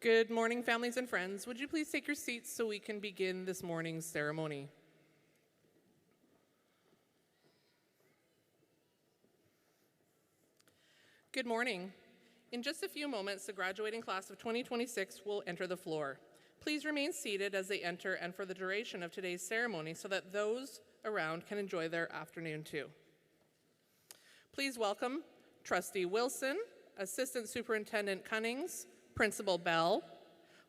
Good morning, families and friends. Would you please take your seats so we can begin this morning's ceremony? Good morning. In just a few moments, the graduating class of 2026 will enter the floor. Please remain seated as they enter and for the duration of today's ceremony so that those around can enjoy their afternoon too. Please welcome Trustee Wilson, Assistant Superintendent Cunnings, Principal Bell,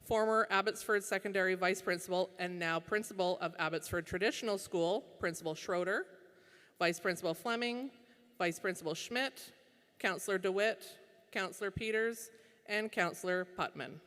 former Abbotsford Secondary Vice Principal and now Principal of Abbotsford Traditional School, Principal Schroeder, Vice Principal Fleming, Vice Principal Schmidt, Counselor DeWitt, Counselor Peters, and Counselor Putman.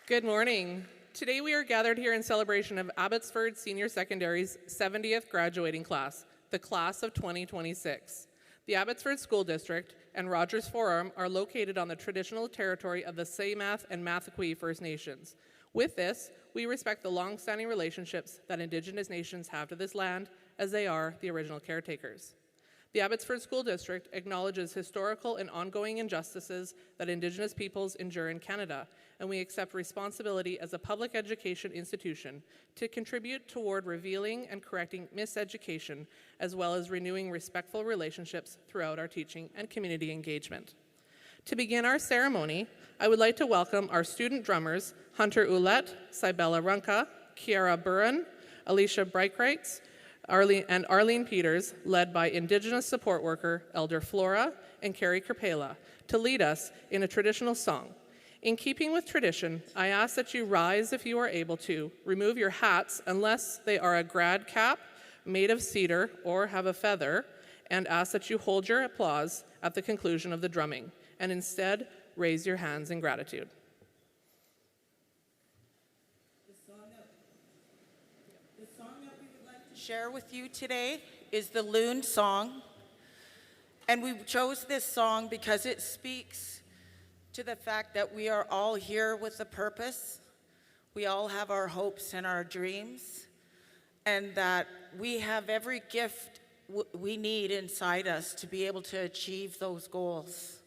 Good morning. Today we are gathered here in celebration of Abbotsford Senior Secondary's 70th graduating class, the class of 2026. The Abbotsford School District and Rogers Forum are located on the traditional territory of the Saymath and Mathaqui First Nations. With this, we respect the long-standing relationships that Indigenous nations have to this land, as they are the original caretakers. The Abbotsford School District acknowledges historical and ongoing injustices that Indigenous peoples endure in Canada, and we accept responsibility as a public education institution to contribute toward revealing and correcting miseducation, as well as renewing respectful relationships throughout our teaching and community engagement. To begin our ceremony, I would like to welcome our student drummers, Hunter Ouellette, Cybella Runka, Kiara Burren, Alicia Breikreitz, and Arlene Peters, led by Indigenous support worker Elder Flora and Carrie Kerpela, to lead us in a traditional song. In keeping with tradition, I ask that you rise if you are able to, remove your hats unless they are a grad cap made of cedar or have a feather, and ask that you hold your applause at the conclusion of the drumming, and instead raise your hands in gratitude. Share with you today is the Loon Song, and we chose this song because it speaks to the fact that we are all here with a purpose. We all have our hopes and our dreams, and that we have every gift we need inside us to be able to achieve those goals.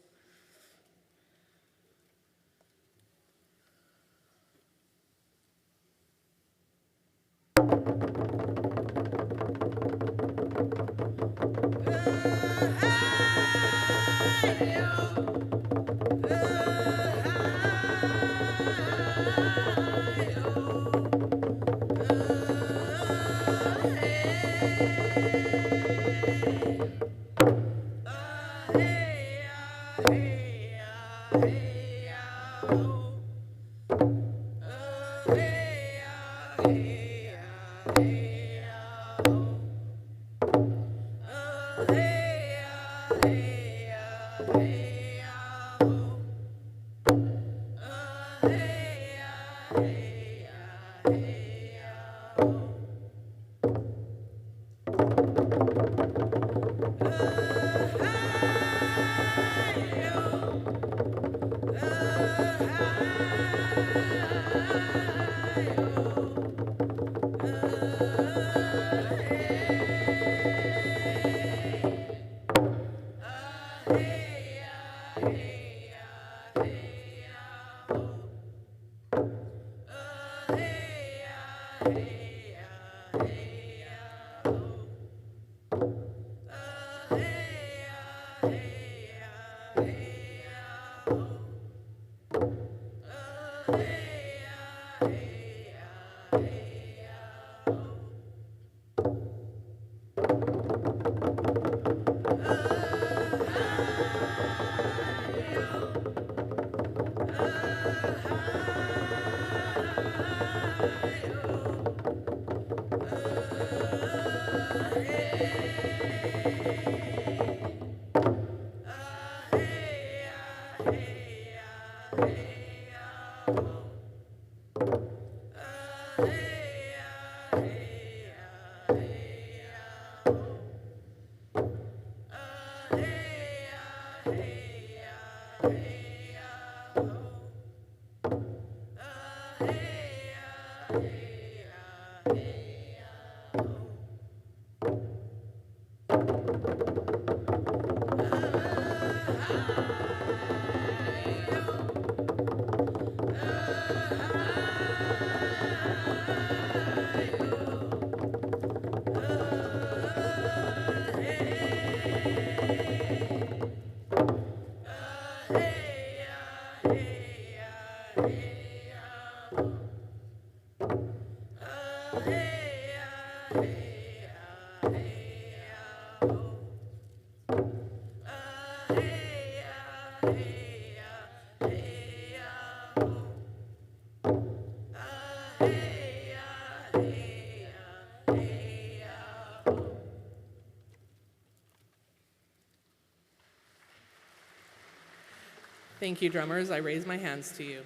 Thank you, drummers. I raise my hands to you.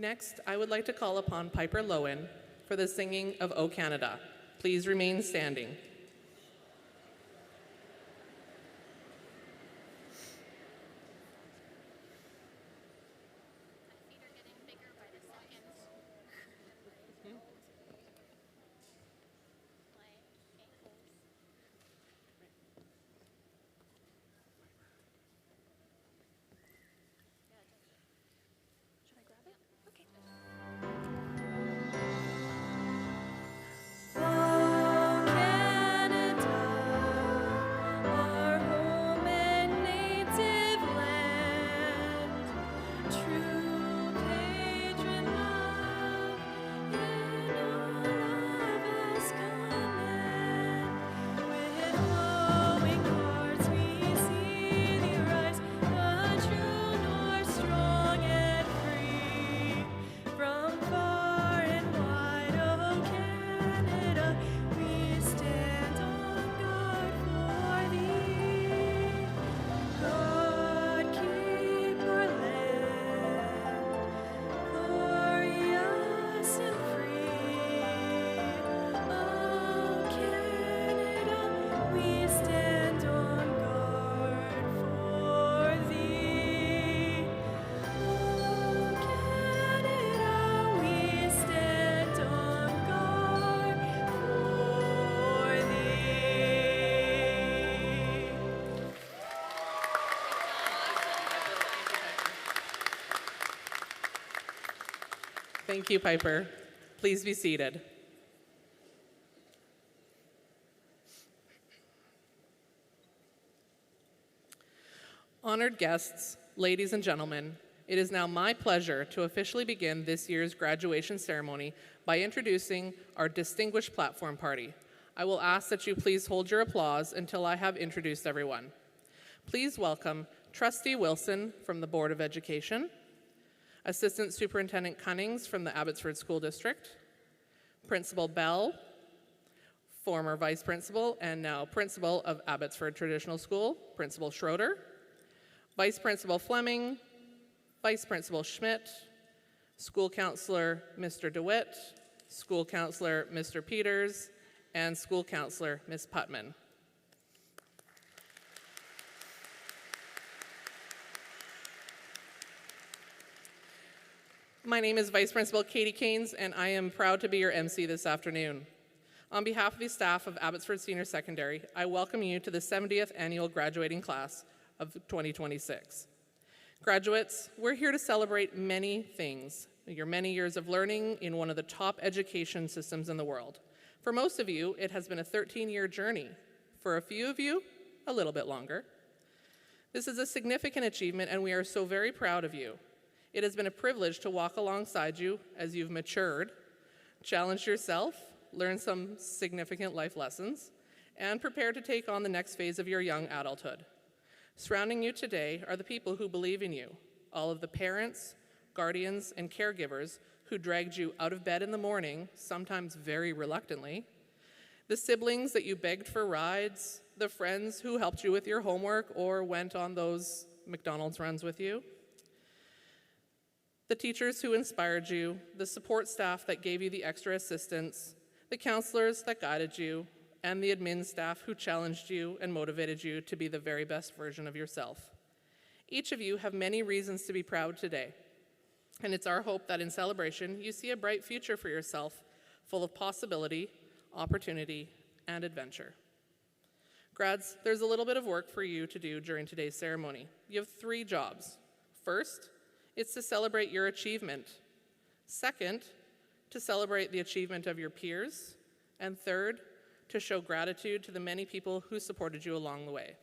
Next, I would like to call upon Piper Lowen for the singing of O Canada. Please remain standing. Thank you, Piper. Please be seated. Honored guests, ladies and gentlemen, it is now my pleasure to officially begin this year's graduation ceremony by introducing our distinguished platform party. I will ask that you please hold your applause until I have introduced everyone. Please welcome Trustee Wilson from the Board of Education, Assistant Superintendent Cunnings from the Abbotsford School District, Principal Bell, former Vice Principal and now Principal of Abbotsford Traditional School, Principal Schroeder, Vice Principal Fleming, Vice Principal Schmidt, School Counselor Mr. DeWitt, School Counselor Mr. Peters, and School Counselor Ms. Putman. My name is Vice Principal Katie Caines, and I am proud to be your MC this afternoon. On behalf of the staff of Abbotsford Senior Secondary, I welcome you to the 70th annual graduating class of 2026. Graduates, we're here to celebrate many things, your many years of learning in one of the top education systems in the world. For most of you, it has been a 13-year journey. For a few of you, a little bit longer. This is a significant achievement, and we are so very proud of you. It has been a privilege to walk alongside you as you've matured, challenged yourself, learned some significant life lessons, and prepared to take on the next phase of your young adulthood. Surrounding you today are the people who believe in you, all of the parents, guardians, and caregivers who dragged you out of bed in the morning, sometimes very reluctantly, the siblings that you begged for rides, the friends who helped you with your homework or went on those McDonald's runs with you, the teachers who inspired you, the support staff that gave you the extra assistance, the counselors that guided you, and the admin staff who challenged you and motivated you to be the very best version of yourself. Each of you have many reasons to be proud today, and it's our hope that in celebration you see a bright future for yourself, full of possibility, opportunity, and adventure. Grads, there's a little bit of work for you to do during today's ceremony. You have 3 jobs. First, it's to celebrate your achievement. Second, to celebrate the achievement of your peers. And third, to show gratitude to the many people who supported you along the way.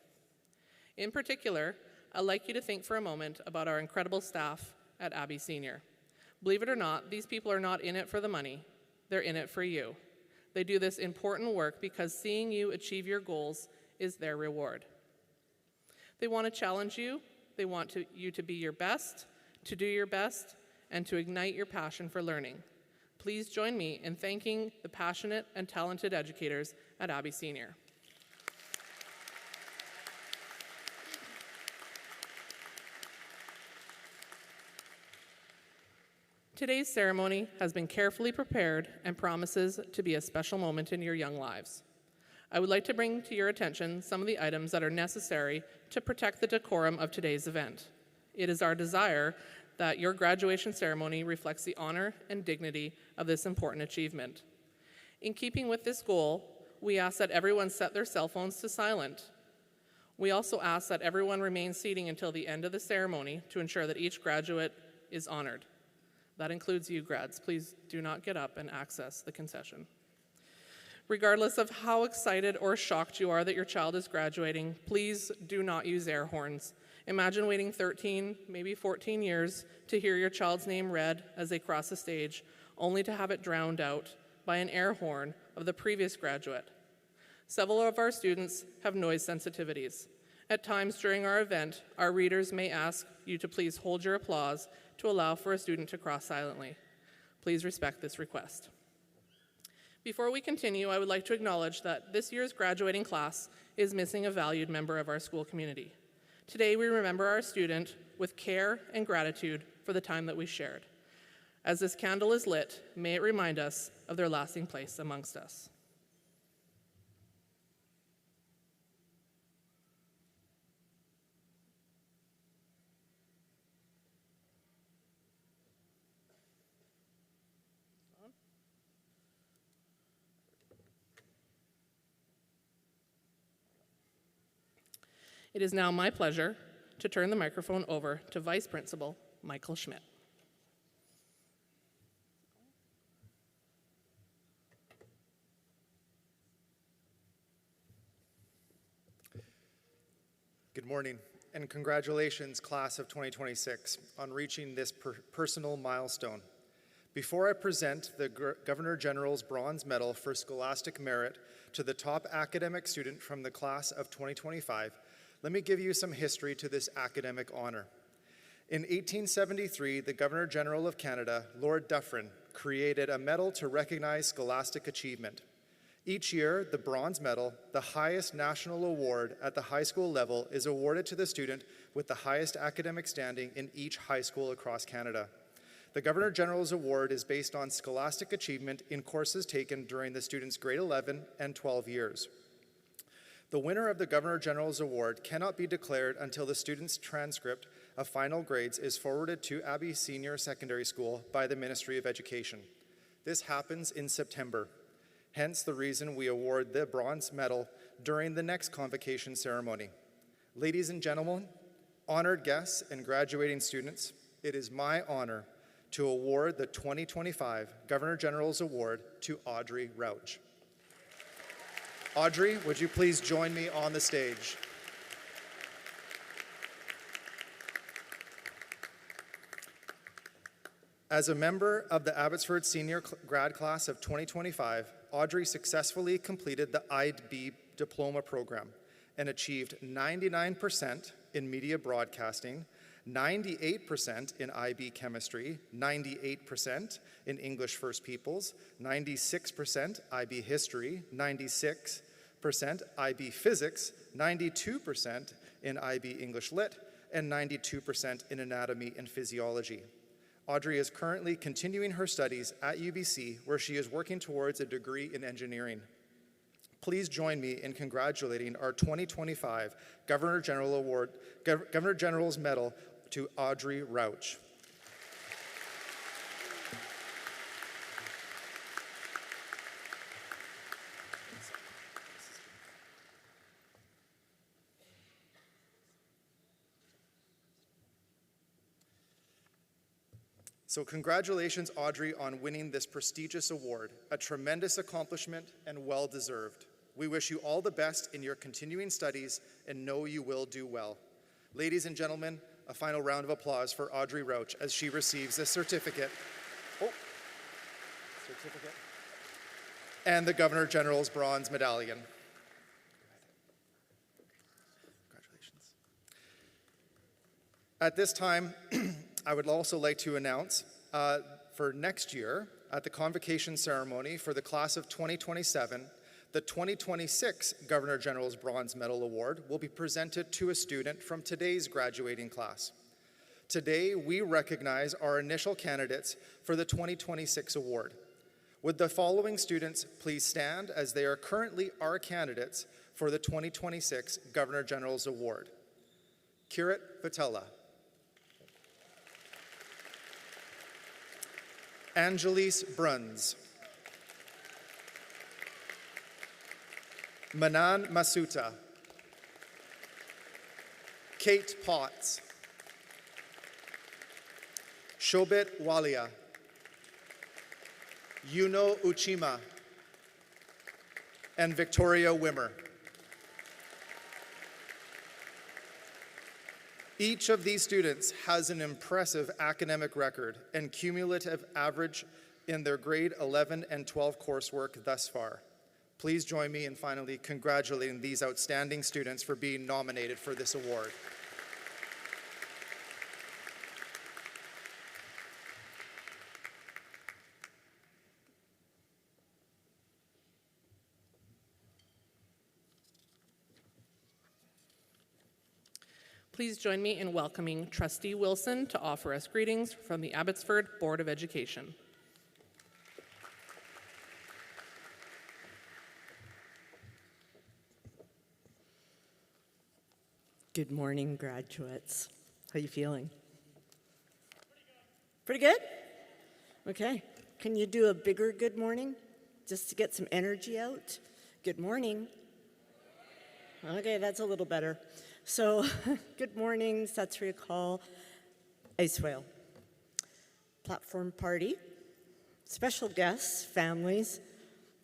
In particular, I'd like you to think for a moment about our incredible staff at Abbey Senior. Believe it or not, these people are not in it for the money. They're in it for you. They do this important work because seeing you achieve your goals is their reward. They want to challenge you. They want you to be your best, to do your best, and to ignite your passion for learning. Please join me in thanking the passionate and talented educators at Abbey Senior. Today's ceremony has been carefully prepared and promises to be a special moment in your young lives. I would like to bring to your attention some of the items that are necessary to protect the decorum of today's event. It is our desire that your graduation ceremony reflects the honor and dignity of this important achievement. In keeping with this goal, we ask that everyone set their cell phones to silent. We also ask that everyone remain seating until the end of the ceremony to ensure that each graduate is honored. That includes you, grads. Please do not get up and access the concession. Regardless of how excited or shocked you are that your child is graduating, please do not use air horns. Imagine waiting 13, maybe 14 years to hear your child's name read as they cross the stage, only to have it drowned out by an air horn of the previous graduate. Several of our students have noise sensitivities. At times during our event, our readers may ask you to please hold your applause to allow for a student to cross silently. Please respect this request. Before we continue, I would like to acknowledge that this year's graduating class is missing a valued member of our school community. Today, we remember our student with care and gratitude for the time that we shared. As this candle is lit, may it remind us of their lasting place amongst us. It is now my pleasure to turn the microphone over to Vice Principal Michael Schmidt. Good morning, and congratulations, class of 2026, on reaching this personal milestone. Before I present the Governor General's Bronze Medal for Scholastic Merit to the top academic student from the class of 2025, let me give you some history to this academic honor. In 1873, the Governor General of Canada, Lord Dufferin, created a medal to recognize scholastic achievement. Each year, the Bronze Medal, the highest national award at the high school level, is awarded to the student with the highest academic standing in each high school across Canada. The Governor General's Award is based on scholastic achievement in courses taken during the student's grade 11 and 12 years. The winner of the Governor General's Award cannot be declared until the student's transcript of final grades is forwarded to Abbotsford Senior Secondary School by the Ministry of Education. This happens in September, hence the reason we award the Bronze Medal during the next Convocation ceremony. Ladies and gentlemen, honored guests and graduating students, it is my honor to award the 2025 Governor General's Award to Audrey Rauch. Audrey, would you please join me on the stage? As a member of the Abbotsford Senior grad class of 2025, Audrey successfully completed the IB diploma program and achieved 99% in media broadcasting, 98% in IB chemistry, 98% in English First Peoples, 96% IB history, 96% IB physics, 92% in IB English Lit, and 92% in anatomy and physiology. Audrey is currently continuing her studies at UBC, where she is working towards a degree in engineering. Please join me in congratulating our 2025 Governor General's Medal to Audrey Rauch. So congratulations, Audrey, on winning this prestigious award, a tremendous accomplishment and well-deserved. We wish you all the best in your continuing studies and know you will do well. Ladies and gentlemen, a final round of applause for Audrey Rauch as she receives a certificate. And the Governor General's Bronze Medallion. Congratulations. At this time, I would also like to announce for next year at the Convocation ceremony for the class of 2027, the 2026 Governor General's Bronze Medal Award will be presented to a student from today's graduating class. Today, we recognize our initial candidates for the 2026 award. Would the following students please stand, as they are currently our candidates for the 2026 Governor General's Award? Kirit Vitella. Angelise Bruns. Manan Masuta. Kate Potts. Shobit Walia. Yuno Uchima. And Victoria Wimmer. Each of these students has an impressive academic record and cumulative average in their grade 11 and 12 coursework thus far. Please join me in finally congratulating these outstanding students for being nominated for this award. Please join me in welcoming Trustee Wilson to offer us greetings from the Abbotsford Board of Education. Good morning, graduates. How you feeling? Pretty good? Okay. Can you do a bigger good morning just to get some energy out? Good morning. Okay, that's a little better. So, good morning, Sat Sri Akal, Aiswale. Platform party, special guests, families,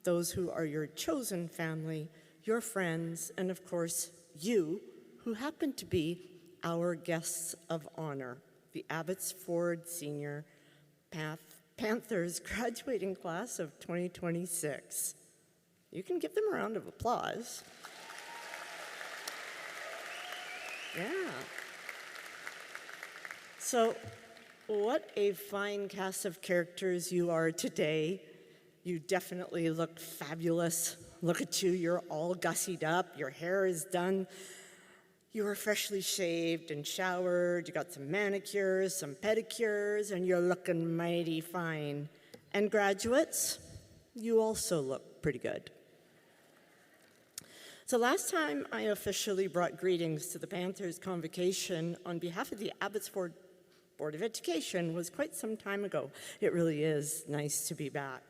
those who are your chosen family, your friends, and of course, you, who happen to be our guests of honor, the Abbotsford Senior Panthers graduating class of 2026. You can give them a round of applause. Yeah. So, what a fine cast of characters you are today. You definitely look fabulous. Look at you, you're all gussied up, your hair is done. You are freshly shaved and showered, you got some manicures, some pedicures, and you're looking mighty fine. And graduates, you also look pretty good. So last time I officially brought greetings to the Panthers Convocation on behalf of the Abbotsford Board of Education was quite some time ago. It really is nice to be back.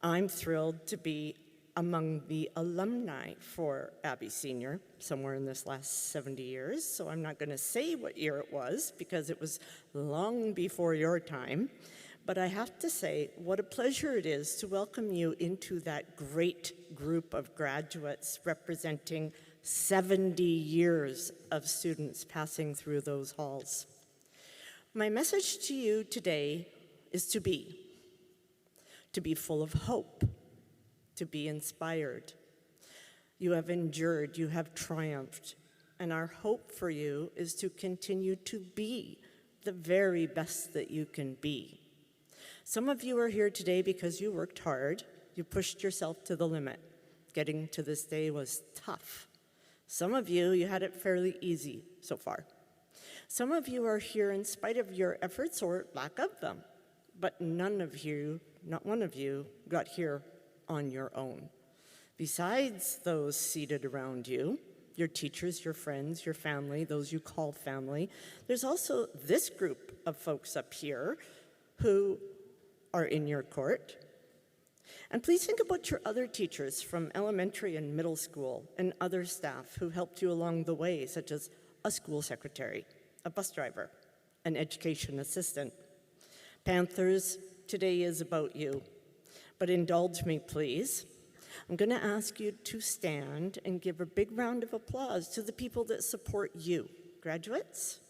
I'm thrilled to be among the alumni for Abbey Senior somewhere in this last 70 years, so I'm not going to say what year it was because it was long before your time. But I have to say, what a pleasure it is to welcome you into that great group of graduates representing 70 years of students passing through those halls. My message to you today is to be full of hope, to be inspired. You have endured, you have triumphed, and our hope for you is to continue to be the very best that you can be. Some of you are here today because you worked hard, you pushed yourself to the limit. Getting to this day was tough. Some of you, you had it fairly easy so far. Some of you are here in spite of your efforts or lack of them, but none of you, not one of you, got here on your own. Besides those seated around you, your teachers, your friends, your family, those you call family, there's also this group of folks up here who are in your court. And please think about your other teachers from elementary and middle school and other staff who helped you along the way, such as a school secretary, a bus driver, an education assistant. Panthers, today is about you, but indulge me, please. I'm going to ask you to stand and give a big round of applause to the people that support you. Graduates?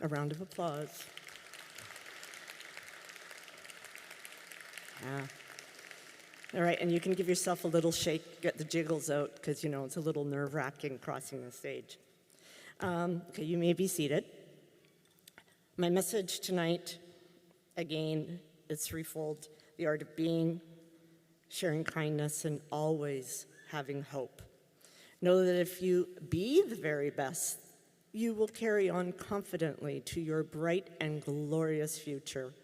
A round of applause. Yeah. All right, and you can give yourself a little shake, get the jiggles out, because, you know, it's a little nerve-wracking crossing the stage. Okay, you may be seated. My message tonight, again, is threefold: the art of being, sharing kindness, and always having hope. Know that if you be the very best You will carry on confidently to your bright and glorious future.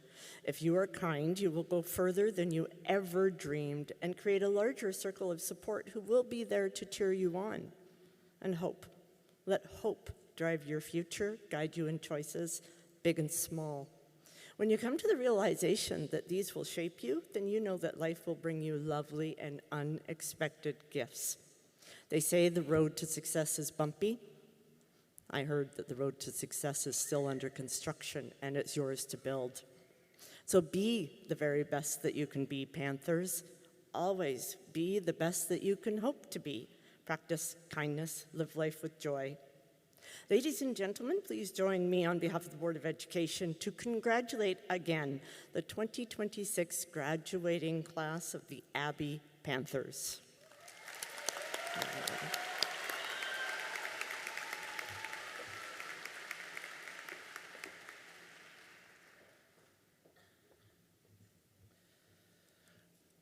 If you are kind, you will go further than you ever dreamed and create a larger circle of support who will be there to cheer you on. And hope. Let hope drive your future, guide you in choices, big and small. When you come to the realization that these will shape you, then you know that life will bring you lovely and unexpected gifts. They say the road to success is bumpy. I heard that the road to success is still under construction, and it's yours to build. So be the very best that you can be, Panthers. Always be the best that you can hope to be. Practice kindness, live life with joy. Ladies and gentlemen, please join me on behalf of the Board of Education to congratulate again the 2026 graduating class of the Abbey Panthers.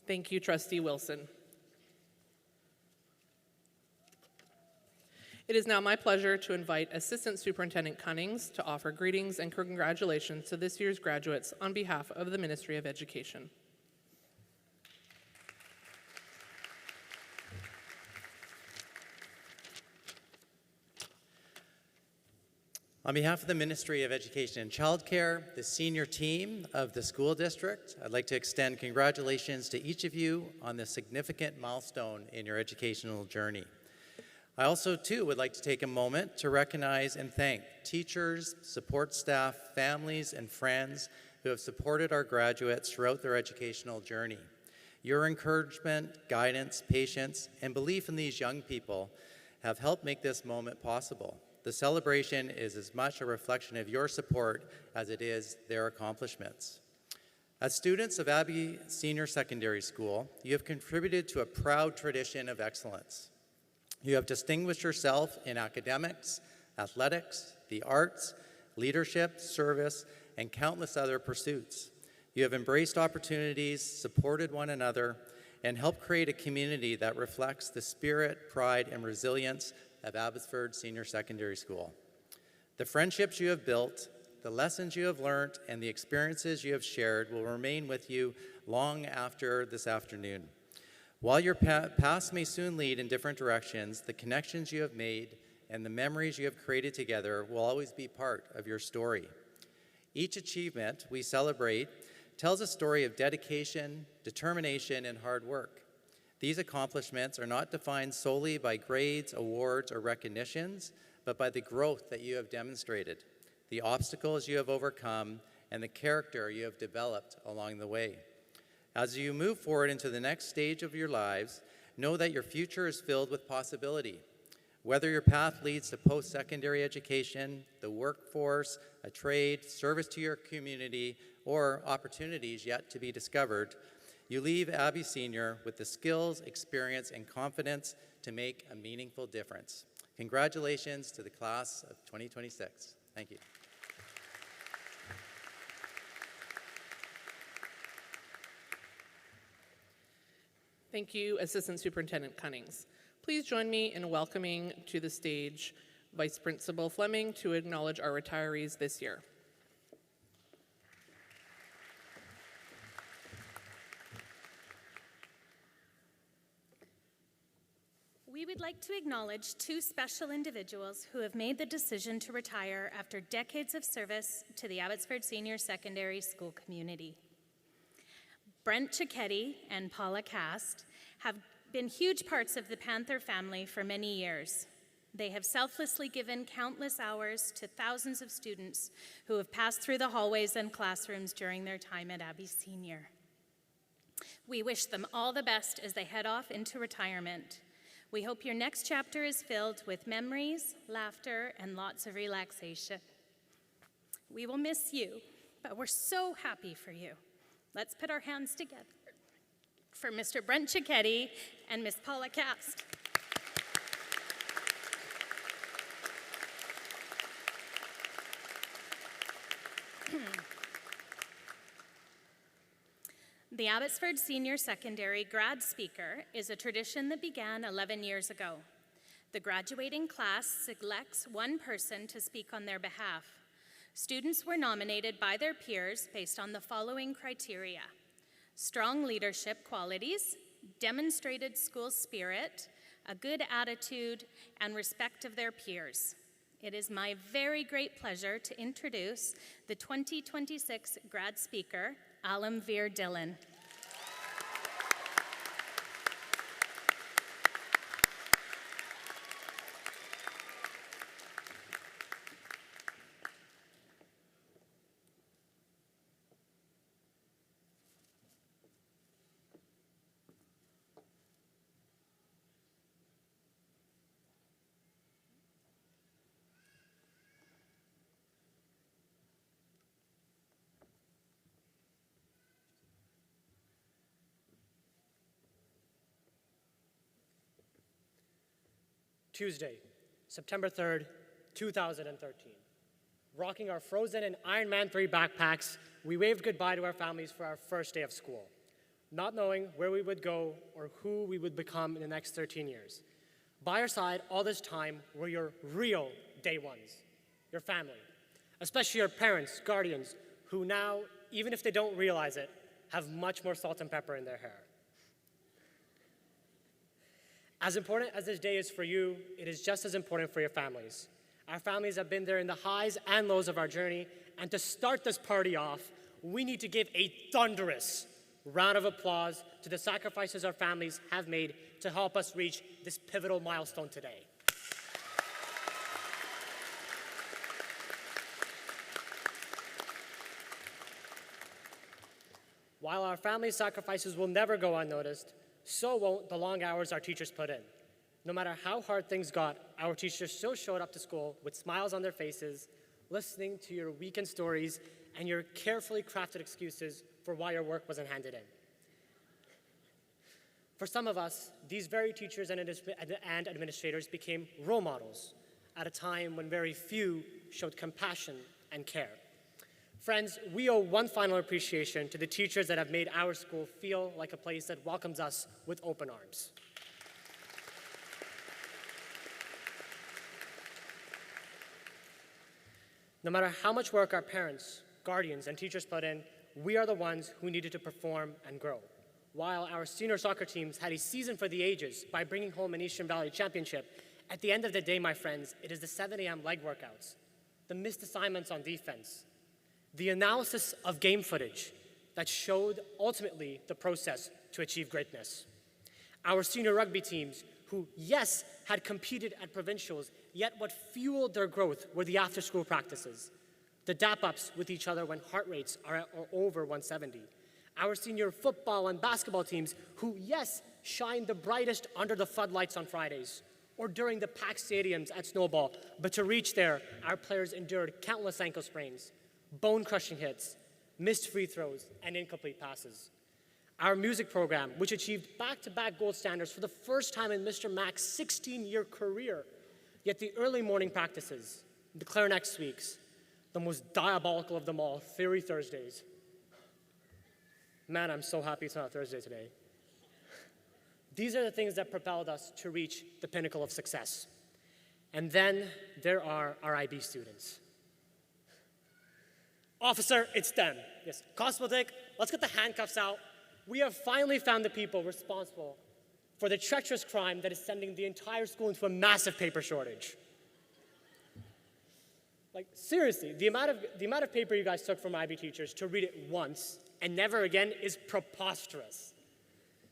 Thank you, Trustee Wilson. It is now my pleasure to invite Assistant Superintendent Cunnings to offer greetings and congratulations to this year's graduates on behalf of the Ministry of Education. On behalf of the Ministry of Education and Childcare, the senior team of the school district, I'd like to extend congratulations to each of you on this significant milestone in your educational journey. I also, too, would like to take a moment to recognize and thank teachers, support staff, families, and friends who have supported our graduates throughout their educational journey. Your encouragement, guidance, patience, and belief in these young people have helped make this moment possible. The celebration is as much a reflection of your support as it is their accomplishments. As students of Abbey Senior Secondary School, you have contributed to a proud tradition of excellence. You have distinguished yourself in academics, athletics, the arts, leadership, service, and countless other pursuits. You have embraced opportunities, supported one another, and helped create a community that reflects the spirit, pride, and resilience of Abbotsford Senior Secondary School. The friendships you have built, the lessons you have learned, and the experiences you have shared will remain with you long after this afternoon. While your paths may soon lead in different directions, the connections you have made and the memories you have created together will always be part of your story. Each achievement we celebrate tells a story of dedication, determination, and hard work. These accomplishments are not defined solely by grades, awards, or recognitions, but by the growth that you have demonstrated, the obstacles you have overcome, and the character you have developed along the way. As you move forward into the next stage of your lives, know that your future is filled with possibility. Whether your path leads to post-secondary education, the workforce, a trade, service to your community, or opportunities yet to be discovered, you leave Abbey Senior with the skills, experience, and confidence to make a meaningful difference. Congratulations to the class of 2026. Thank you. Thank you, Assistant Superintendent Cunnings. Please join me in welcoming to the stage Vice Principal Fleming to acknowledge our retirees this year. We would like to acknowledge two special individuals who have made the decision to retire after decades of service to the Abbotsford Senior Secondary School community. Brent Cicchetti and Paula Cast have been huge parts of the Panther family for many years. They have selflessly given countless hours to thousands of students who have passed through the hallways and classrooms during their time at Abbey Senior. We wish them all the best as they head off into retirement. We hope your next chapter is filled with memories, laughter, and lots of relaxation. We will miss you, but we're so happy for you. Let's put our hands together for Mr. Brent Cicchetti and Miss Paula Cast. The Abbotsford Senior Secondary grad speaker is a tradition that began 11 years ago. The graduating class selects one person to speak on their behalf. Students were nominated by their peers based on the following criteria: strong leadership qualities, demonstrated school spirit, a good attitude, and respect of their peers. It is my very great pleasure to introduce the 2026 grad speaker, Alamveer Dillon. Tuesday, September 3rd, 2013. Rocking our Frozen and Iron Man 3 backpacks, we waved goodbye to our families for our first day of school, not knowing where we would go or who we would become in the next 13 years. By our side all this time were your real day ones, your family, especially your parents, guardians, who now, even if they don't realize it, have much more salt and pepper in their hair. As important as this day is for you, it is just as important for your families. Our families have been there in the highs and lows of our journey, and to start this party off, we need to give a thunderous round of applause to the sacrifices our families have made to help us reach this pivotal milestone today. While our family sacrifices will never go unnoticed, so won't the long hours our teachers put in. No matter how hard things got, our teachers still showed up to school with smiles on their faces, listening to your weekend stories and your carefully crafted excuses for why your work wasn't handed in. For some of us, these very teachers and administrators became role models at a time when very few showed compassion and care. Friends, we owe one final appreciation to the teachers that have made our school feel like a place that welcomes us with open arms. No matter how much work our parents, guardians, and teachers put in, we are the ones who needed to perform and grow. While our senior soccer teams had a season for the ages by bringing home an Eastern Valley championship, at the end of the day, my friends, it is the 7 a.m. leg workouts, the missed assignments on defense, the analysis of game footage that showed ultimately the process to achieve greatness. Our senior rugby teams, who, yes, had competed at provincials, yet what fueled their growth were the after-school practices, the dap-ups with each other when heart rates are over 170. Our senior football and basketball teams, who, yes, shined the brightest under the floodlights on Fridays, or during the packed stadiums at Snowball, but to reach there, our players endured countless ankle sprains, bone-crushing hits, missed free throws, and incomplete passes. Our music program, which achieved back-to-back gold standards for the first time in Mr. Mack's 16-year career, yet the early morning practices, the clarinet weeks, the most diabolical of them all, Theory Thursdays. Man, I'm so happy it's not a Thursday today. These are the things that propelled us to reach the pinnacle of success. And then there are our IB students. Officer, it's them. Yes, Constable Dick, let's get the handcuffs out. We have finally found the people responsible for the treacherous crime that is sending the entire school into a massive paper shortage. Like, seriously, the amount of paper you guys took from IB teachers to read it once and never again is preposterous.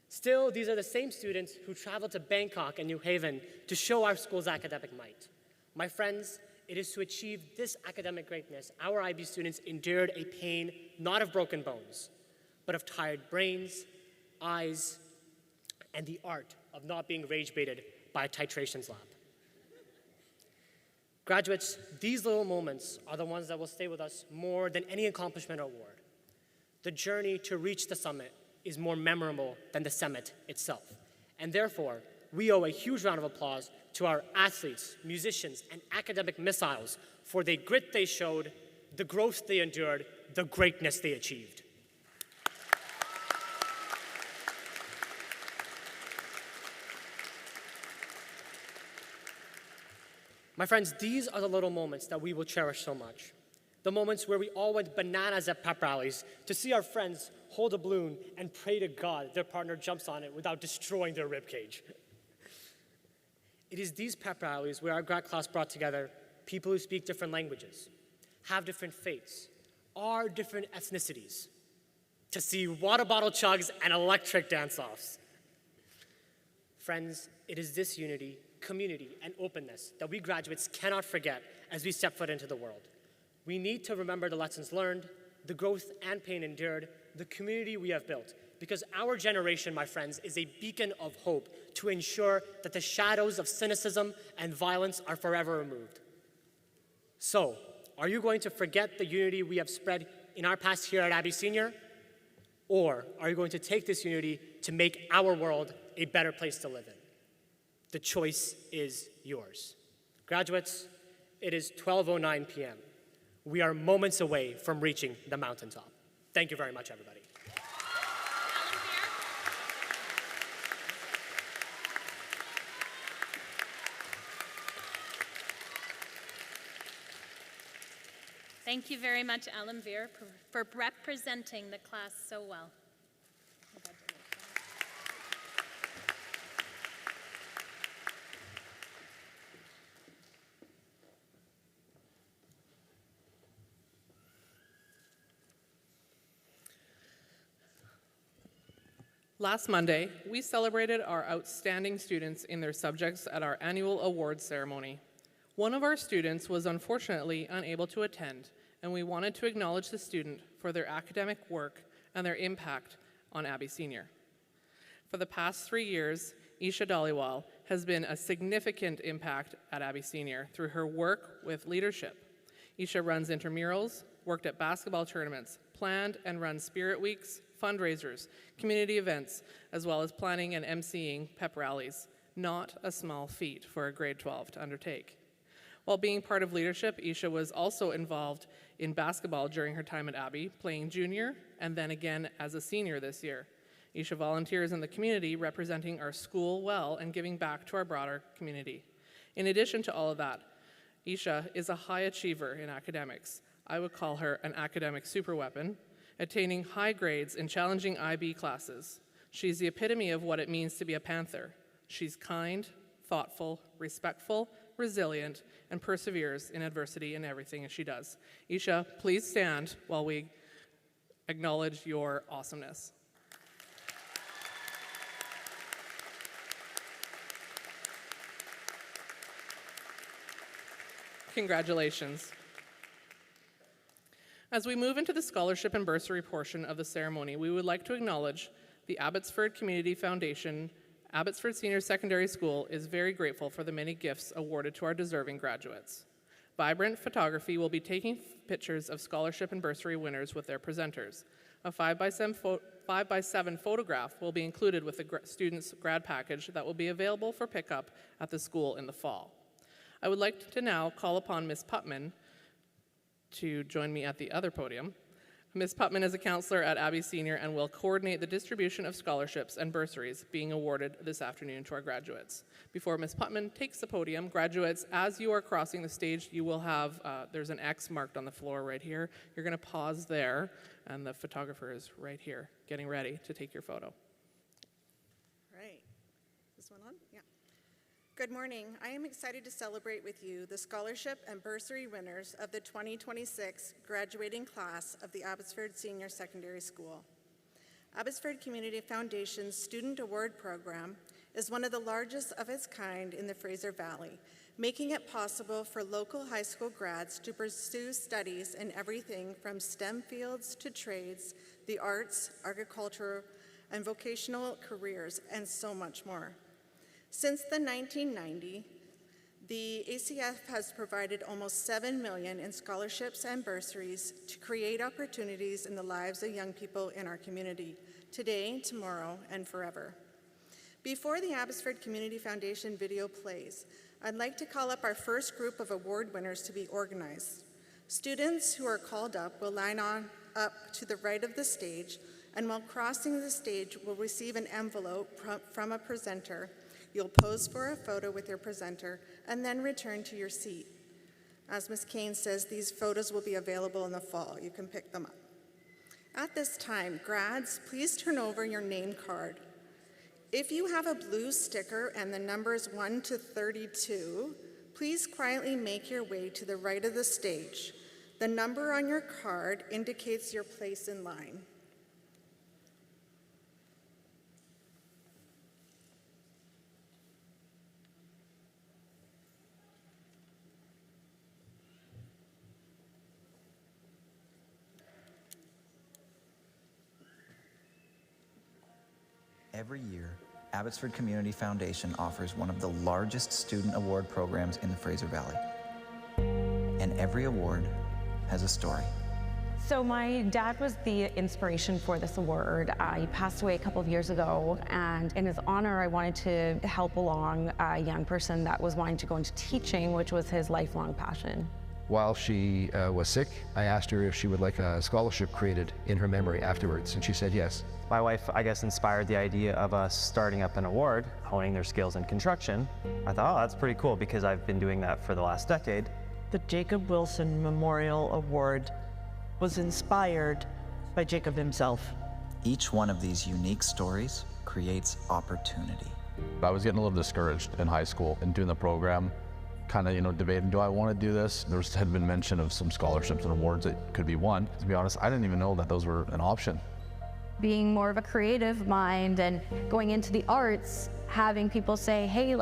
Still, these are the same students who traveled to Bangkok and New Haven to show our school's academic might. My friends, it is to achieve this academic greatness our IB students endured a pain not of broken bones, but of tired brains, eyes, and the art of not being rage-baited by a titrations lab. Graduates, these little moments are the ones that will stay with us more than any accomplishment or award. The journey to reach the summit is more memorable than the summit itself. And therefore, we owe a huge round of applause to our athletes, musicians, and academic missiles for the grit they showed, the growth they endured, the greatness they achieved. My friends, these are the little moments that we will cherish so much. The moments where we all went bananas at pep rallies to see our friends hold a balloon and pray to God their partner jumps on it without destroying their ribcage. It is these pep rallies where our grad class brought together people who speak different languages, have different faiths, are different ethnicities, to see water bottle chugs and electric dance-offs. Friends, it is this unity, community, and openness that we graduates cannot forget as we step foot into the world. We need to remember the lessons learned, the growth and pain endured, the community we have built, because our generation, my friends, is a beacon of hope to ensure that the shadows of cynicism and violence are forever removed. So, are you going to forget the unity we have spread in our past here at Abbey Senior? Or are you going to take this unity to make our world a better place to live in? The choice is yours. Graduates, it is 12:09 p.m. We are moments away from reaching the mountaintop. Thank you very much, everybody. Thank you very much, Alan Veer, for representing the class so well. Last Monday, we celebrated our outstanding students in their subjects at our annual awards ceremony. One of our students was unfortunately unable to attend, and we wanted to acknowledge the student for their academic work and their impact on Abbey Senior. For the past 3 years, Isha Dhaliwal has been a significant impact at Abbey Senior through her work with leadership. Isha runs intramurals, worked at basketball tournaments, planned and run spirit weeks, fundraisers, community events, as well as planning and emceeing pep rallies. Not a small feat for a grade 12 to undertake. While being part of leadership, Isha was also involved in basketball during her time at Abbey, playing junior and then again as a senior this year. Isha volunteers in the community, representing our school well and giving back to our broader community. In addition to all of that, Isha is a high achiever in academics. I would call her an academic superweapon, attaining high grades in challenging IB classes. She's the epitome of what it means to be a Panther. She's kind, thoughtful, respectful, resilient, and perseveres in adversity in everything she does. Isha, please stand while we acknowledge your awesomeness. Congratulations. As we move into the scholarship and bursary portion of the ceremony, we would like to acknowledge the Abbotsford Community Foundation. Abbotsford Senior Secondary School is very grateful for the many gifts awarded to our deserving graduates. Vibrant Photography will be taking pictures of scholarship and bursary winners with their presenters. A 5x7 photograph will be included with the students' grad package that will be available for pickup at the school in the fall. I would like to now call upon Ms. Putman to join me at the other podium. Ms. Putman is a counselor at Abbey Senior and will coordinate the distribution of scholarships and bursaries being awarded this afternoon to our graduates. Before Ms. Putman takes the podium, graduates, as you are crossing the stage, you will have, there's an X marked on the floor right here. You're gonna pause there, and the photographer is right here, getting ready to take your photo. Right. This one on? Yeah. Good morning. I am excited to celebrate with you the scholarship and bursary winners of the 2026 graduating class of the Abbotsford Senior Secondary School. Abbotsford Community Foundation's Student Award Program is one of the largest of its kind in the Fraser Valley, making it possible for local high school grads to pursue studies in everything from STEM fields to trades, the arts, agriculture, and vocational careers, and so much more. Since the 1990s, the ACF has provided almost $7 million in scholarships and bursaries to create opportunities in the lives of young people in our community, today, tomorrow, and forever. Before the Abbotsford Community Foundation video plays, I'd like to call up our first group of award winners to be organized. Students who are called up will line on up to the right of the stage, and while crossing the stage will receive an envelope from a presenter You'll pose for a photo with your presenter and then return to your seat. As Ms. Kane says, these photos will be available in the fall. You can pick them up. At this time, grads, please turn over your name card. If you have a blue sticker and the numbers 1 to 32, please quietly make your way to the right of the stage. The number on your card indicates your place in line. Every year, Abbotsford Community Foundation offers one of the largest student award programs in the Fraser Valley. And every award has a story. So my dad was the inspiration for this award. He passed away a couple of years ago, and in his honor, I wanted to help along a young person that was wanting to go into teaching, which was his lifelong passion. While she was sick, I asked her if she would like a scholarship created in her memory afterwards, and she said yes. My wife, I guess, inspired the idea of us starting up an award, honing their skills in construction. I thought, oh, that's pretty cool because I've been doing that for the last decade. The Jacob Wilson Memorial Award was inspired by Jacob himself. Each one of these unique stories creates opportunity. I was getting a little discouraged in high school and doing the program, kind of, debating, do I want to do this? There had been mention of some scholarships and awards that could be won. To be honest, I didn't even know that those were an option. Being more of a creative mind and going into the arts, having people say, hey,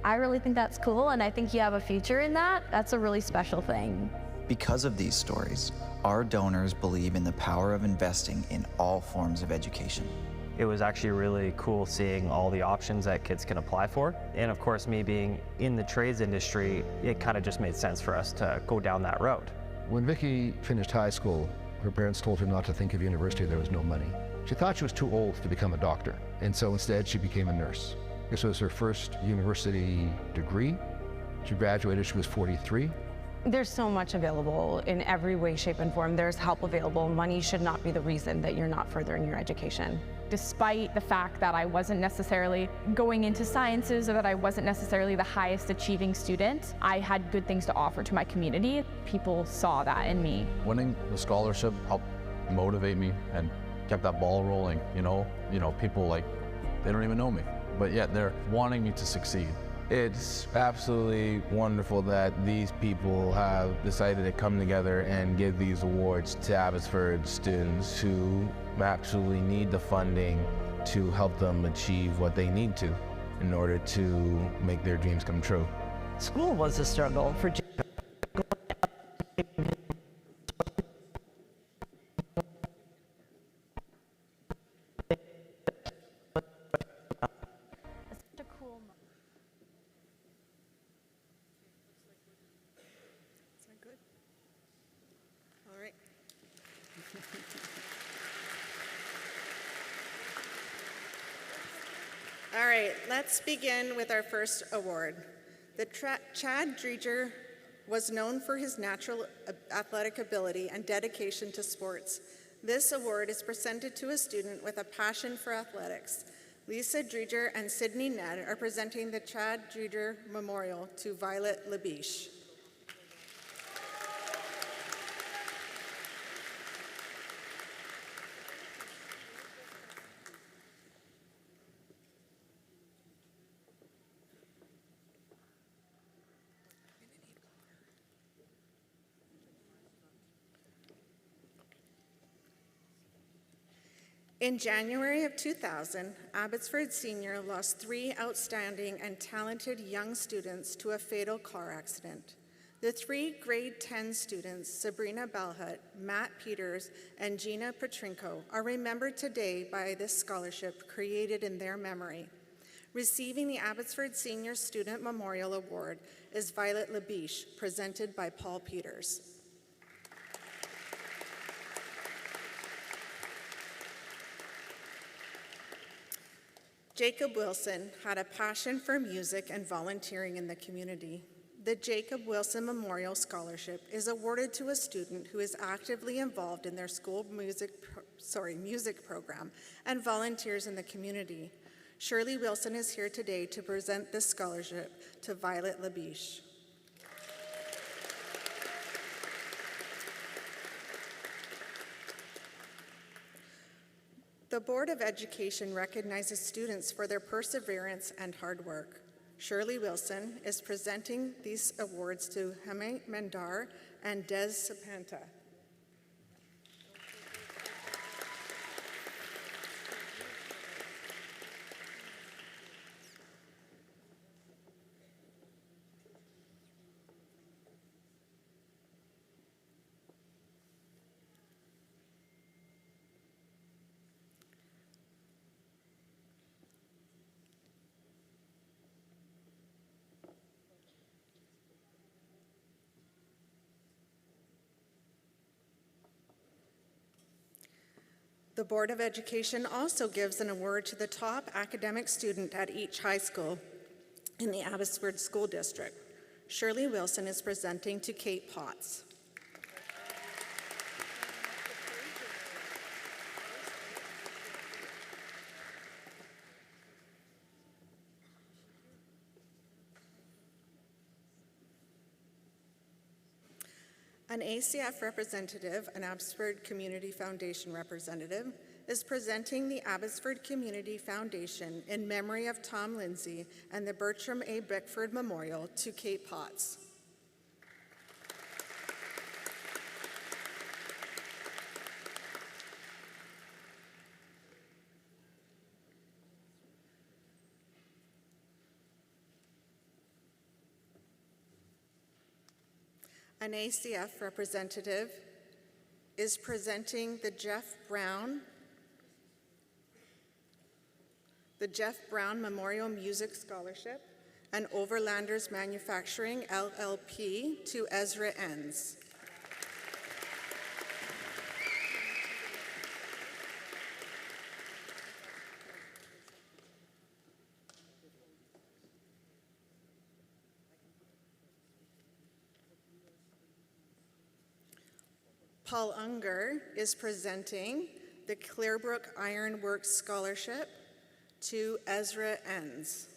I really think that's cool and I think you have a future in that, that's a really special thing. Because of these stories, our donors believe in the power of investing in all forms of education. It was actually really cool seeing all the options that kids can apply for. And of course, me being in the trades industry, it kind of just made sense for us to go down that road. When Vicky finished high school, her parents told her not to think of university, there was no money. She thought she was too old to become a doctor, and so instead she became a nurse. This was her first university degree. She graduated, she was 43. There's so much available in every way, shape, and form. There's help available. Money should not be the reason that you're not furthering your education. Despite the fact that I wasn't necessarily going into sciences or that I wasn't necessarily the highest achieving student, I had good things to offer to my community. People saw that in me. Winning the scholarship helped motivate me and kept that ball rolling. People they don't even know me, but yet they're wanting me to succeed. It's absolutely wonderful that these people have decided to come together and give these awards to Abbotsford students who actually need the funding to help them achieve what they need to in order to make their dreams come true. School was a struggle for Jacob. All right, let's begin with our first award. The Chad Dreger was known for his natural athletic ability and dedication to sports. This award is presented to a student with a passion for athletics. Lisa Dreger and Sydney Ned are presenting the Chad Dreger Memorial to Violet Labiche. In January of 2000, Abbotsford Senior lost 3 outstanding and talented young students to a fatal car accident. The 3 grade 10 students, Sabrina Balhut, Matt Peters, and Gina Petrinko, are remembered today by this scholarship created in their memory. Receiving the Abbotsford Senior Student Memorial Award is Violet Labiche, presented by Paul Peters. Jacob Wilson had a passion for music and volunteering in the community. The Jacob Wilson Memorial Scholarship is awarded to a student who is actively involved in their school music program and volunteers in the community. Shirley Wilson is here today to present this scholarship to Violet Labiche. The Board of Education recognizes students for their perseverance and hard work. Shirley Wilson is presenting these awards to Heme Mendar and Des Sapanta. The Board of Education also gives an award to the top academic student at each high school in the Abbotsford School District. Shirley Wilson is presenting to Kate Potts. An ACF representative, an Abbotsford Community Foundation representative, is presenting the Abbotsford Community Foundation in memory of Tom Lindsay and the Bertram A. Bickford Memorial to Kate Potts. An ACF representative is presenting the Jeff Brown Memorial Music Scholarship and Overlanders Manufacturing LLP to Ezra Enns. Paul Unger is presenting the Clearbrook Iron Works Scholarship to Ezra Enns.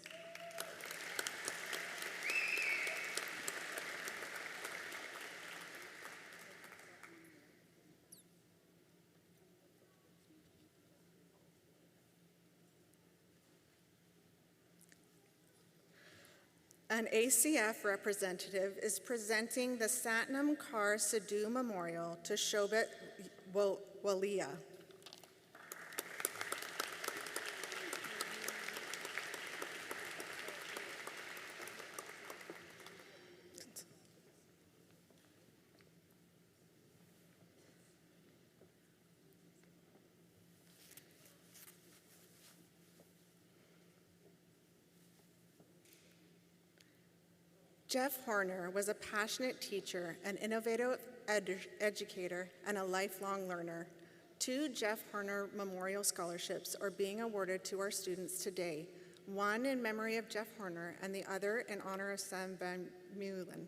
An ACF representative is presenting the Satnam Kaur Sidhu Memorial to Shobit Walia. Jeff Horner was a passionate teacher, an innovative educator, and a lifelong learner. 2 Jeff Horner Memorial Scholarships are being awarded to our students today, one in memory of Jeff Horner and the other in honor of Sam Van Meulen,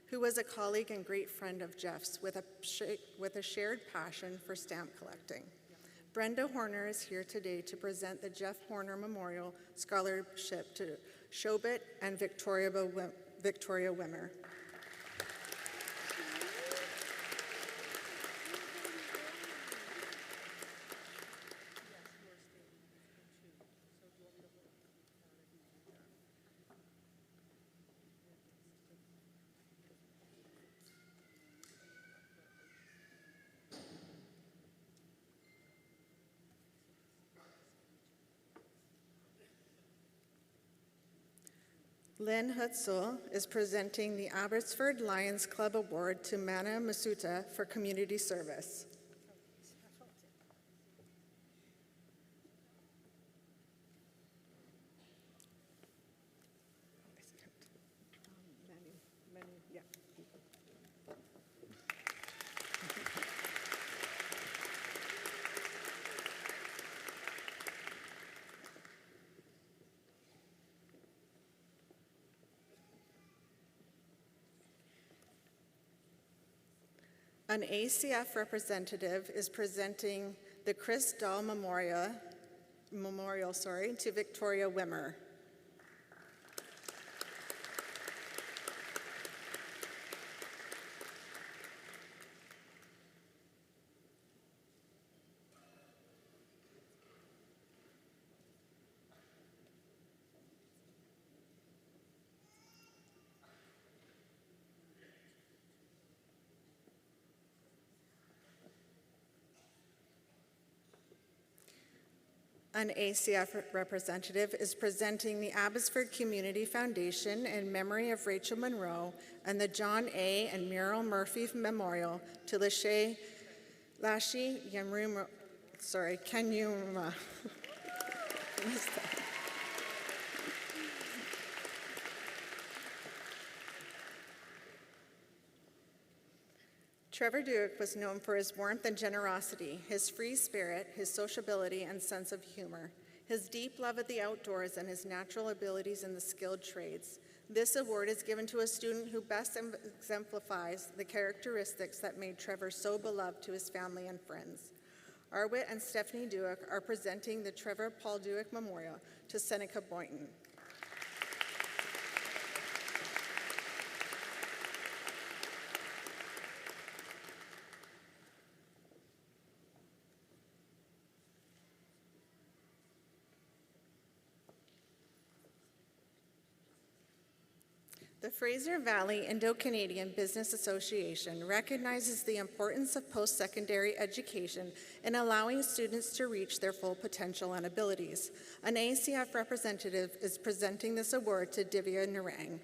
who was a colleague and great friend of Jeff's with a shared passion for stamp collecting. Brenda Horner is here today to present the Jeff Horner Memorial Scholarship to Shobit and Victoria Wimmer. Lynn Hutzel is presenting the Abbotsford Lions Club Award to Mana Masuta for community service. An ACF representative is presenting the Chris Dahl Memorial memorial, to Victoria Wimmer. An ACF representative is presenting the Abbotsford Community Foundation in memory of Rachel Monroe and the John A. and Muriel Murphy Memorial to Lashi Kenyuma. Trevor Duke was known for his warmth and generosity, his free spirit, his sociability, and sense of humor, his deep love of the outdoors, and his natural abilities in the skilled trades. This award is given to a student who best exemplifies the characteristics that made Trevor so beloved to his family and friends. Arwit and Stephanie Duke are presenting the Trevor Paul Duke Memorial to Seneca Boynton. The Fraser Valley Indo-Canadian Business Association recognizes the importance of post-secondary education in allowing students to reach their full potential and abilities. An ACF representative is presenting this award to Divya Narang.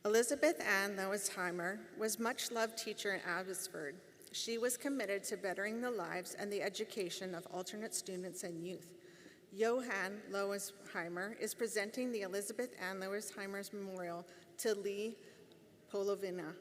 Elizabeth Ann Lowesheimer was a much-loved teacher in Abbotsford. She was committed to bettering the lives and the education of alternate students and youth. Johann Lowesheimer is presenting the Elizabeth Ann Lowesheimer's Memorial to Lee Polovina.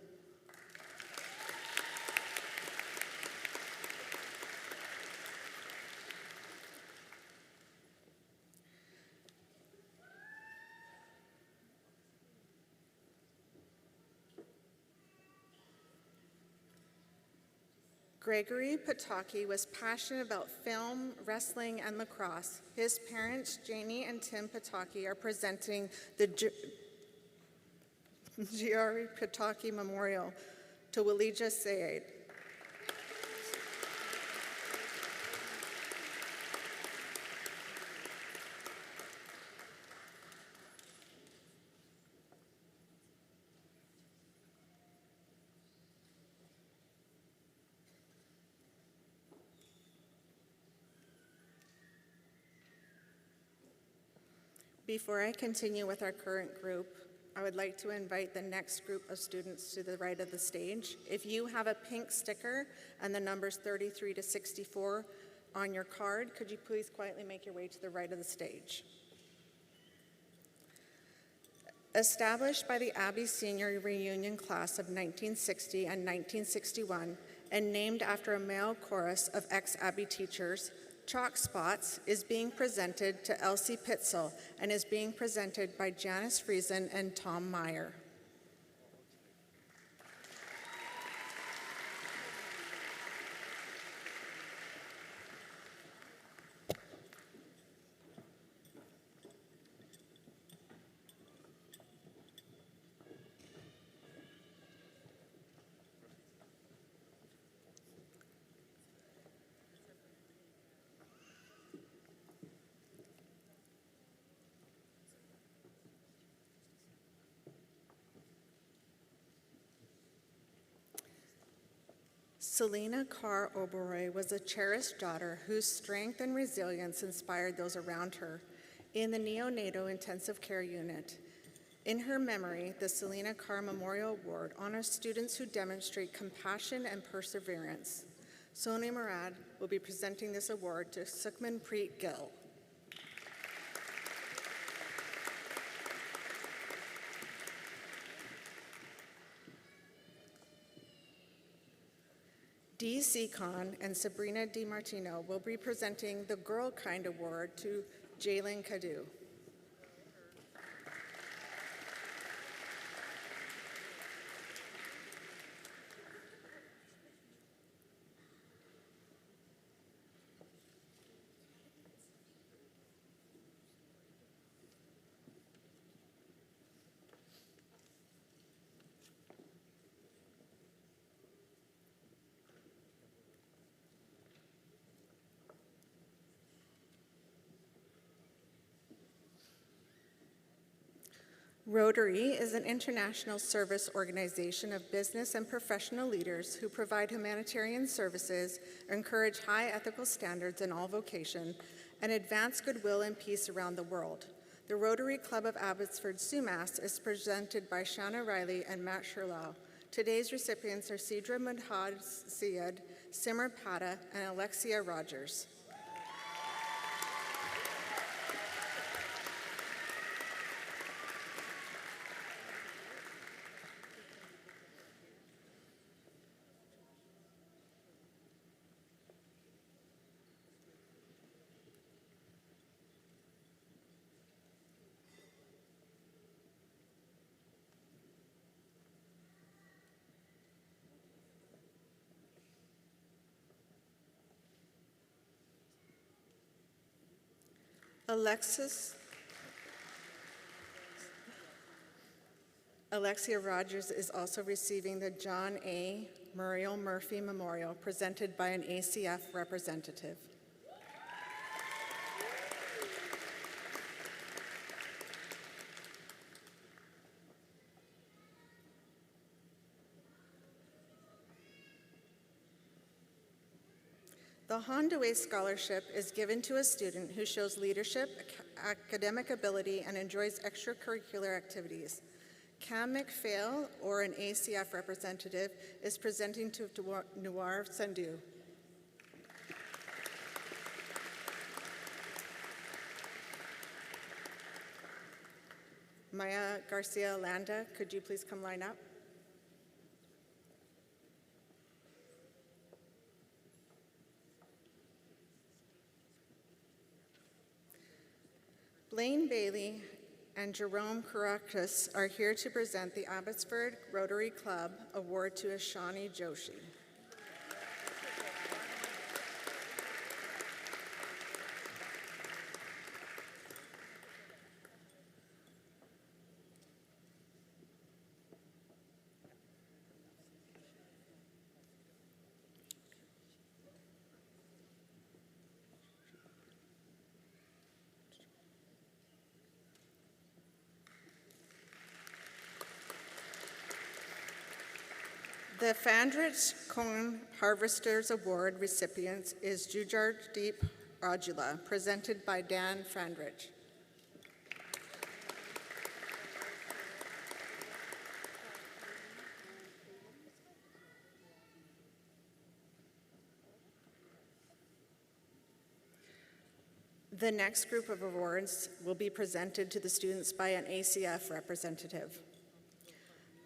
Gregory Pataki was passionate about film, wrestling, and lacrosse. His parents, Janie and Tim Pataki, are presenting the Giari Pataki Memorial to Walija Sayed. Before I continue with our current group, I would like to invite the next group of students to the right of the stage. If you have a pink sticker and the numbers 33 to 64 on your card, could you please quietly make your way to the right of the stage? Established by the Abbey Senior Reunion Class of 1960 and 1961, and named after a male chorus of ex-Abbey teachers, Chalk Spots is being presented to Elsie Pitzel and is being presented by Janice Friesen and Tom Meyer. Selena Carr Oberoi was a cherished daughter whose strength and resilience inspired those around her in the neonatal intensive care unit. In her memory, the Selena Carr Memorial Award honors students who demonstrate compassion and perseverance. Sonia Murad will be presenting this award to Sukhman Preet Gill. Dee Seacon and Sabrina DiMartino will be presenting the Girl Kind Award to Jalen Cadu. Rotary is an international service organization of business and professional leaders who provide humanitarian services, encourage high ethical standards in all vocation, and advance goodwill and peace around the world. The Rotary Club of Abbotsford Sumas is presented by Shanna Riley and Matt Sherlow. Today's recipients are Sidra Mudhad Syed, Simmer Pata, and Alexia Rogers. Alexia Rogers is also receiving the John A. Muriel Murphy Memorial, presented by an ACF representative. The Hondaway Scholarship is given to a student who shows leadership, academic ability, and enjoys extracurricular activities. Cam McPhail, or an ACF representative, is presenting to Noir Sandhu. Maya Garcia Landa, could you please come line up? Blaine Bailey and Jerome Karakas are here to present the Abbotsford Rotary Club Award to Ashani Joshi. The Fandrich Cone Harvesters Award recipient is Jujardeep Rajula, presented by Dan Fandrich. The next group of awards will be presented to the students by an ACF representative.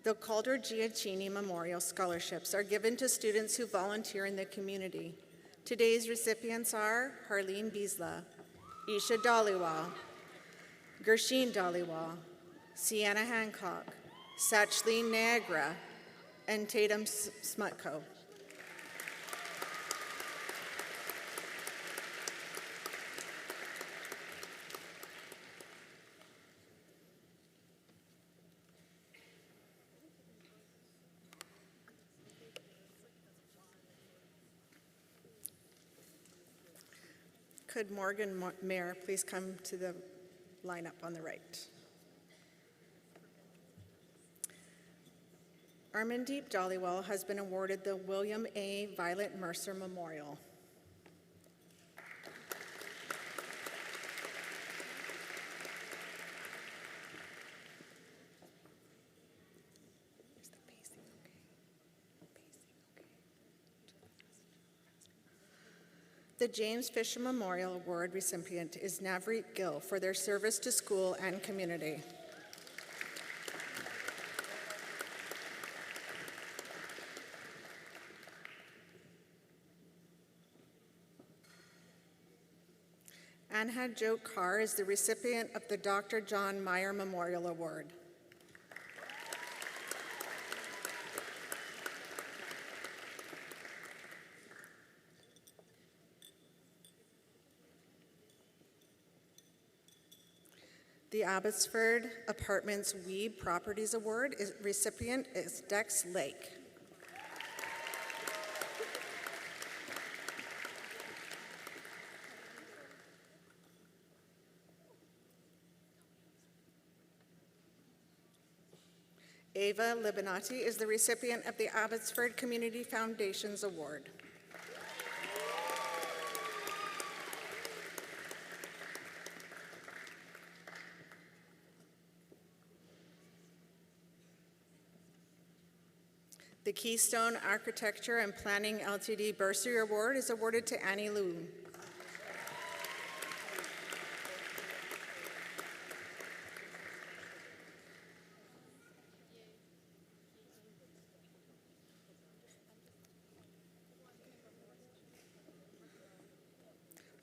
The Calder Giacchini Memorial Scholarships are given to students who volunteer in the community. Today's recipients are Harleen Beasla, Isha Dhaliwal, Gershine Dhaliwal, Sienna Hancock, Sachleen Niagara, and Tatum Smutko. Could Morgan Mayer please come to the lineup on the right? Armandeep Dhaliwal has been awarded the William A. Violet Mercer Memorial. The James Fisher Memorial Award recipient is Navreet Gill for their service to school and community. Anhad Jo Carr is the recipient of the Dr. John Meyer Memorial Award. The Abbotsford Apartments Weeb Properties Award recipient is Dex Lake. Ava Libinati is the recipient of the Abbotsford Community Foundation's Award. The Keystone Architecture and Planning Ltd. Bursary Award is awarded to Annie Loon.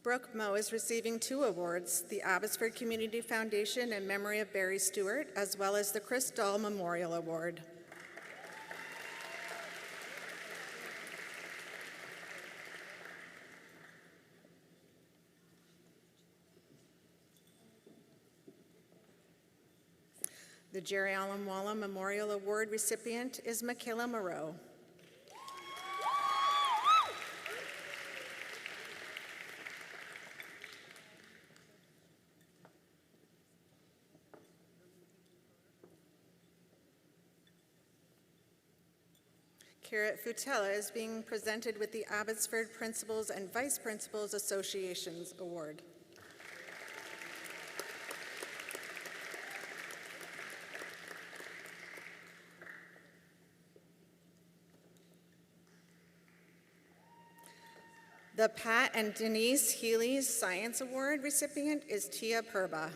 Brooke Moe is receiving 2 awards, the Abbotsford Community Foundation in memory of Barry Stewart, as well as the Chris Dahl Memorial Award. The Jerry Allen Walla Memorial Award recipient is Michaela Moreau. Carrot Futella is being presented with the Abbotsford Principals and Vice Principals Association's Award. The Pat and Denise Healy's Science Award recipient is Tia Purba.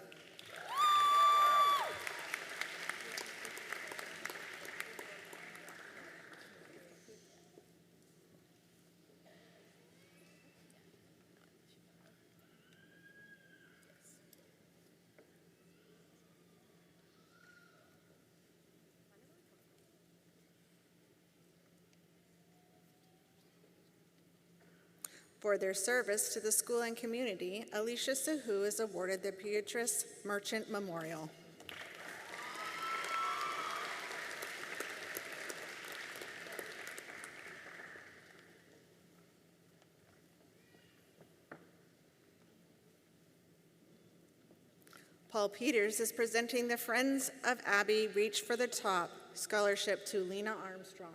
For their service to the school and community, Alicia Sahu is awarded the Beatrice Merchant Memorial. Paul Peters is presenting the Friends of Abby Reach for the Top Scholarship to Lena Armstrong.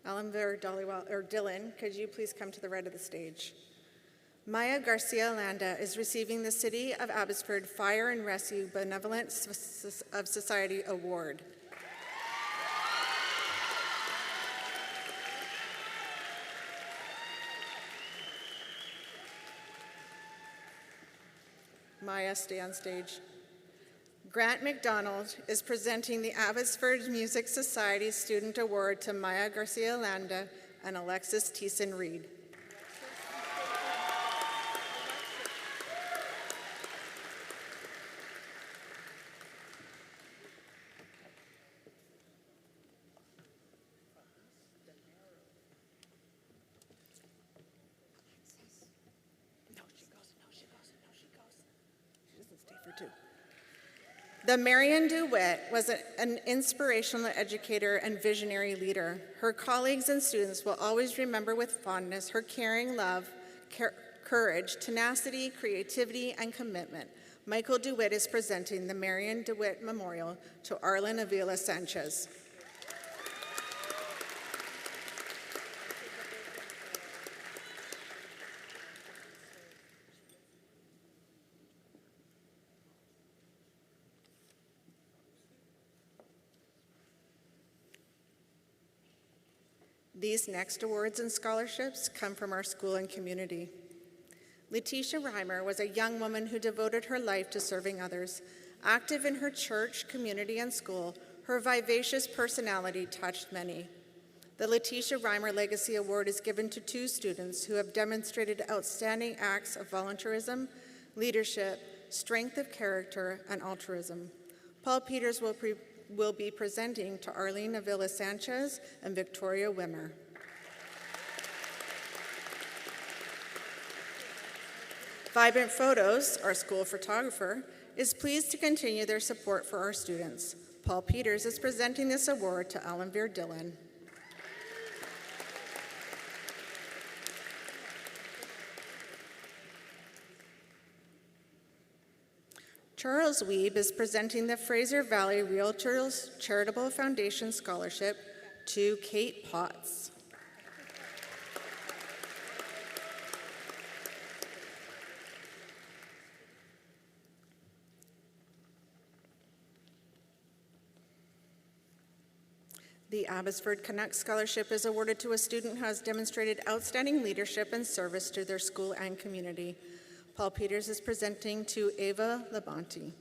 Alanver Dillon, could you please come to the right of the stage? Maya Garcia Landa is receiving the City of Abbotsford Fire and Rescue Benevolent of Society Award. Maya, stay on stage. Grant McDonald is presenting the Abbotsford Music Society Student Award to Maya Garcia Landa and Alexis Thiessen Reed. She doesn't stay for 2. The Marion DeWitt was an inspirational educator and visionary leader. Her colleagues and students will always remember with fondness her caring love, courage, tenacity, creativity, and commitment. Michael DeWitt is presenting the Marion DeWitt Memorial to Arlen Avila Sanchez. These next awards and scholarships come from our school and community. Letitia Reimer was a young woman who devoted her life to serving others. Active in her church, community, and school, her vivacious personality touched many. The Letitia Reimer Legacy Award is given to 2 students who have demonstrated outstanding acts of volunteerism, leadership, strength of character, and altruism. Paul Peters will be presenting to Arlene Avila Sanchez and Victoria Wimmer. Vibrant Photos, our school photographer, is pleased to continue their support for our students. Paul Peters is presenting this award to Ellen Veer Dillon. Charles Wiebe is presenting the Fraser Valley Realtors Charitable Foundation Scholarship to Kate Potts. The Abbotsford Canucks Scholarship is awarded to a student who has demonstrated outstanding leadership and service to their school and community. Paul Peters is presenting to Ava Labonte.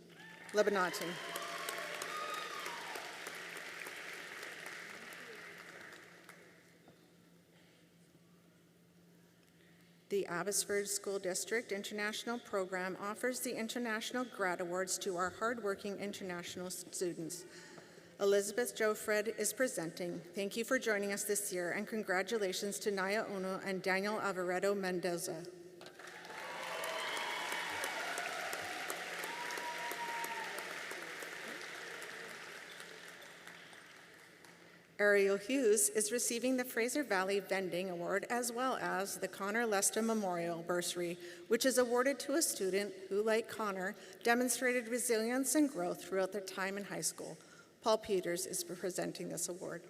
The Abbotsford School District International Program offers the International Grad Awards to our hardworking international students. Elizabeth Jofred is presenting. Thank you for joining us this year, and congratulations to Naya Ono and Daniel Alvaredo Mendoza. Ariel Hughes is receiving the Fraser Valley Vending Award as well as the Connor Lesta Memorial Bursary, which is awarded to a student who, like Connor, demonstrated resilience and growth throughout their time in high school. Paul Peters is presenting this award.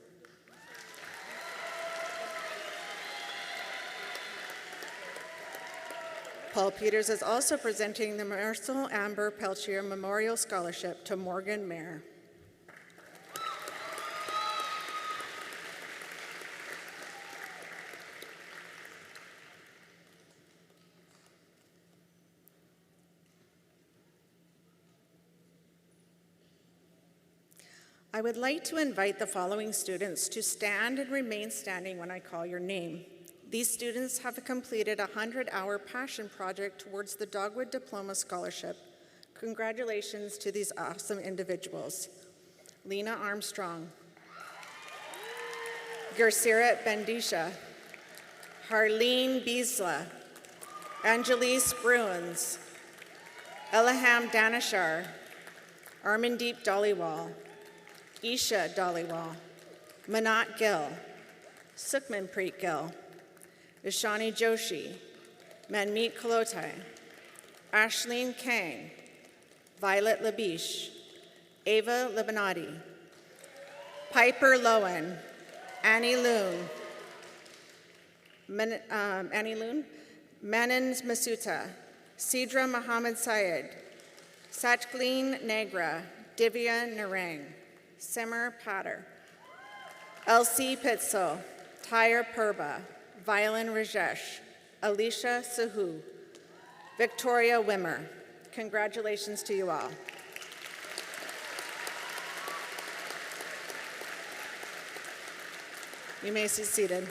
Paul Peters is also presenting the Marcel Amber Peltier Memorial Scholarship to Morgan Mayer. I would like to invite the following students to stand and remain standing when I call your name. These students have completed a 100-hour passion project towards the Dogwood Diploma Scholarship. Congratulations to these awesome individuals. Lena Armstrong, Gersirat Bendisha, Harleen Biesla, Angelise Bruins, Elaham Danishar, Armandeep Dhaliwal, Isha Dhaliwal, Manat Gill, Sukhmanpreet Gill, Ishani Joshi, Manmeet Kalotai, Ashleen Kang, Violet Labish, Ava Libanati, Piper Lowen, Annie Loon, Manan Masuta, Sidra Muhammad Syed, Satgleen Negra, Divya Narang, Simmer Patter, Elsie Pitzel, Tyre Purba, Violin Rajesh, Alicia Sahu, Victoria Wimmer. Congratulations to you all. You may be seated.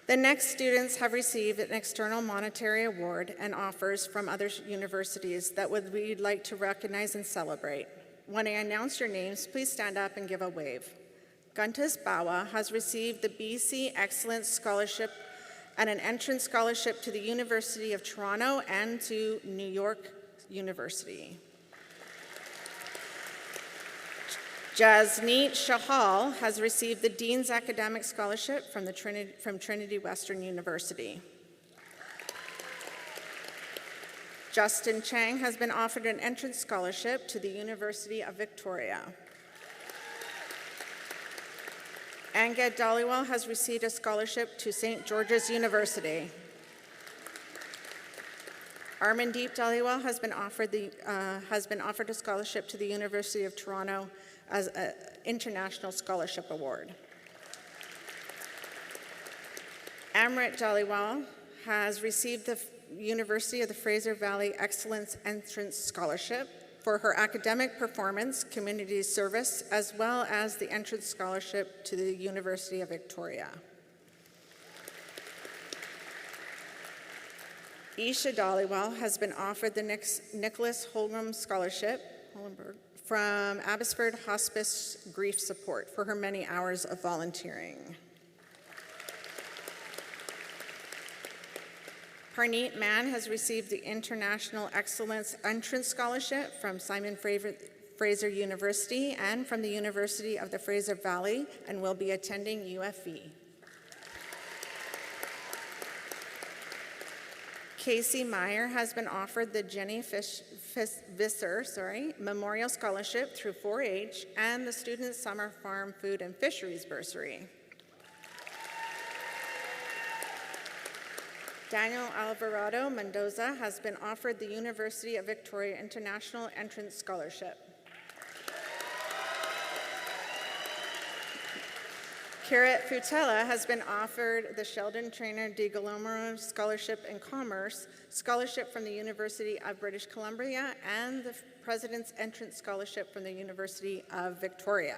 The next students have received an external monetary award and offers from other universities that we'd like to recognize and celebrate. When I announce your names, please stand up and give a wave. Guntas Bawa has received the BC Excellence Scholarship and an entrance scholarship to the University of Toronto and to New York University. Jasneet Shahal has received the Dean's Academic Scholarship from Trinity Western University. Justin Chang has been offered an entrance scholarship to the University of Victoria. Angad Dhaliwal has received a scholarship to St. George's University. Armandeep Dhaliwal has been offered a scholarship to the University of Toronto as an International Scholarship Award. Amrit Dhaliwal has received the University of the Fraser Valley Excellence Entrance Scholarship for her academic performance, community service, as well as the entrance scholarship to the University of Victoria. Isha Dhaliwal has been offered the Nicholas Holgram Scholarship from Abbotsford Hospice Grief Support for her many hours of volunteering. Parneet Mann has received the International Excellence Entrance Scholarship from Simon Fraser University and from the University of the Fraser Valley and will be attending UFV. Casey Meyer has been offered the Jenny Visser Memorial Scholarship through 4-H and the Student Summer Farm Food and Fisheries Bursary. Daniel Alvarado Mendoza has been offered the University of Victoria International Entrance Scholarship. Kirit Futela has been offered the Sheldon Trainer de Galomero Scholarship in Commerce, scholarship from the University of British Columbia, and the President's Entrance Scholarship from the University of Victoria.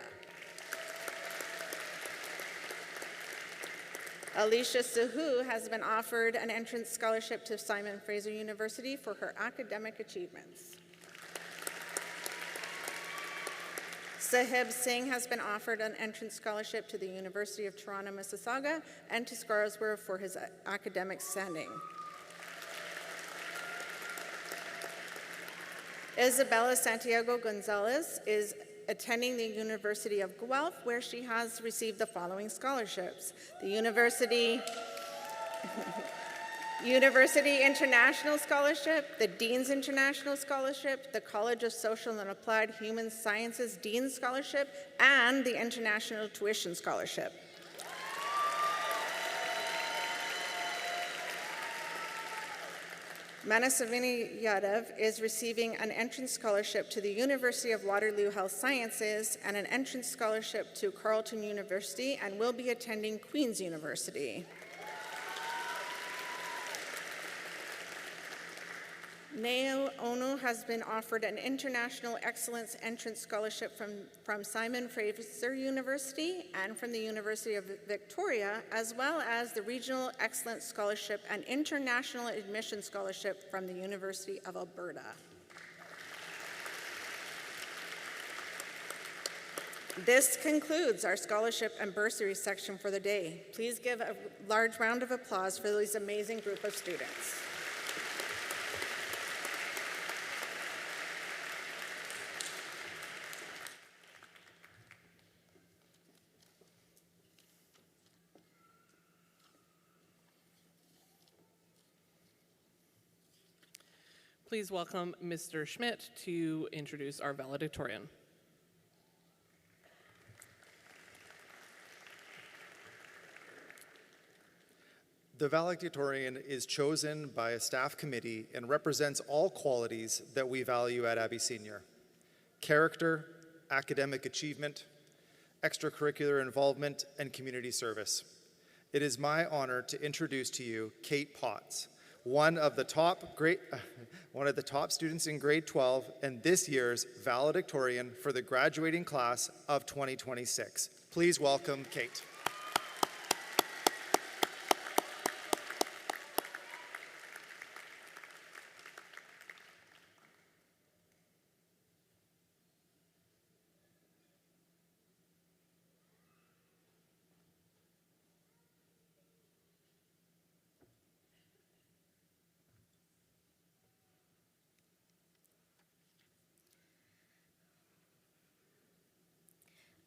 Alicia Suhu has been offered an entrance scholarship to Simon Fraser University for her academic achievements. Sahib Singh has been offered an entrance scholarship to the University of Toronto, Mississauga, and to Scarborough for his academic standing. Isabella Santiago Gonzalez is attending the University of Guelph, where she has received the following scholarships: the University International Scholarship, the Dean's International Scholarship, the College of Social and Applied Human Sciences Dean's Scholarship, and the International Tuition Scholarship. Manasavini Yadav is receiving an entrance scholarship to the University of Waterloo Health Sciences and an entrance scholarship to Carleton University and will be attending Queen's University. Neo Ono has been offered an International Excellence Entrance Scholarship from Simon Fraser University and from the University of Victoria, as well as the Regional Excellence Scholarship and International Admission Scholarship from the University of Alberta. This concludes our scholarship and bursary section for the day. Please give a large round of applause for this amazing group of students. Please welcome Mr. Schmidt to introduce our valedictorian. The valedictorian is chosen by a staff committee and represents all qualities that we value at Abbey Senior: character, academic achievement, extracurricular involvement, and community service. It is my honor to introduce to you Kate Potts, one of the top students in grade 12 and this year's valedictorian for the graduating class of 2026. Please welcome Kate.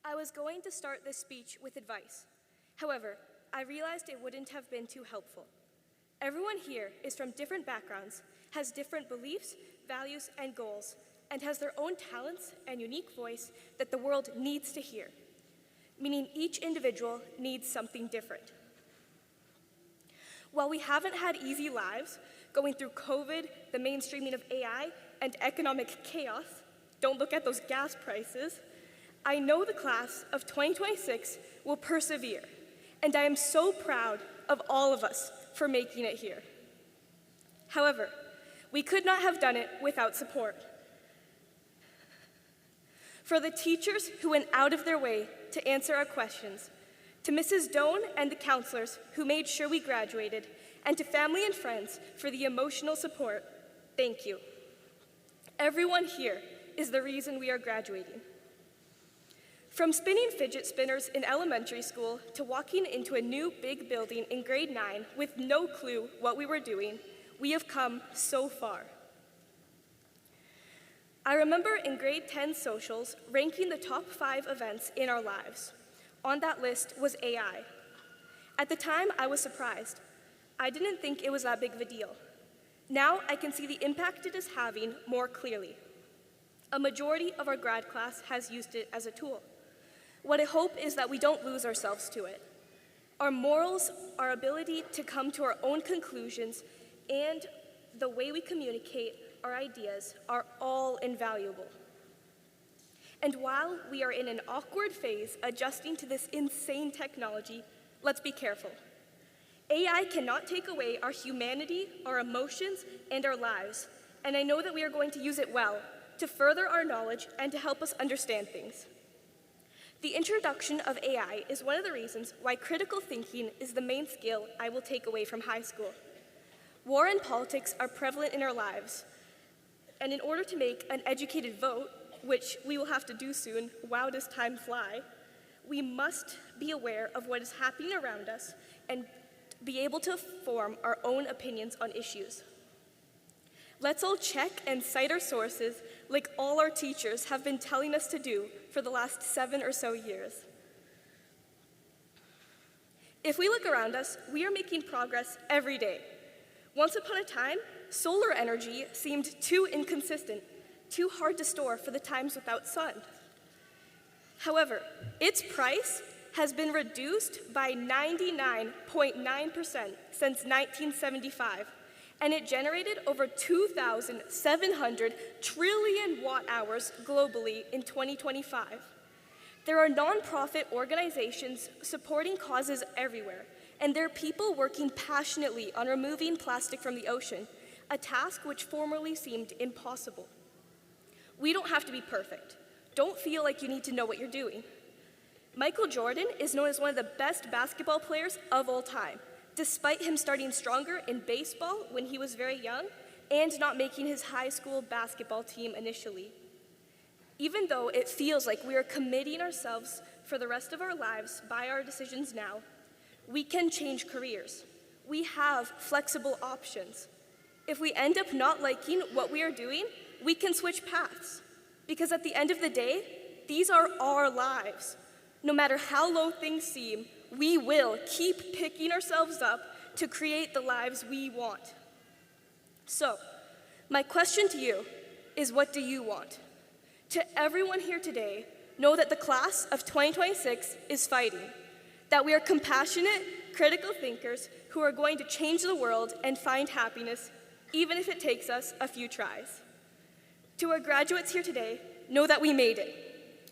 I was going to start this speech with advice. However, I realized it wouldn't have been too helpful. Everyone here is from different backgrounds, has different beliefs, values, and goals, and has their own talents and unique voice that the world needs to hear, meaning each individual needs something different. While we haven't had easy lives, going through COVID, the mainstreaming of AI, and economic chaos, don't look at those gas prices, I know the class of 2026 will persevere, and I am so proud of all of us for making it here. However, we could not have done it without support. For the teachers who went out of their way to answer our questions, to Mrs. Doan and the counselors who made sure we graduated, and to family and friends for the emotional support, thank you. Everyone here is the reason we are graduating. From spinning fidget spinners in elementary school to walking into a new big building in grade 9 with no clue what we were doing, we have come so far. I remember in grade 10 socials ranking the top 5 events in our lives. On that list was AI. At the time, I was surprised. I didn't think it was that big of a deal. Now I can see the impact it is having more clearly. A majority of our grad class has used it as a tool. What I hope is that we don't lose ourselves to it. Our morals, our ability to come to our own conclusions, and the way we communicate our ideas are all invaluable. And while we are in an awkward phase adjusting to this insane technology, let's be careful. AI cannot take away our humanity, our emotions, and our lives, and I know that we are going to use it well to further our knowledge and to help us understand things. The introduction of AI is one of the reasons why critical thinking is the main skill I will take away from high school. War and politics are prevalent in our lives, and in order to make an educated vote, which we will have to do soon, wow does time fly, we must be aware of what is happening around us and be able to form our own opinions on issues. Let's all check and cite our sources like all our teachers have been telling us to do for the last 7 or so years. If we look around us, we are making progress every day. Once upon a time, solar energy seemed too inconsistent, too hard to store for the times without sun. However, its price has been reduced by 99.9% since 1975, and it generated over 2,700 trillion watt-hours globally in 2025. There are nonprofit organizations supporting causes everywhere, and there are people working passionately on removing plastic from the ocean, a task which formerly seemed impossible. We don't have to be perfect. Don't feel like you need to know what you're doing. Michael Jordan is known as one of the best basketball players of all time, despite him starting stronger in baseball when he was very young and not making his high school basketball team initially. Even though it feels like we are committing ourselves for the rest of our lives by our decisions now, we can change careers. We have flexible options. If we end up not liking what we are doing, we can switch paths. Because at the end of the day, these are our lives. No matter how low things seem, we will keep picking ourselves up to create the lives we want. So, my question to you is, what do you want? To everyone here today, know that the class of 2026 is fighting, that we are compassionate, critical thinkers who are going to change the world and find happiness, even if it takes us a few tries. To our graduates here today, know that we made it,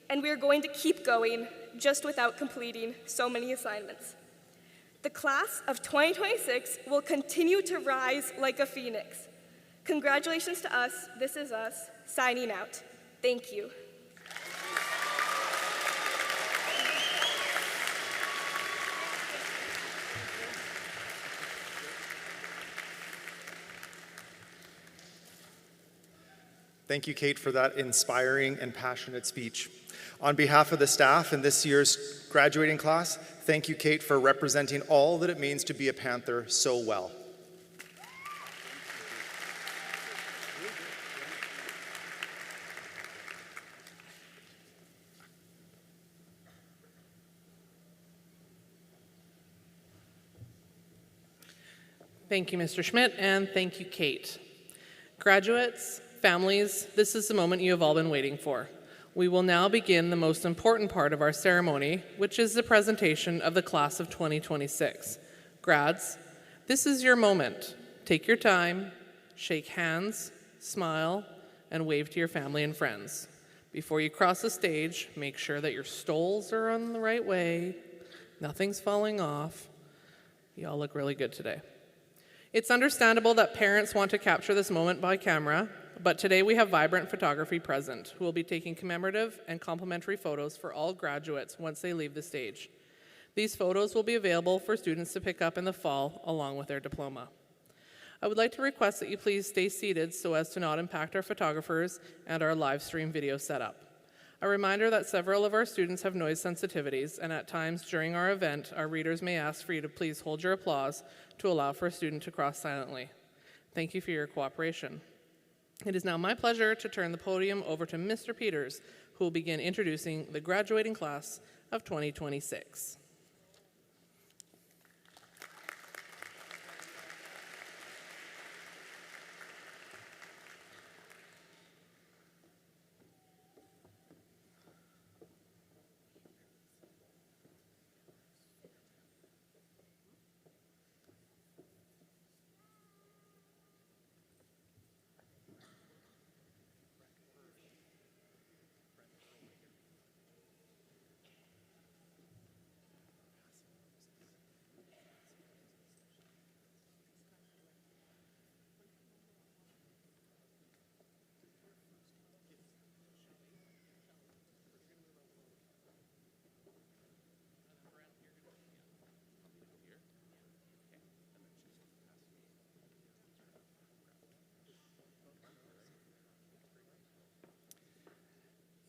and we are going to keep going just without completing so many assignments. The class of 2026 will continue to rise like a phoenix. Congratulations to us. This is us, signing out. Thank you. Thank you, Kate, for that inspiring and passionate speech. On behalf of the staff and this year's graduating class, thank you, Kate, for representing all that it means to be a Panther so well. Thank you, Mr. Schmidt, and thank you, Kate. Graduates, families, this is the moment you have all been waiting for. We will now begin the most important part of our ceremony, which is the presentation of the class of 2026. Grads, this is your moment. Take your time, shake hands, smile, and wave to your family and friends. Before you cross the stage, make sure that your stoles are on the right way, nothing's falling off. You all look really good today. It's understandable that parents want to capture this moment by camera, but today we have Vibrant Photography present, who will be taking commemorative and complimentary photos for all graduates once they leave the stage. These photos will be available for students to pick up in the fall along with their diploma. I would like to request that you please stay seated so as to not impact our photographers and our live stream video setup. A reminder that several of our students have noise sensitivities, and at times during our event, our readers may ask for you to please hold your applause to allow for a student to cross silently. Thank you for your cooperation. It is now my pleasure to turn the podium over to Mr. Peters, who will begin introducing the graduating class of 2026.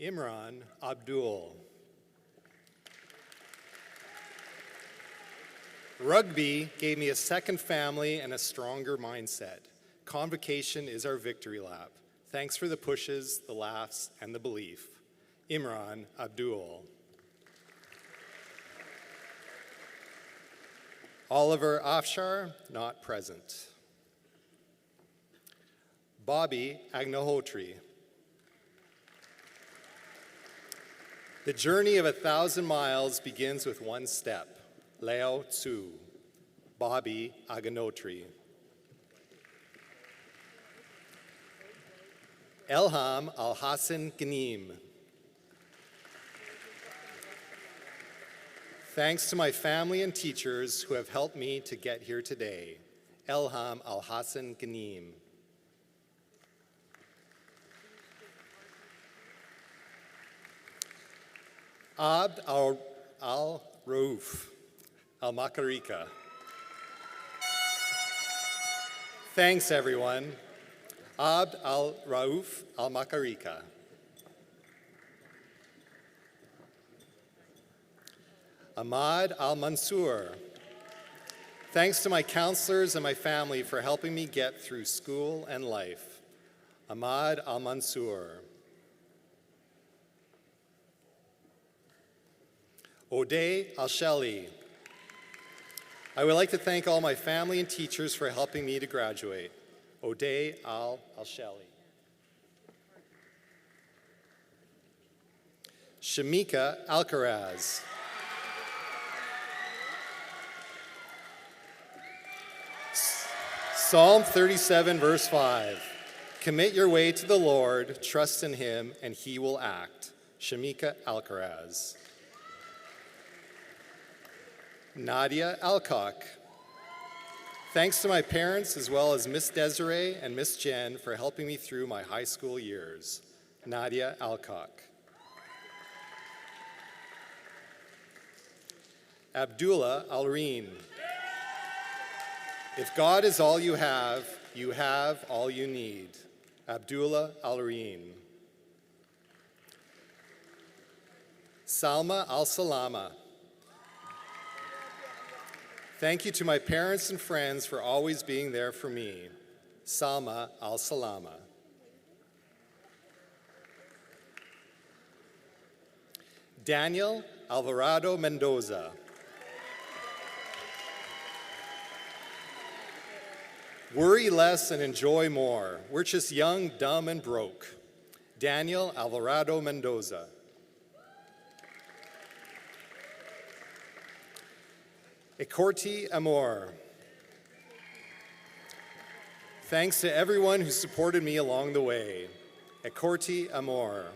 Imran Abdul. Rugby gave me a second family and a stronger mindset. Convocation is our victory lap. Thanks for the pushes, the laughs, and the belief. Imran Abdul. Oliver Afshar, not present. Bobby Agnihotri. The journey of 1,000 miles begins with one step. Lao Tzu, Bobby Agnihotri. Elham Al-Hassan Ghanim. Thanks to my family and teachers who have helped me to get here today. Elham Al-Hassan Ghanim. Abd al-Rauf al-Makarika. Thanks, everyone. Abd al-Rauf al-Makarika. Ahmad al-Mansour. Thanks to my counselors and my family for helping me get through school and life. Ahmad al-Mansour. Odeh Al-Sheli. I would like to thank all my family and teachers for helping me to graduate. Odeh Al-Sheli. Shamika Alcaraz. Psalm 37, verse 5. Commit your way to the Lord, trust in him, and he will act. Shamika Alcaraz. Nadia Alcock. Thanks to my parents as well as Miss Desiree and Miss Jen for helping me through my high school years. Nadia Alcock. Abdullah Alreen. If God is all you have all you need. Abdullah Alreen. Salma Al-Salama. Thank you to my parents and friends for always being there for me. Salma Al-Salama. Daniel Alvarado Mendoza. Worry less and enjoy more. We're just young, dumb, and broke. Daniel Alvarado Mendoza. Ecorti Amor. Thanks to everyone who supported me along the way. Ecorti Amor.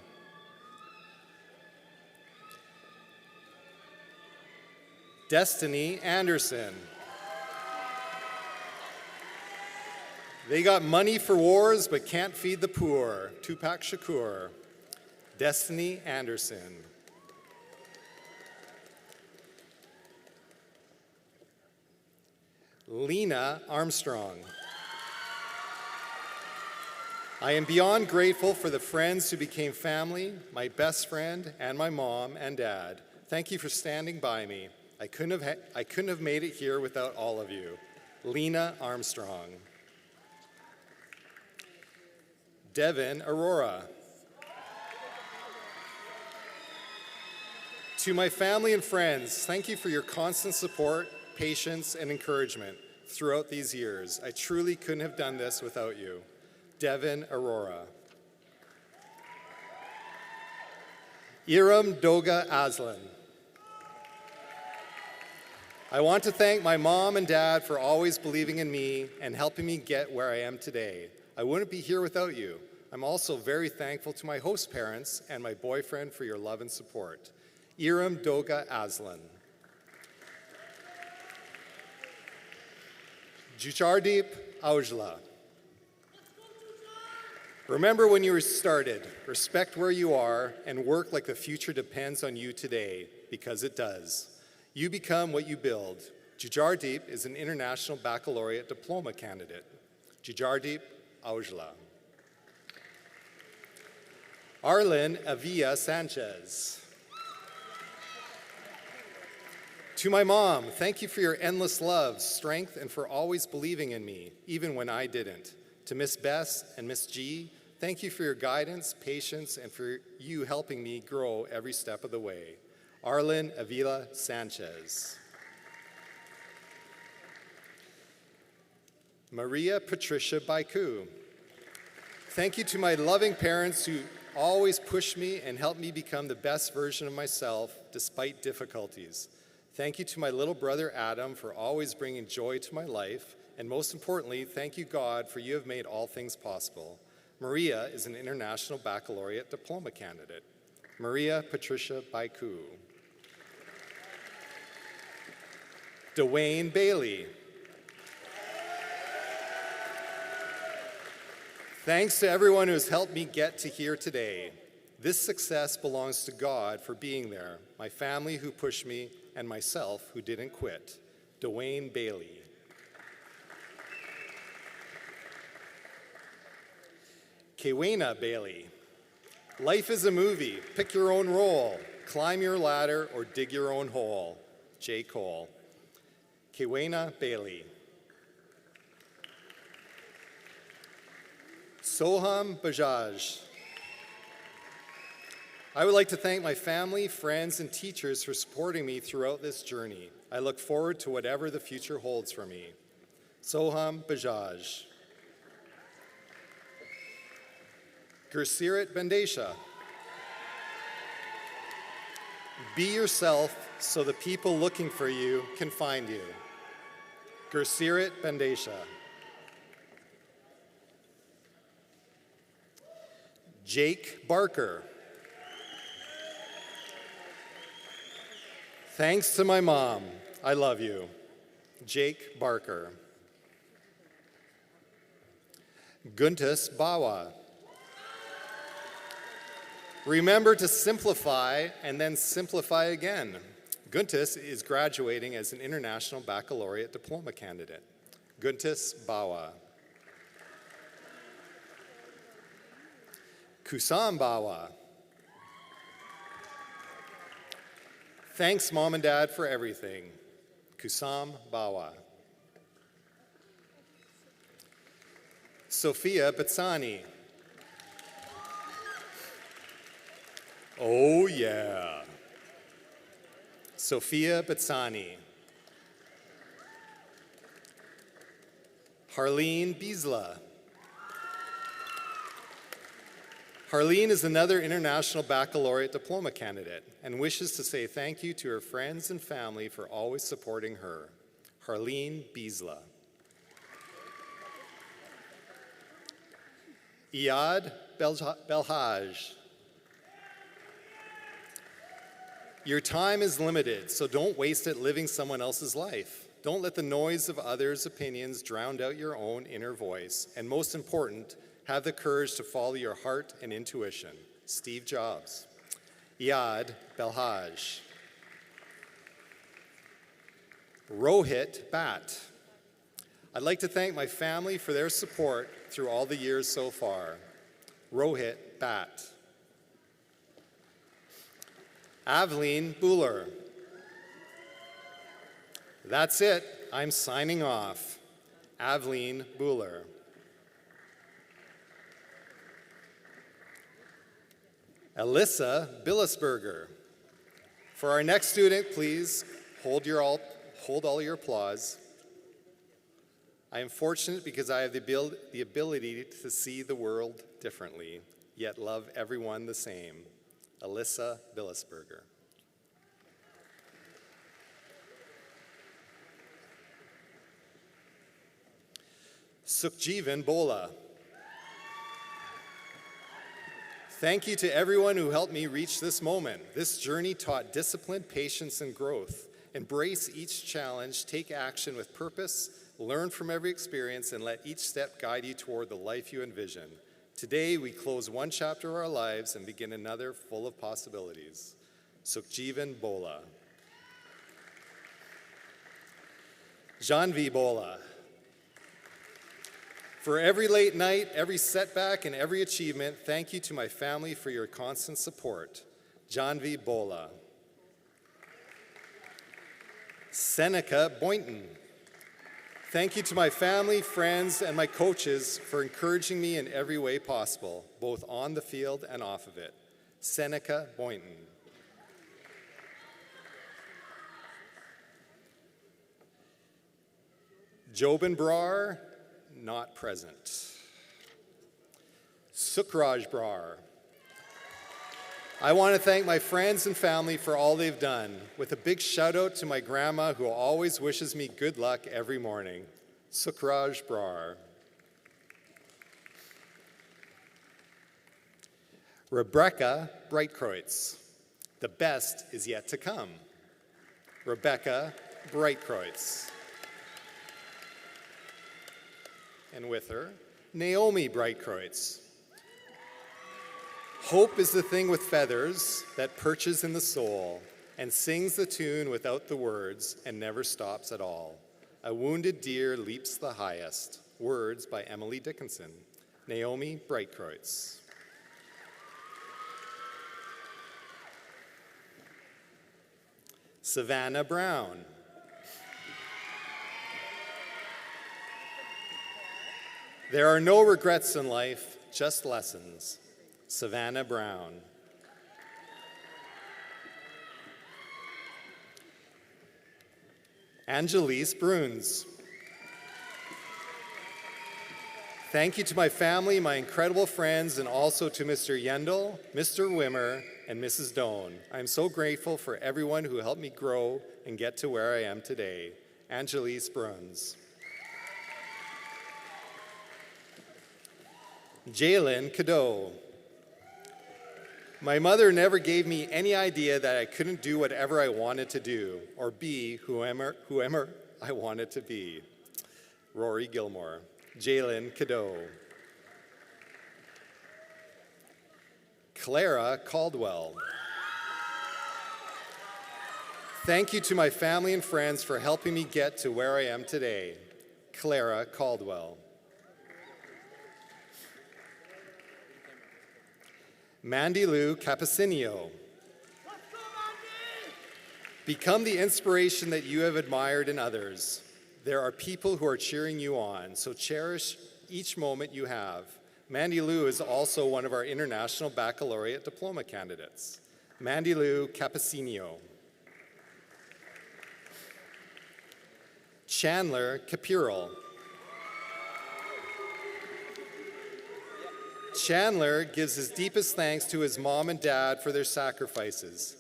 Destiny Anderson. They got money for wars but can't feed the poor. Tupac Shakur. Destiny Anderson. Lena Armstrong. I am beyond grateful for the friends who became family, my best friend, and my mom and dad. Thank you for standing by me. I couldn't have made it here without all of you. Lena Armstrong. Devin Aurora. To my family and friends, thank you for your constant support, patience, and encouragement throughout these years. I truly couldn't have done this without you. Devin Aurora. Iram Doga Aslan. I want to thank my mom and dad for always believing in me and helping me get where I am today. I wouldn't be here without you. I'm also very thankful to my host parents and my boyfriend for your love and support. Iram Doga Aslan. Juchardeep Aujla. Remember when you were started, respect where you are, and work like the future depends on you today, because it does. You become what you build. Juchardeep is an International Baccalaureate Diploma candidate. Juchardeep Aujla. Arlen Avila Sanchez. To my mom, thank you for your endless love, strength, and for always believing in me, even when I didn't. To Miss Bess and Miss G, thank you for your guidance, patience, and for you helping me grow every step of the way. Arlen Avila Sanchez. Maria Patricia Baiku. Thank you to my loving parents who always push me and help me become the best version of myself despite difficulties. Thank you to my little brother Adam for always bringing joy to my life. And most importantly, thank you, God, for you have made all things possible. Maria is an International Baccalaureate Diploma candidate. Maria Patricia Baiku. Dwayne Bailey. Thanks to everyone who has helped me get to here today. This success belongs to God for being there, my family who pushed me, and myself who didn't quit. Dwayne Bailey. Kewena Bailey. Life is a movie. Pick your own role. Climb your ladder or dig your own hole. J. Cole. Kewena Bailey. Soham Bajaj. I would like to thank my family, friends, and teachers for supporting me throughout this journey. I look forward to whatever the future holds for me. Soham Bajaj. Gursirat Bandesha. Be yourself so the people looking for you can find you. Gursirat Bandesha. Jake Barker. Thanks to my mom, I love you. Jake Barker. Guntus Bawa. Remember to simplify and then simplify again. Guntus is graduating as an International Baccalaureate Diploma candidate. Guntus Bawa. Kusam Bawa. Thanks, Mom and Dad, for everything. Kusam Bawa. Sophia Batsani. Oh, yeah. Sophia Batsani. Harleen Biesla. Harleen is another International Baccalaureate Diploma candidate and wishes to say thank you to her friends and family for always supporting her. Harleen Biesla. Iyad Belhaj. Your time is limited, so don't waste it living someone else's life. Don't let the noise of others' opinions drown out your own inner voice. And most important, have the courage to follow your heart and intuition. Steve Jobs. Iyad Belhaj. Rohit Bhatt. I'd like to thank my family for their support through all the years so far. Rohit Bhatt. Aveline Buhler. That's it. I'm signing off. Aveline Buhler. Alyssa Billisberger. For our next student, please hold all your applause. I am fortunate because I have the ability to see the world differently, yet love everyone the same. Alyssa Billisberger. Sukhjivan Bola. Thank you to everyone who helped me reach this moment. This journey taught discipline, patience, and growth. Embrace each challenge, take action with purpose, learn from every experience, and let each step guide you toward the life you envision. Today, we close one chapter of our lives and begin another full of possibilities. Sukhjivan Bola. Janvi Bola. For every late night, every setback, and every achievement, thank you to my family for your constant support. Janvi Bola. Seneca Boynton. Thank you to my family, friends, and my coaches for encouraging me in every way possible, both on the field and off of it. Seneca Boynton. Jobin Brar, not present. Sukraj Brar. I want to thank my friends and family for all they've done, with a big shout out to my grandma who always wishes me good luck every morning. Sukraj Brar. Rebecca Breitkreutz. The best is yet to come. Rebecca Breitkreutz. And with her, Naomi Breitkreutz. Hope is the thing with feathers that perches in the soul and sings the tune without the words and never stops at all. A wounded deer leaps the highest. Words by Emily Dickinson. Naomi Breitkreutz. Savannah Brown. There are no regrets in life, just lessons. Savannah Brown. Angelise Bruns. Thank you to my family, my incredible friends, and also to Mr. Yendel, Mr. Wimmer, and Mrs. Doan. I am so grateful for everyone who helped me grow and get to where I am today. Angelise Bruns. Jalen Cadeau. My mother never gave me any idea that I couldn't do whatever I wanted to do or be whoever I wanted to be. Rory Gilmore. Jalen Cadeau. Clara Caldwell. Thank you to my family and friends for helping me get to where I am today. Clara Caldwell. Mandy Lou Capacinio. Become the inspiration that you have admired in others. There are people who are cheering you on, so cherish each moment you have. Mandy Lou is also one of our International Baccalaureate Diploma candidates. Mandy Lou Capacinio. Chandler Capurel. Chandler gives his deepest thanks to his mom and dad for their sacrifices.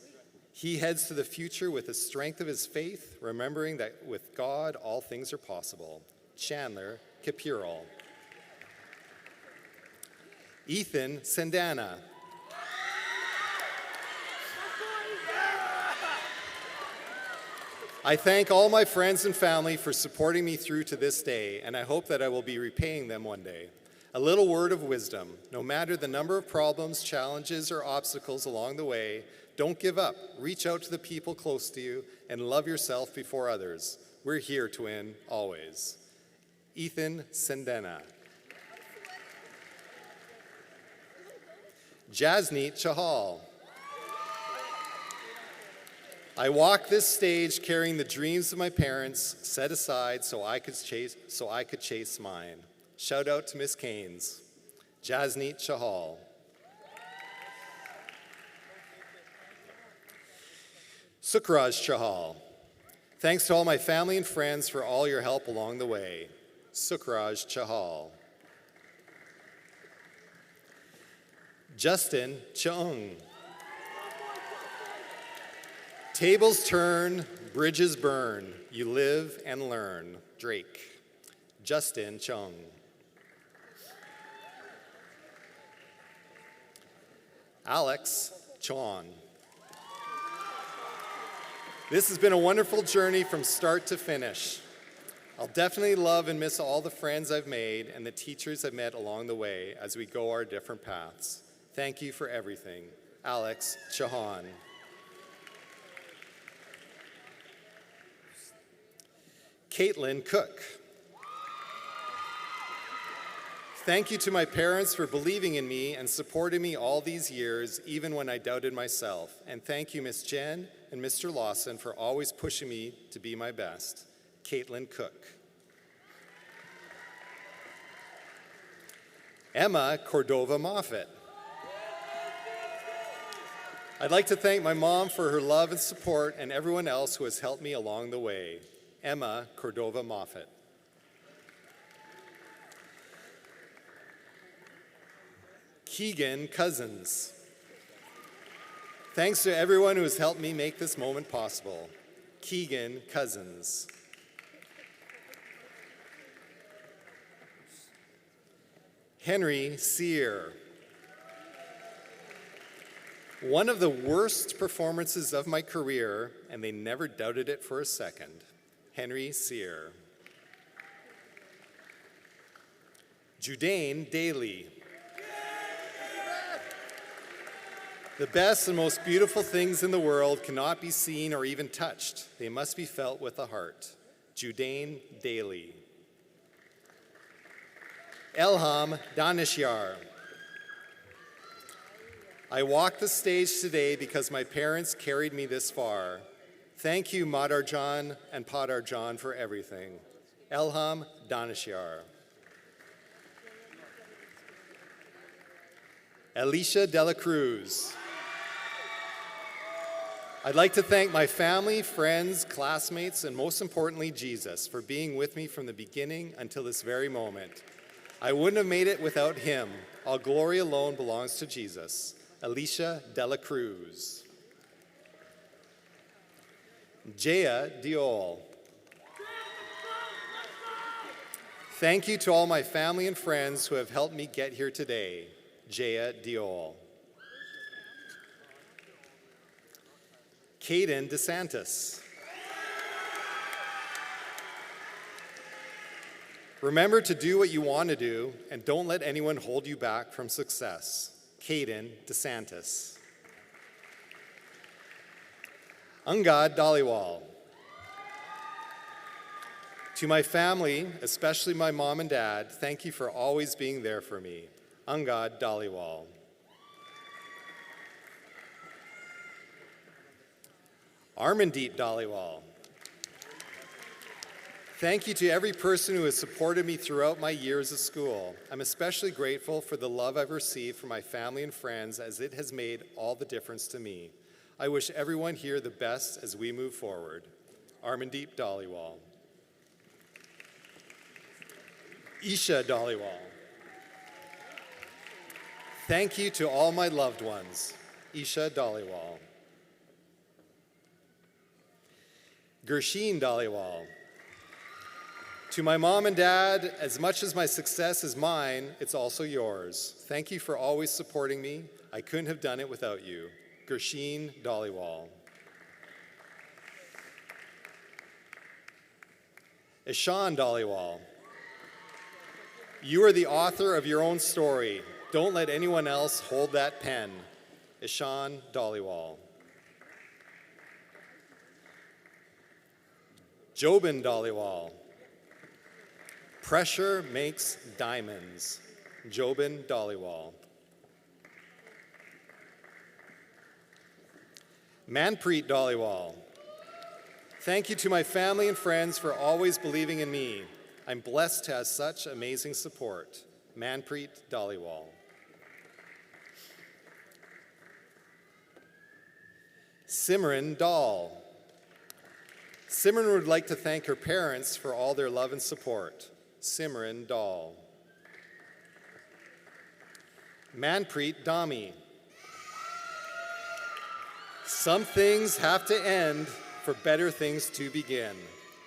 He heads to the future with the strength of his faith, remembering that with God, all things are possible. Chandler Capurel. Ethan Sandana. I thank all my friends and family for supporting me through to this day, and I hope that I will be repaying them one day. A little word of wisdom: no matter the number of problems, challenges, or obstacles along the way, don't give up. Reach out to the people close to you and love yourself before others. We're here to win, always. Ethan Sendena. Jasneet Chahal. I walk this stage carrying the dreams of my parents set aside so I could chase mine. Shout out to Miss Keynes. Jasneet Chahal. Sukraj Chahal. Thanks to all my family and friends for all your help along the way. Sukraj Chahal. Justin Cheung. Tables turn, bridges burn. You live and learn. Drake. Justin Cheung. Alex Chon. This has been a wonderful journey from start to finish. I'll definitely love and miss all the friends I've made and the teachers I've met along the way as we go our different paths. Thank you for everything. Alex Chahan. Caitlin Cook. Thank you to my parents for believing in me and supporting me all these years, even when I doubted myself. And thank you, Miss Jen and Mr. Lawson, for always pushing me to be my best. Caitlin Cook. Emma Cordova Moffat. I'd like to thank my mom for her love and support and everyone else who has helped me along the way. Emma Cordova Moffat. Keegan Cousins. Thanks to everyone who has helped me make this moment possible. Keegan Cousins. Henry Sear. One of the worst performances of my career, and they never doubted it for a second. Henry Sear. Judane Daly. The best and most beautiful things in the world cannot be seen or even touched. They must be felt with the heart. Judane Daly. Elham Danishyar. I walk the stage today because my parents carried me this far. Thank you, Madarjan and Padarjan, for everything. Elham Danishyar. Alicia Dela Cruz. I'd like to thank my family, friends, classmates, and most importantly, Jesus, for being with me from the beginning until this very moment. I wouldn't have made it without him. All glory alone belongs to Jesus. Alicia Dela Cruz. Jaya Diol. Thank you to all my family and friends who have helped me get here today. Jaya Diol. Caden DeSantis. Remember to do what you want to do and don't let anyone hold you back from success. Caden DeSantis. Angad Dhaliwal. To my family, especially my mom and dad, thank you for always being there for me. Angad Dhaliwal. Armandeep Dhaliwal. Thank you to every person who has supported me throughout my years of school. I'm especially grateful for the love I've received from my family and friends, as it has made all the difference to me. I wish everyone here the best as we move forward. Armandeep Dhaliwal. Isha Dhaliwal. Thank you to all my loved ones. Isha Dhaliwal. Gersheen Dhaliwal. To my mom and dad, as much as my success is mine, it's also yours. Thank you for always supporting me. I couldn't have done it without you. Gersheen Dhaliwal. Ishan Dhaliwal. You are the author of your own story. Don't let anyone else hold that pen. Ishan Dhaliwal. Jobin Dhaliwal. Pressure makes diamonds. Jobin Dhaliwal. Manpreet Dhaliwal. Thank you to my family and friends for always believing in me. I'm blessed to have such amazing support. Manpreet Dhaliwal. Simran Dahl. Simran would like to thank her parents for all their love and support. Simran Dahl. Manpreet Dami. Some things have to end for better things to begin.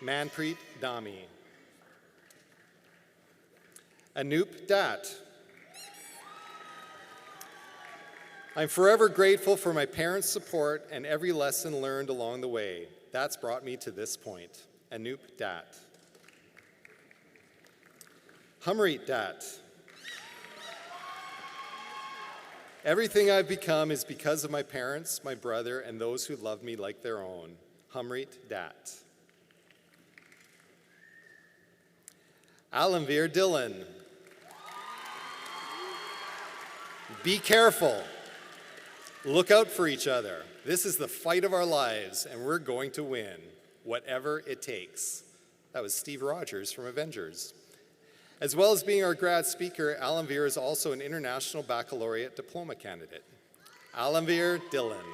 Manpreet Dami. Anoop Dat. I'm forever grateful for my parents' support and every lesson learned along the way. That's brought me to this point. Anoop Dat. Humreet Dat. Everything I've become is because of my parents, my brother, and those who love me like their own. Humreet Dat. Alamveer Dillon. Be careful. Look out for each other. This is the fight of our lives, and we're going to win, whatever it takes. That was Steve Rogers from Avengers. As well as being our grad speaker, Alamveer is also an International Baccalaureate diploma candidate. Alamveer Dillon.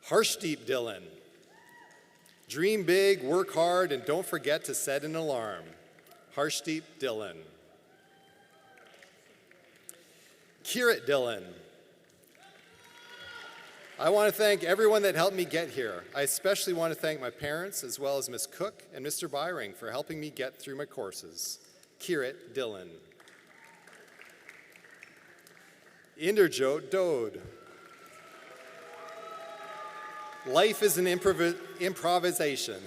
Harshdeep Dillon. Dream big, work hard, and don't forget to set an alarm. Harshdeep Dillon. Kirit Dillon. I want to thank everyone that helped me get here. I especially want to thank my parents, as well as Ms. Cook and Mr. Byring for helping me get through my courses. Kirit Dillon. Inderjot Dode. Life is an improvisation.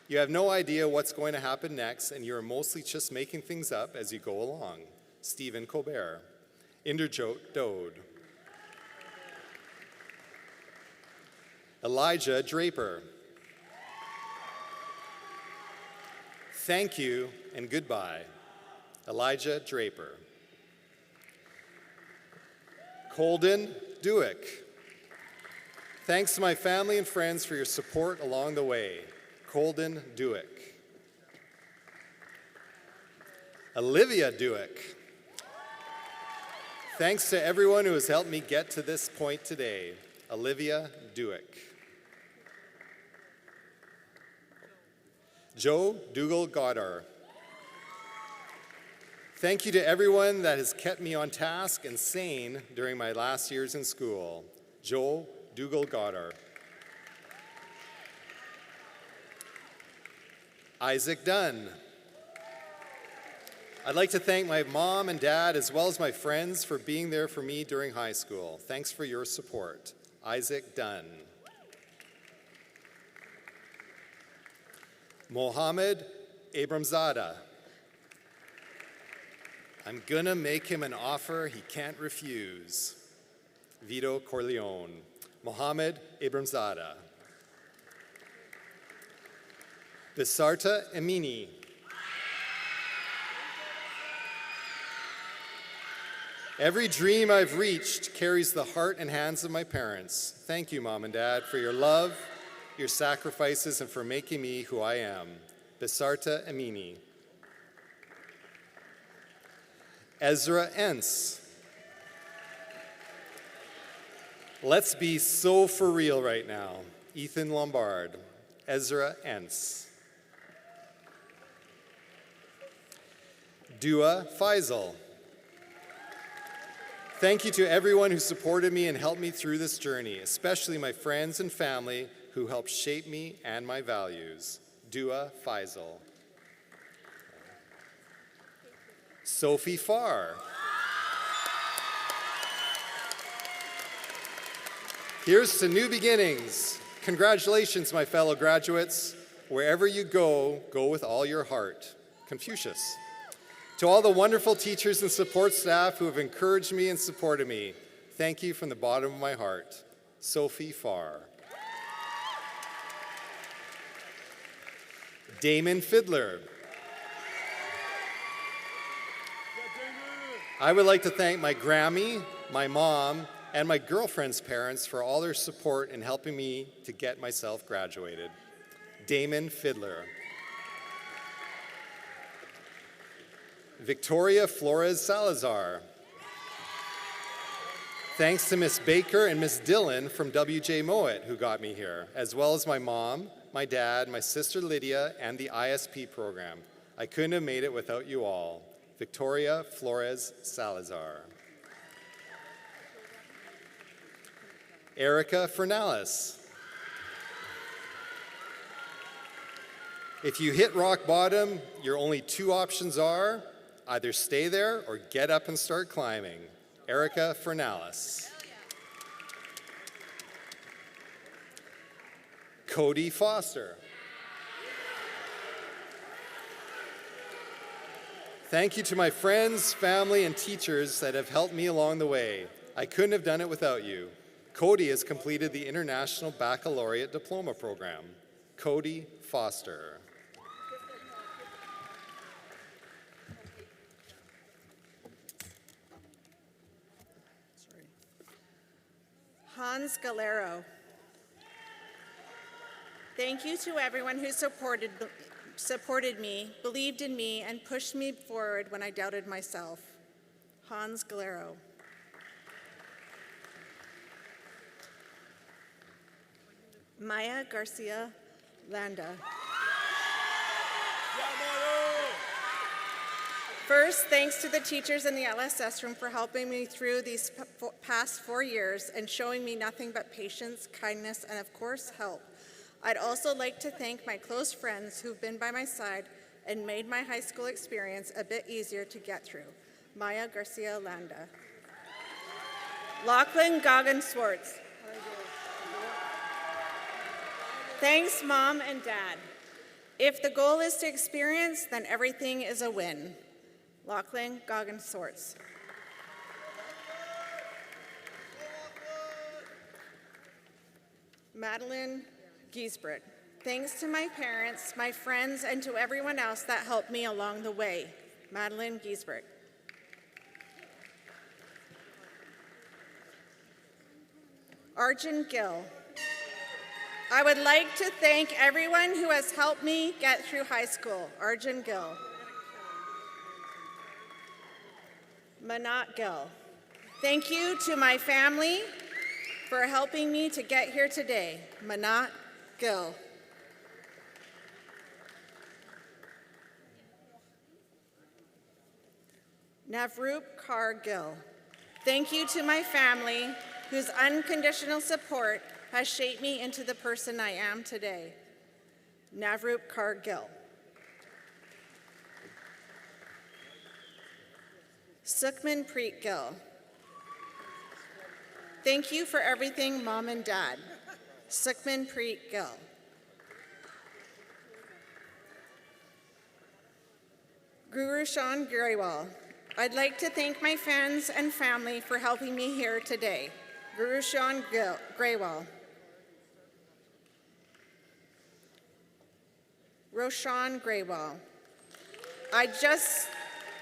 You have no idea what's going to happen next, and you're mostly just making things up as you go along. Stephen Colbert. Inderjot Dode. Elijah Draper. Thank you and goodbye. Elijah Draper. Colden Dewick. Thanks to my family and friends for your support along the way. Colden Dewick. Olivia Dewick. Thanks to everyone who has helped me get to this point today. Olivia Dewick. Joe Dougal Goddard. Thank you to everyone that has kept me on task and sane during my last years in school. Joe Dougal Goddard. Isaac Dunn. I'd like to thank my mom and dad, as well as my friends, for being there for me during high school. Thanks for your support. Isaac Dunn. Mohammed Abramzada. I'm gonna make him an offer he can't refuse. Vito Corleone. Mohammed Abramzada. Bisarta Amini. Every dream I've reached carries the heart and hands of my parents. Thank you, Mom and Dad, for your love, your sacrifices, and for making me who I am. Bisarta Amini. Ezra Entz. Let's be so for real right now. Ethan Lombard. Ezra Entz. Dua Faisal. Thank you to everyone who supported me and helped me through this journey, especially my friends and family who helped shape me and my values. Dua Faisal. Sophie Farr. Here's to new beginnings. Congratulations, my fellow graduates. Wherever you go, go with all your heart. Confucius. To all the wonderful teachers and support staff who have encouraged me and supported me, thank you from the bottom of my heart. Sophie Farr. Damon Fiddler. I would like to thank my Grammy, my mom, and my girlfriend's parents for all their support in helping me to get myself graduated. Damon Fiddler. Victoria Flores Salazar. Thanks to Miss Baker and Miss Dillon from WJ Mowat who got me here, as well as my mom, my dad, my sister Lydia, and the ISP program. I couldn't have made it without you all. Victoria Flores Salazar. Erica Fernales. If you hit rock bottom, your only two options are either stay there or get up and start climbing. Erica Fernales. Cody Foster. Thank you to my friends, family, and teachers that have helped me along the way. I couldn't have done it without you. Cody has completed the International Baccalaureate Diploma Program. Cody Foster. Hans Galero. Thank you to everyone who supported me, believed in me, and pushed me forward when I doubted myself. Hans Galero. Maya Garcia Landa. First, thanks to the teachers in the LSS room for helping me through these past 4 years and showing me nothing but patience, kindness, and of course, help. I'd also like to thank my close friends who've been by my side and made my high school experience a bit easier to get through. Maya Garcia Landa. Lachlan Goggin Swartz. Thanks, Mom and Dad. If the goal is to experience, then everything is a win. Lachlan Goggin Swartz. Madeline Giesbert. Thanks to my parents, my friends, and to everyone else that helped me along the way. Madeline Giesbert. Arjun Gill. I would like to thank everyone who has helped me get through high school. Arjun Gill. Manat Gill. Thank you to my family for helping me to get here today. Manat Gill. Navroop Kaur Gill. Thank you to my family whose unconditional support has shaped me into the person I am today. Navroop Kaur Gill. Sukhman Preet Gill. Thank you for everything, Mom and Dad. Sukhman Preet Gill. Guru Shan Grewal. I'd like to thank my friends and family for helping me here today. Guru Shan Grewal. Roshan Grewal. I just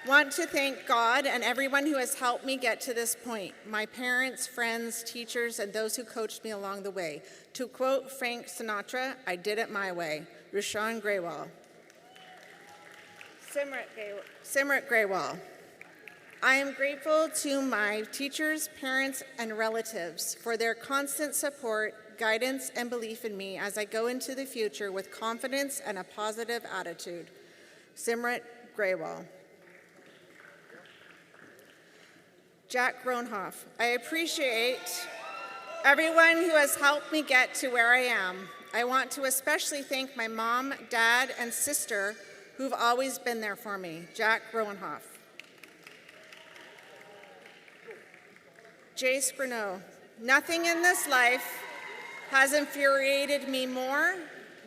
want to thank God and everyone who has helped me get to this point. My parents, friends, teachers, and those who coached me along the way. To quote Frank Sinatra, I did it my way. Roshan Grewal. Simrat Grewal. I am grateful to my teachers, parents, and relatives for their constant support, guidance, and belief in me as I go into the future with confidence and a positive attitude. Simrat Grewal. Jack Gronhoff. I appreciate everyone who has helped me get to where I am. I want to especially thank my mom, dad, and sister who've always been there for me. Jack Gronhoff. Jay Scrino. Nothing in this life has infuriated me more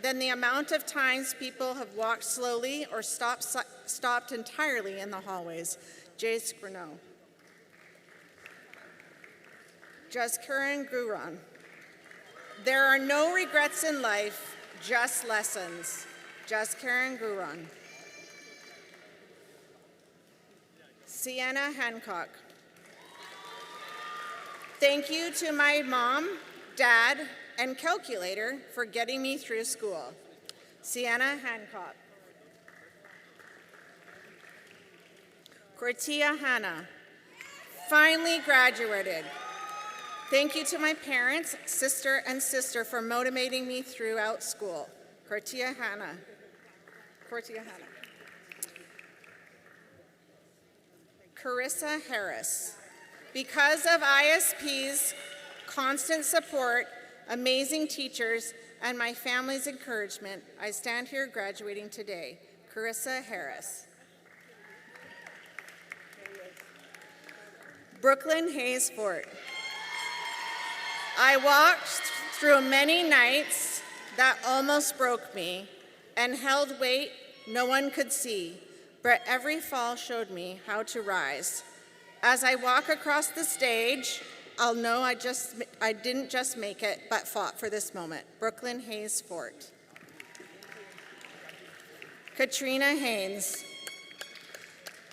than the amount of times people have walked slowly or stopped entirely in the hallways. Jay Scrino. Jaskaran Guran. There are no regrets in life, just lessons. Jaskaran Guran. Sienna Hancock. Thank you to my mom, dad, and calculator for getting me through school. Sienna Hancock. Cortia Hanna. Finally graduated. Thank you to my parents, sister, for motivating me throughout school. Cortia Hannah. Carissa Harris. Because of ISP's constant support, amazing teachers, and my family's encouragement, I stand here graduating today. Carissa Harris. Brooklyn Hayes Fort. I walked through many nights that almost broke me and held weight no one could see, but every fall showed me how to rise. As I walk across the stage, I'll know I didn't just make it, but fought for this moment. Brooklyn Hayes Fort. Katrina Haynes.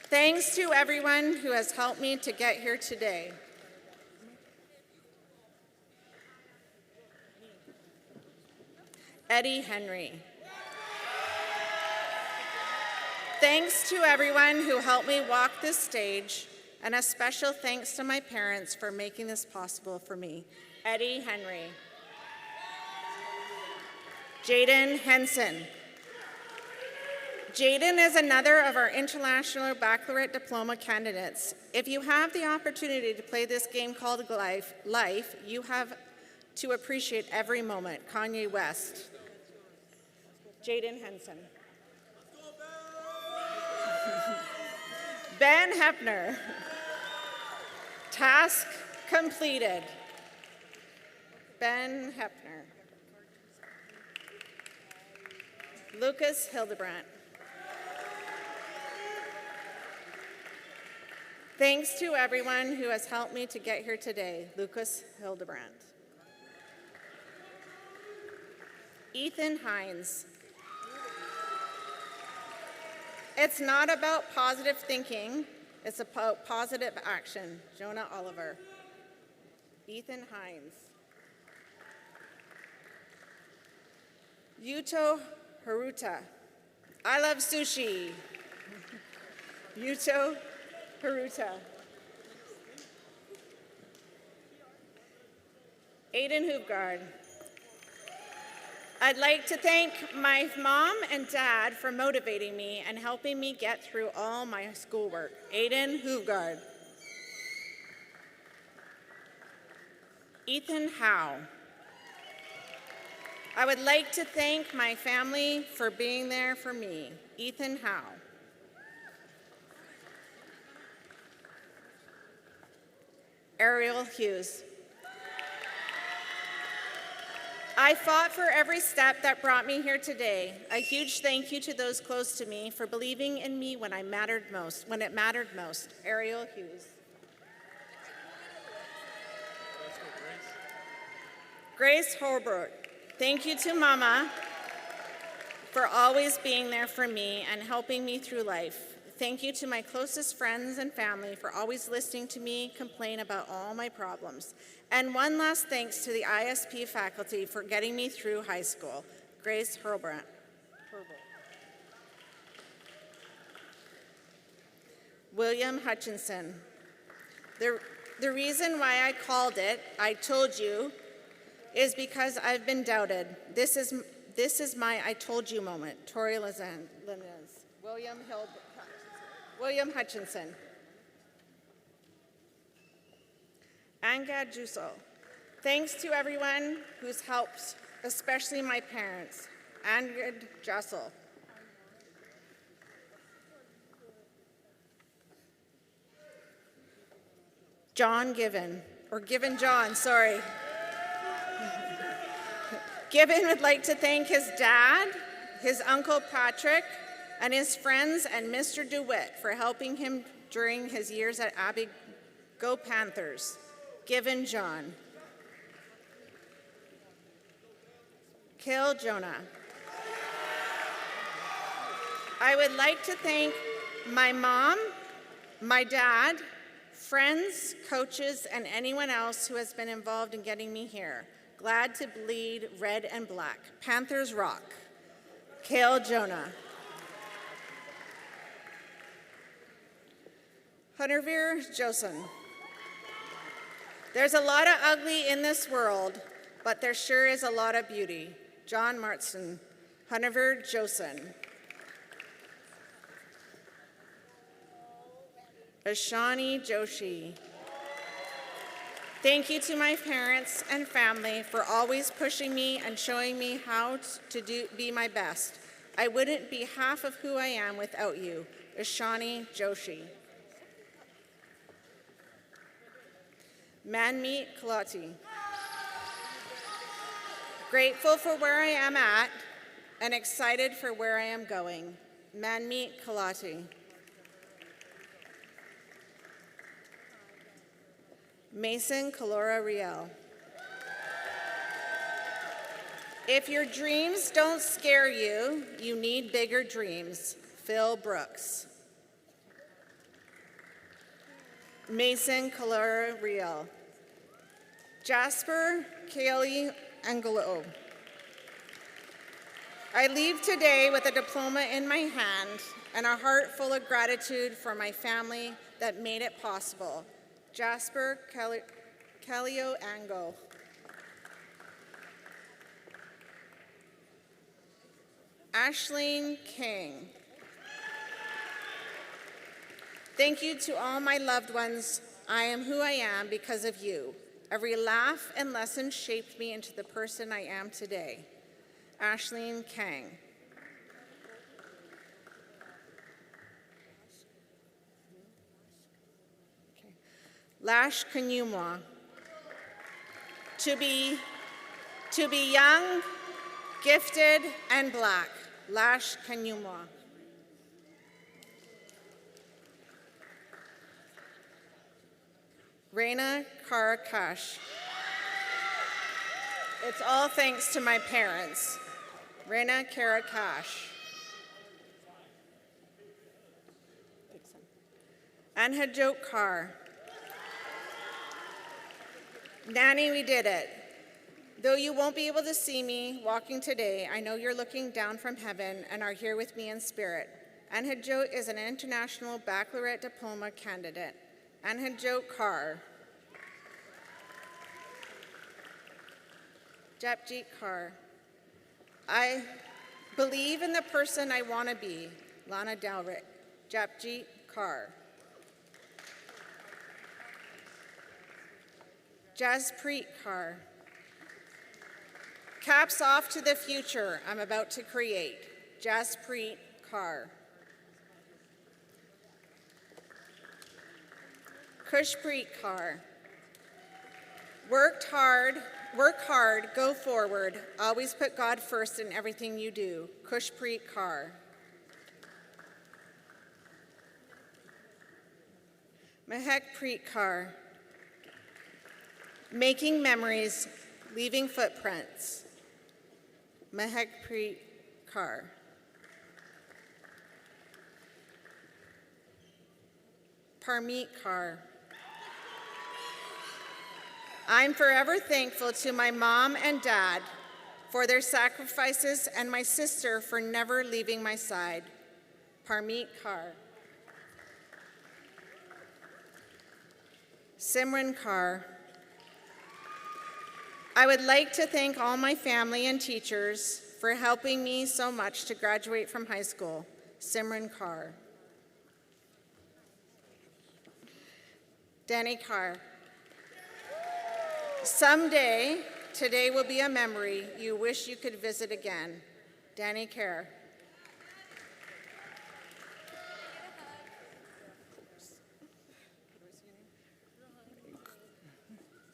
Thanks to everyone who has helped me to get here today. Eddie Henry. Thanks to everyone who helped me walk this stage, and a special thanks to my parents for making this possible for me. Eddie Henry. Jaden Henson. Jaden is another of our International Baccalaureate Diploma candidates. If you have the opportunity to play this game called life, you have to appreciate every moment. Kanye West. Jaden Henson. Ben Hepner. Task completed. Ben Hepner. Lucas Hildebrandt. Thanks to everyone who has helped me to get here today. Lucas Hildebrandt. Ethan Hines. It's not about positive thinking, it's about positive action. Jonah Oliver. Ethan Hines. Yuto Haruta. I love sushi. Yuto Haruta. Aiden Hoopgard. I'd like to thank my mom and dad for motivating me and helping me get through all my schoolwork. Aiden Hoopgard. Ethan Howe. I would like to thank my family for being there for me. Ethan Howe. Ariel Hughes. I fought for every step that brought me here today. A huge thank you to those close to me for believing in me when it mattered most. Ariel Hughes. Grace Holbrook. Thank you to Mama for always being there for me and helping me through life. Thank you to my closest friends and family for always listening to me complain about all my problems. And one last thanks to the ISP faculty for getting me through high school. Grace Hurlbrandt. William Hutchinson. The reason why I called it, I told you, is because I've been doubted. This is my I told you moment. Tori Linez. William Hutchinson. Angad Juso. Thanks to everyone who's helped, especially my parents. Angad Jussel. John Given, or Given John, sorry. Given would like to thank his dad, his Uncle Patrick, and his friends and Mr. DeWitt for helping him during his years at Abbey. Go Panthers. Given John. Kale Jonah. I would like to thank my mom, my dad, friends, coaches, and anyone else who has been involved in getting me here. Glad to bleed red and black. Panthers rock. Kale Jonah. Hunterveer Josen. There's a lot of ugly in this world, but there sure is a lot of beauty. John Martson, Hunniver Josen. Ashani Joshi. Thank you to my parents and family for always pushing me and showing me how to be my best. I wouldn't be half of who I am without you. Ashani Joshi. Manmeet Kalati. Grateful for where I am at and excited for where I am going. Manmeet Kalati. Mason Kalora Riel. If your dreams don't scare you, you need bigger dreams. Phil Brooks. Mason Kalora Riel. Jasper Kaeli Angelo. I leave today with a diploma in my hand and a heart full of gratitude for my family that made it possible. Jasper Calio Ango. Ashleen King. Thank you to all my loved ones. I am who I am because of you. Every laugh and lesson shaped me into the person I am today. Ashleen Kang. Lash Kanyumwa. To be young, gifted, and black. Lash Kanyumwa. Reina Karakash. It's all thanks to my parents. Reina Karakash. Anhajot Kar. Nanny, we did it. Though you won't be able to see me walking today, I know you're looking down from heaven and are here with me in spirit. Anhajot is an international baccalaureate diploma candidate. Anhajot Kar. Japjit Kar. I believe in the person I want to be. Lana Dalrick. Japjit Kar. Jaspreet Kaur. Caps off to the future I'm about to create. Jaspreet Kaur. Kushpreet Kaur. Work hard, go forward. Always put God first in everything you do. Kushpreet Kaur. Mehekpreet Kaur. Making memories, leaving footprints. Mehekpreet Kaur. Parmeet Kaur. I'm forever thankful to my mom and dad for their sacrifices and my sister for never leaving my side. Parmeet Kaur. Simran Kaur. I would like to thank all my family and teachers for helping me so much to graduate from high school. Simran Kaur. Danny Kaur. Someday, today will be a memory you wish you could visit again. Danny Kerr.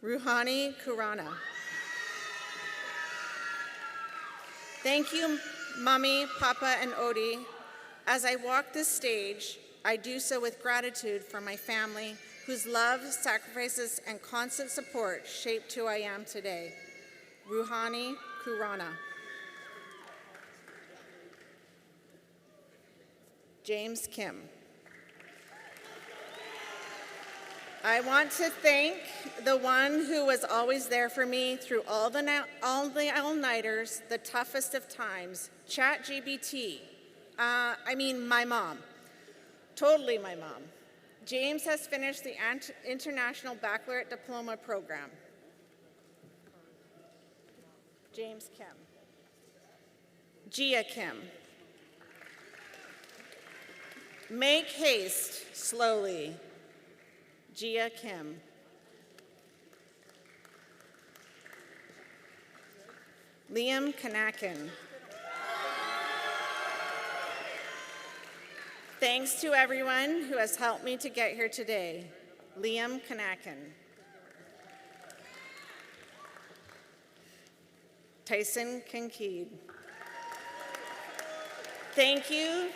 Ruhani Kurana. Thank you, Mommy, Papa, and Odie. As I walk this stage, I do so with gratitude for my family, whose love, sacrifices, and constant support shaped who I am today. Ruhani Kurana. James Kim. I want to thank the one who was always there for me through all the all-nighters, the toughest of times, ChatGPT. My mom. Totally my mom. James has finished the International Baccalaureate Diploma program. James Kim. Gia Kim. Make haste slowly. Gia Kim. Liam Kanakin. Thanks to everyone who has helped me to get here today. Liam Kanakin. Tyson Kinkead. Thank you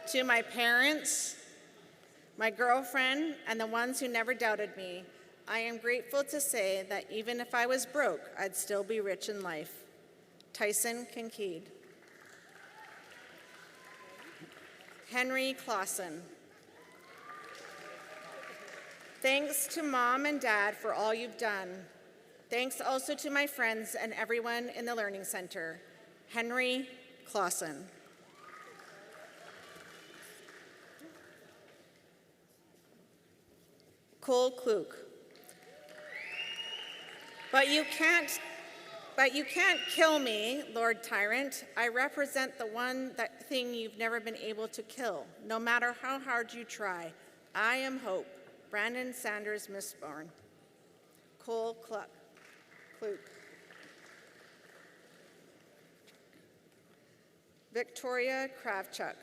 to my parents, my girlfriend, and the ones who never doubted me. I am grateful to say that even if I was broke, I'd still be rich in life. Tyson Kinkead. Henry Clausen. Thanks to Mom and Dad for all you've done. Thanks also to my friends and everyone in the Learning Center. Henry Clausen. Cole Kluk. But you can't kill me, Lord Tyrant. I represent the one thing you've never been able to kill, no matter how hard you try. I am hope. Brandon Sanders Misborn. Cole Kluk. Victoria Kravchuk.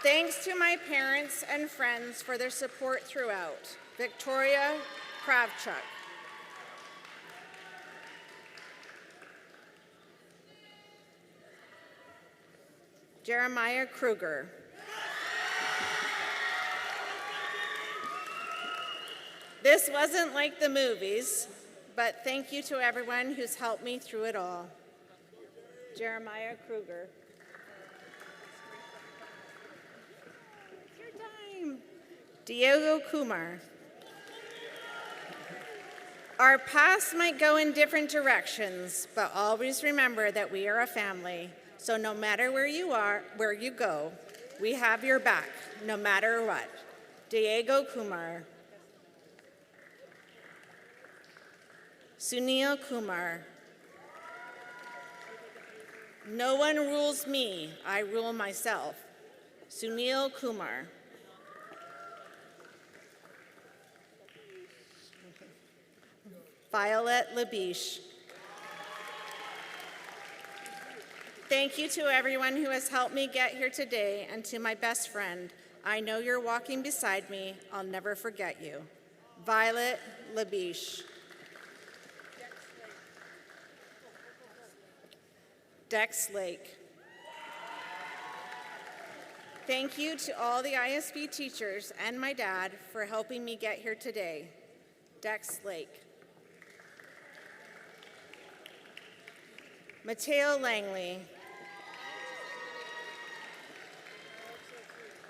Thanks to my parents and friends for their support throughout. Victoria Kravchuk. Jeremiah Kruger. This wasn't like the movies, but thank you to everyone who's helped me through it all. Jeremiah Kruger. It's your time. Diego Kumar. Our paths might go in different directions, but always remember that we are a family. So no matter where you are, where you go, we have your back, no matter what. Diego Kumar. Sunil Kumar. No one rules me, I rule myself. Sunil Kumar. Violet Labiche. Thank you to everyone who has helped me get here today, and to my best friend. I know you're walking beside me. I'll never forget you. Violet Labiche. Dex Lake. Thank you to all the ISB teachers and my dad for helping me get here today. Dex Lake. Mateo Langley.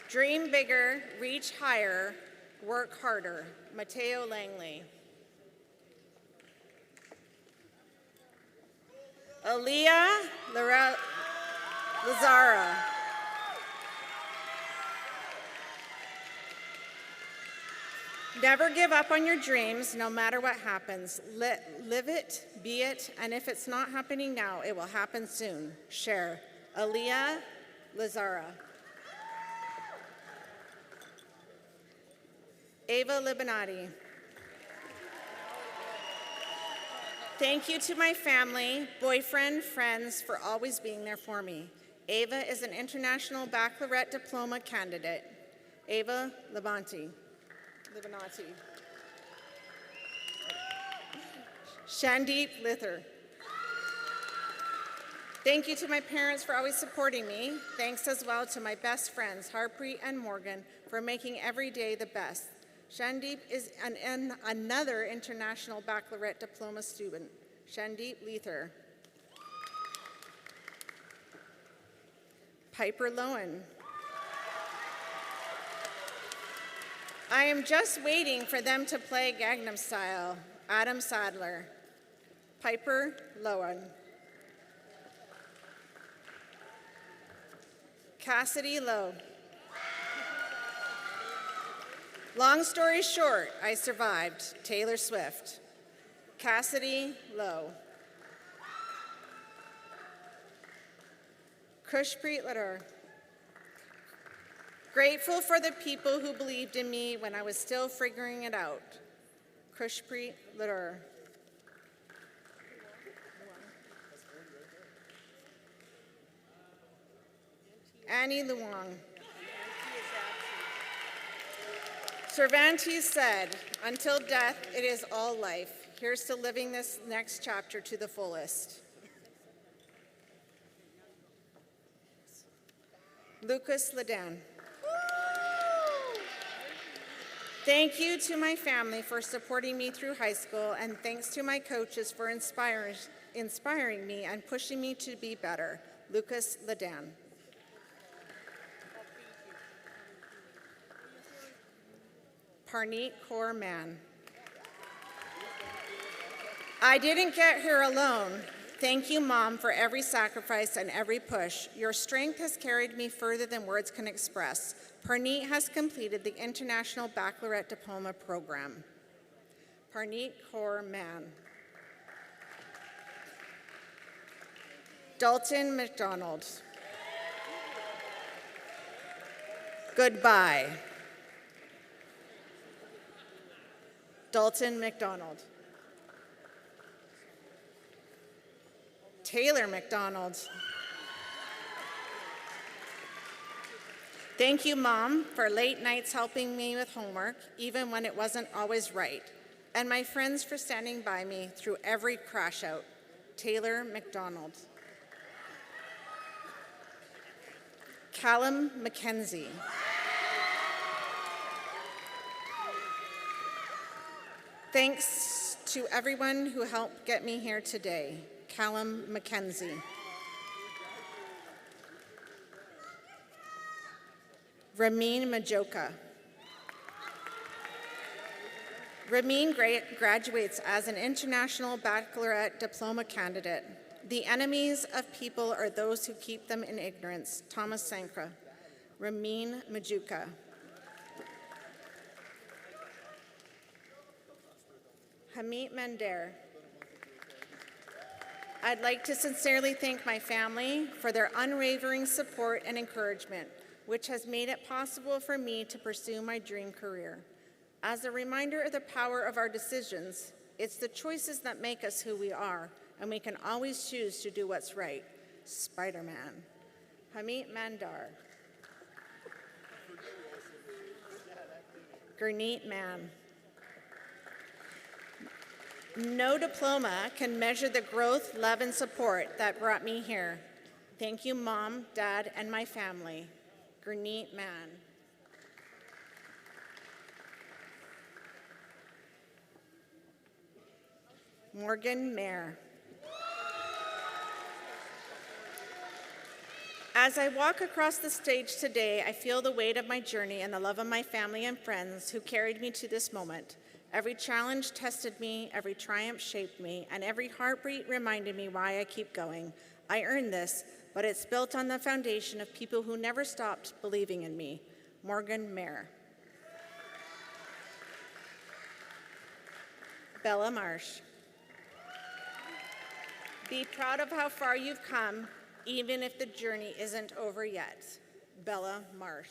Dream bigger, reach higher, work harder. Mateo Langley. Aaliyah Lazara. Never give up on your dreams, no matter what happens. Live it, be it, and if it's not happening now, it will happen soon. Share. Aaliyah Lazara. Ava Libanati. Thank you to my family, boyfriend, friends for always being there for me. Ava is an International Baccalaureate Diploma candidate. Ava Libanati. Shandeep Lither. Thank you to my parents for always supporting me. Thanks as well to my best friends, Harpreet and Morgan, for making every day the best. Shandeep is another International Baccalaureate Diploma student. Shandeep Lether. Piper Lowen. I am just waiting for them to play Gangnam Style. Adam Sadler. Piper Lowen. Cassidy Lowe. Long story short, I survived. Taylor Swift. Cassidy Lowe. Khushpreet Ladar. Grateful for the people who believed in me when I was still figuring it out. Khushpreet Ladar. Annie Luong. Cervantes said, "Until death, it is all life. Here's to living this next chapter to the fullest." Lucas Ledan. Thank you to my family for supporting me through high school, and thanks to my coaches for inspiring me and pushing me to be better. Lucas Ledan. Parneet Kaur Mann. I didn't get here alone. Thank you, Mom, for every sacrifice and every push. Your strength has carried me further than words can express. Parneet has completed the International Baccalaureate Diploma Program. Parneet Kaur Mann. Dalton McDonald. Goodbye. Dalton McDonald. Taylor McDonald. Thank you, Mom, for late nights helping me with homework, even when it wasn't always right, and my friends for standing by me through every crash out. Taylor McDonald. Callum McKenzie. Thanks to everyone who helped get me here today. Callum McKenzie. Ramin Majoka. Ramin graduates as an International Baccalaureate Diploma candidate. The enemies of people are those who keep them in ignorance. Thomas Sankra. Ramin Majuka. Hamid Mander. I'd like to sincerely thank my family for their unwavering support and encouragement, which has made it possible for me to pursue my dream career. As a reminder of the power of our decisions, it's the choices that make us who we are, and we can always choose to do what's right. Spider-Man. Hamid Mandar. Gurneet Mann. No diploma can measure the growth, love, and support that brought me here. Thank you, Mom, Dad, and my family. Gurneet Mann. Morgan Mayer. As I walk across the stage today, I feel the weight of my journey and the love of my family and friends who carried me to this moment. Every challenge tested me, every triumph shaped me, and every heartbeat reminded me why I keep going. I earned this, but it's built on the foundation of people who never stopped believing in me. Morgan Mayer. Bella Marsh. Be proud of how far you've come, even if the journey isn't over yet. Bella Marsh.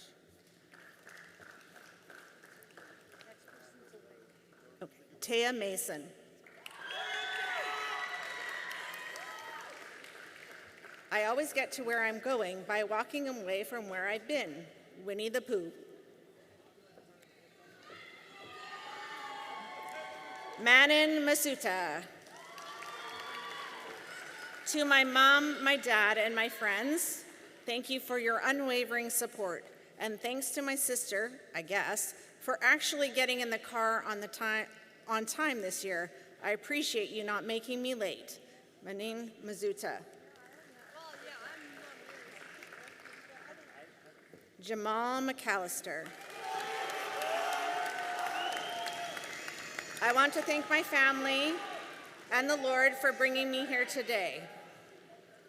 Taya Mason. I always get to where I'm going by walking away from where I've been. Winnie the Pooh. Manon Masuta. To my mom, my dad, and my friends, thank you for your unwavering support. And thanks to my sister, I guess, for actually getting in the car on time this year. I appreciate you not making me late. Manin Mazuta. Jamal McAllister. I want to thank my family and the Lord for bringing me here today.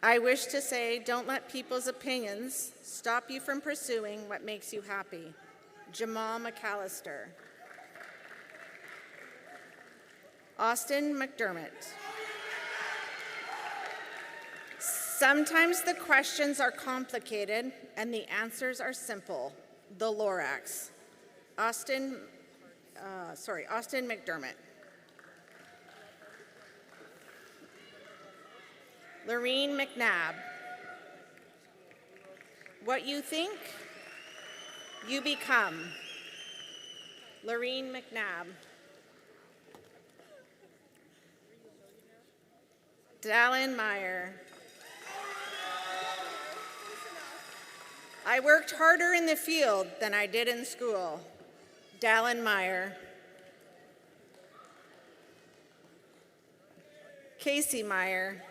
I wish to say, don't let people's opinions stop you from pursuing what makes you happy. Jamal McAllister. Austin McDermott. Sometimes the questions are complicated and the answers are simple. The Lorax. Austin McDermott. Lorene McNabb. What you think, you become. Lorene McNabb. Dallin Meyer. I worked harder in the field than I did in school. Dallin Meyer. Casey Meyer.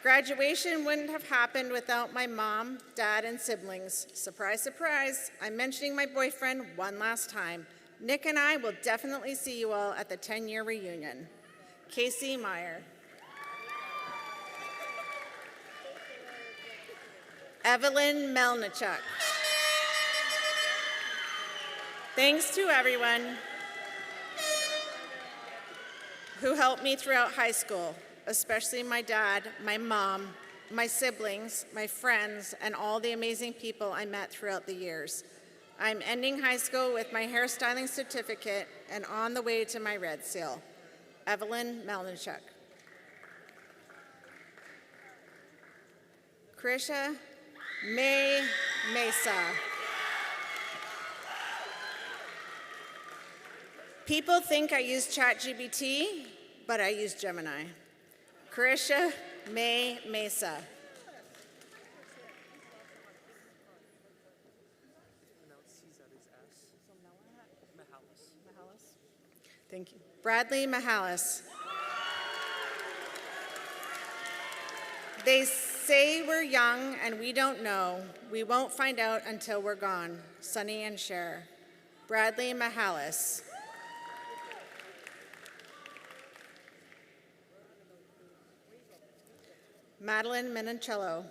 Graduation wouldn't have happened without my mom, dad, and siblings. Surprise, surprise, I'm mentioning my boyfriend one last time. Nick and I will definitely see you all at the 10-year reunion. Casey Meyer. Evelyn Melnichuk. Thanks to everyone who helped me throughout high school, especially my dad, my mom, my siblings, my friends, and all the amazing people I met throughout the years. I'm ending high school with my hairstyling certificate and on the way to my red seal. Evelyn Melnichuk. Krisha May Mesa. People think I use ChatGPT, but I use Gemini. Krisha May Mesa. Thank you. Bradley Mahalis. They say we're young and we don't know. We won't find out until we're gone. Sonny and Cher. Bradley Mahalis. Madeline Menincello.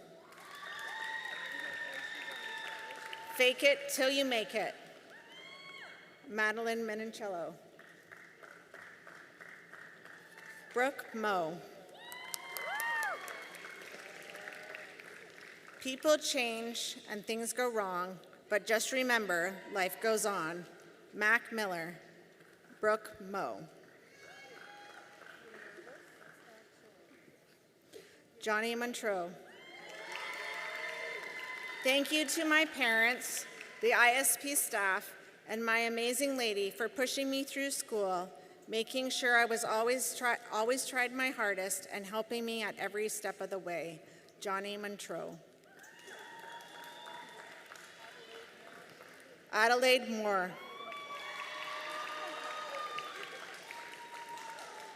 Fake it till you make it. Madeline Menincello. Brooke Moe. People change and things go wrong, but just remember, life goes on. Mac Miller. Brooke Moe. Johnny Montreux. Thank you to my parents, the ISP staff, and my amazing lady for pushing me through school, making sure I was always tried my hardest, and helping me at every step of the way. Johnny Montreux. Adelaide Moore.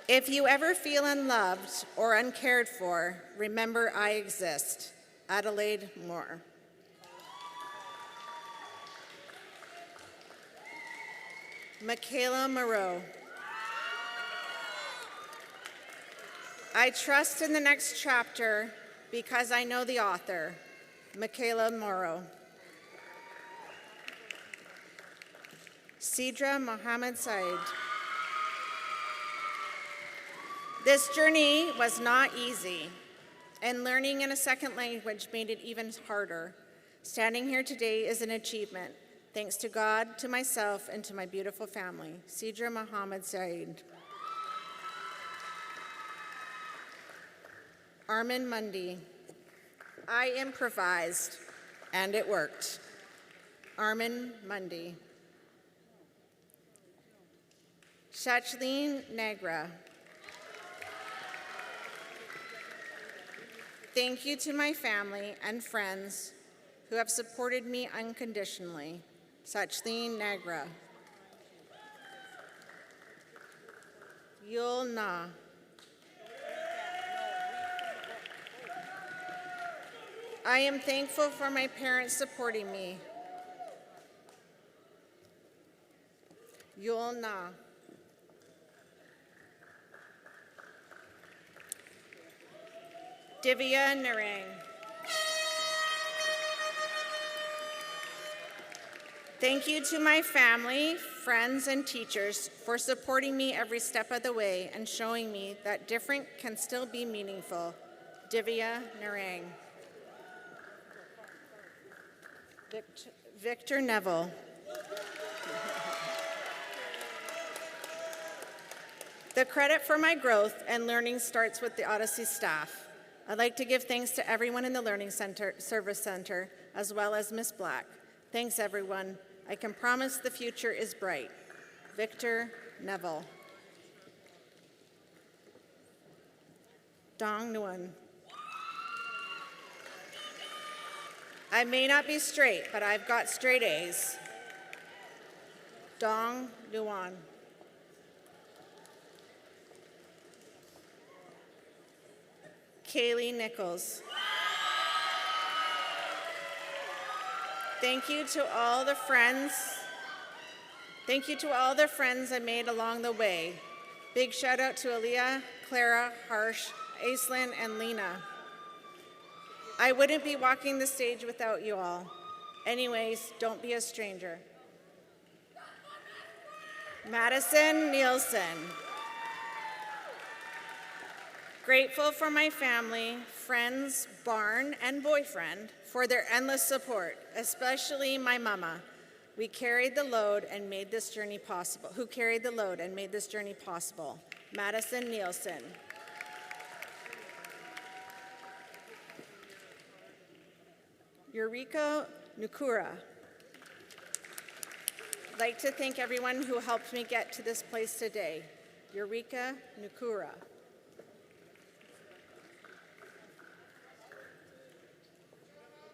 If you ever feel unloved or uncared for, remember I exist. Adelaide Moore. Michaela Moreau. I trust in the next chapter because I know the author. Michaela Moreau. Sidra Mohammed Said. This journey was not easy, and learning in a second language made it even harder. Standing here today is an achievement, thanks to God, to myself, and to my beautiful family. Sidra Mohammed Said. Armin Mundy. I improvised, and it worked. Armin Mundy. Shachleen Negra. Thank you to my family and friends who have supported me unconditionally. Shachleen Negra. Yul Na. I am thankful for my parents supporting me. Yul Na. Divya Narang. Thank you to my family, friends, and teachers for supporting me every step of the way and showing me that different can still be meaningful. Divya Narang. Victor Neville. The credit for my growth and learning starts with the Odyssey staff. I'd like to give thanks to everyone in the Learning Center, Service Center, as well as Ms. Black. Thanks, everyone. I can promise the future is bright. Victor Neville. Dong Nguyen. I may not be straight, but I've got straight A's. Dong Nguyen. Kaylee Nichols. Thank you to all the friends. Thank you to all the friends I made along the way. Big shout out to Aaliyah, Clara, Harsh, Aislinn, and Lena. I wouldn't be walking the stage without you all. Anyways, don't be a stranger. Madison Nielsen. Grateful for my family, friends, barn, and boyfriend for their endless support, especially my mama. We carried the load and made this journey possible. Who carried the load and made this journey possible? Madison Nielsen. Eureka Nukura. I'd like to thank everyone who helped me get to this place today. Eureka Nukura.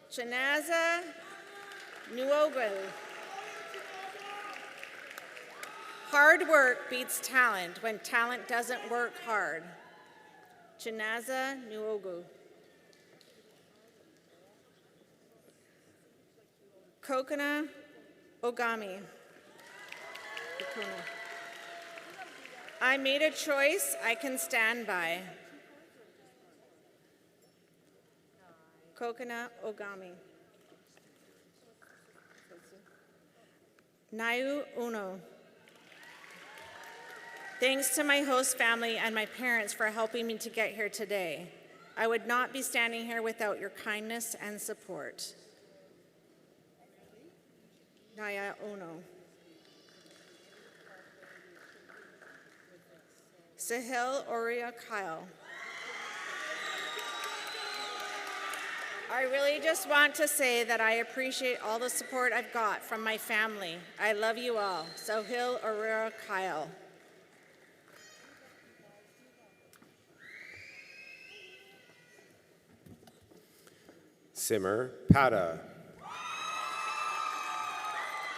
Chanaza Nuogu. Hard work beats talent when talent doesn't work hard. Chanaza Nuogu. Kokona Ogami. I made a choice I can stand by. Kokona Ogami. Nayu Uno. Thanks to my host family and my parents for helping me to get here today. I would not be standing here without your kindness and support. Naya Uno. Sahil Oria Kyle. I really just want to say that I appreciate all the support I've got from my family. I love you all. Sahil Oria Kyle. Simmer Pata.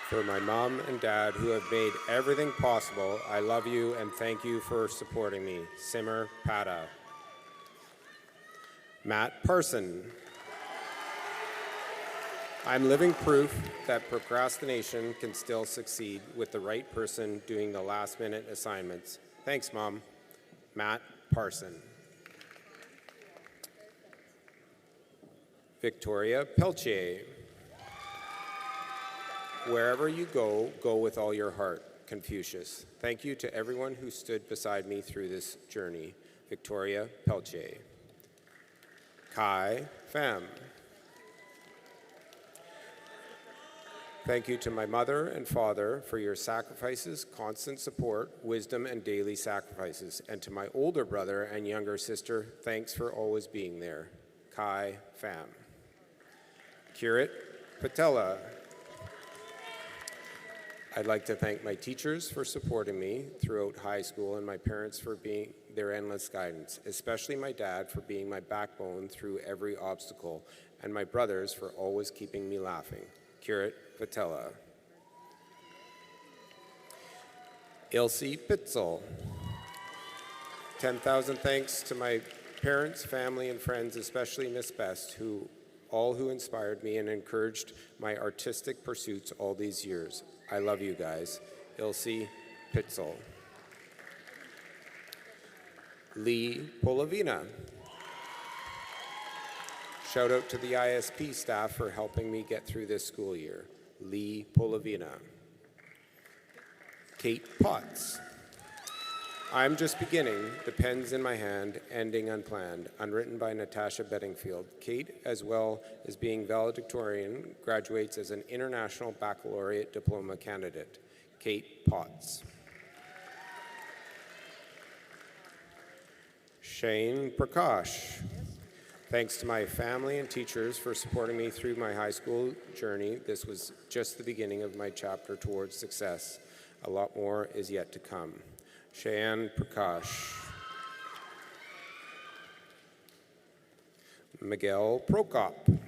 For my mom and dad who have made everything possible, I love you and thank you for supporting me. Simmer Pata. Matt Parson. I'm living proof that procrastination can still succeed with the right person doing the last-minute assignments. Thanks, Mom. Matt Parson. Victoria Peltier. Wherever you go, go with all your heart. Confucius. Thank you to everyone who stood beside me through this journey. Victoria Peltier. Kai Pham. Thank you to my mother and father for your sacrifices, constant support, wisdom, and daily sacrifices. And to my older brother and younger sister, thanks for always being there. Kai Pham. Kirit Patella. I'd like to thank my teachers for supporting me throughout high school and my parents for being their endless guidance, especially my dad for being my backbone through every obstacle, and my brothers for always keeping me laughing. Kirit Patella. Ilse Pitzel. 10,000 thanks to my parents, family, and friends, especially Miss Best, who inspired me and encouraged my artistic pursuits all these years. I love you guys. Ilse Pitzel. Lee Polavina. Shout out to the ISP staff for helping me get through this school year. Lee Polavina. Kate Potts. I'm Just Beginning, The Pen's in My Hand, Ending Unplanned, unwritten by Natasha Bedingfield. Kate, as well as being valedictorian, graduates as an International Baccalaureate Diploma candidate. Kate Potts. Shane Prakash. Thanks to my family and teachers for supporting me through my high school journey. This was just the beginning of my chapter towards success. A lot more is yet to come. Cheyenne Prakash. Miguel Prokop.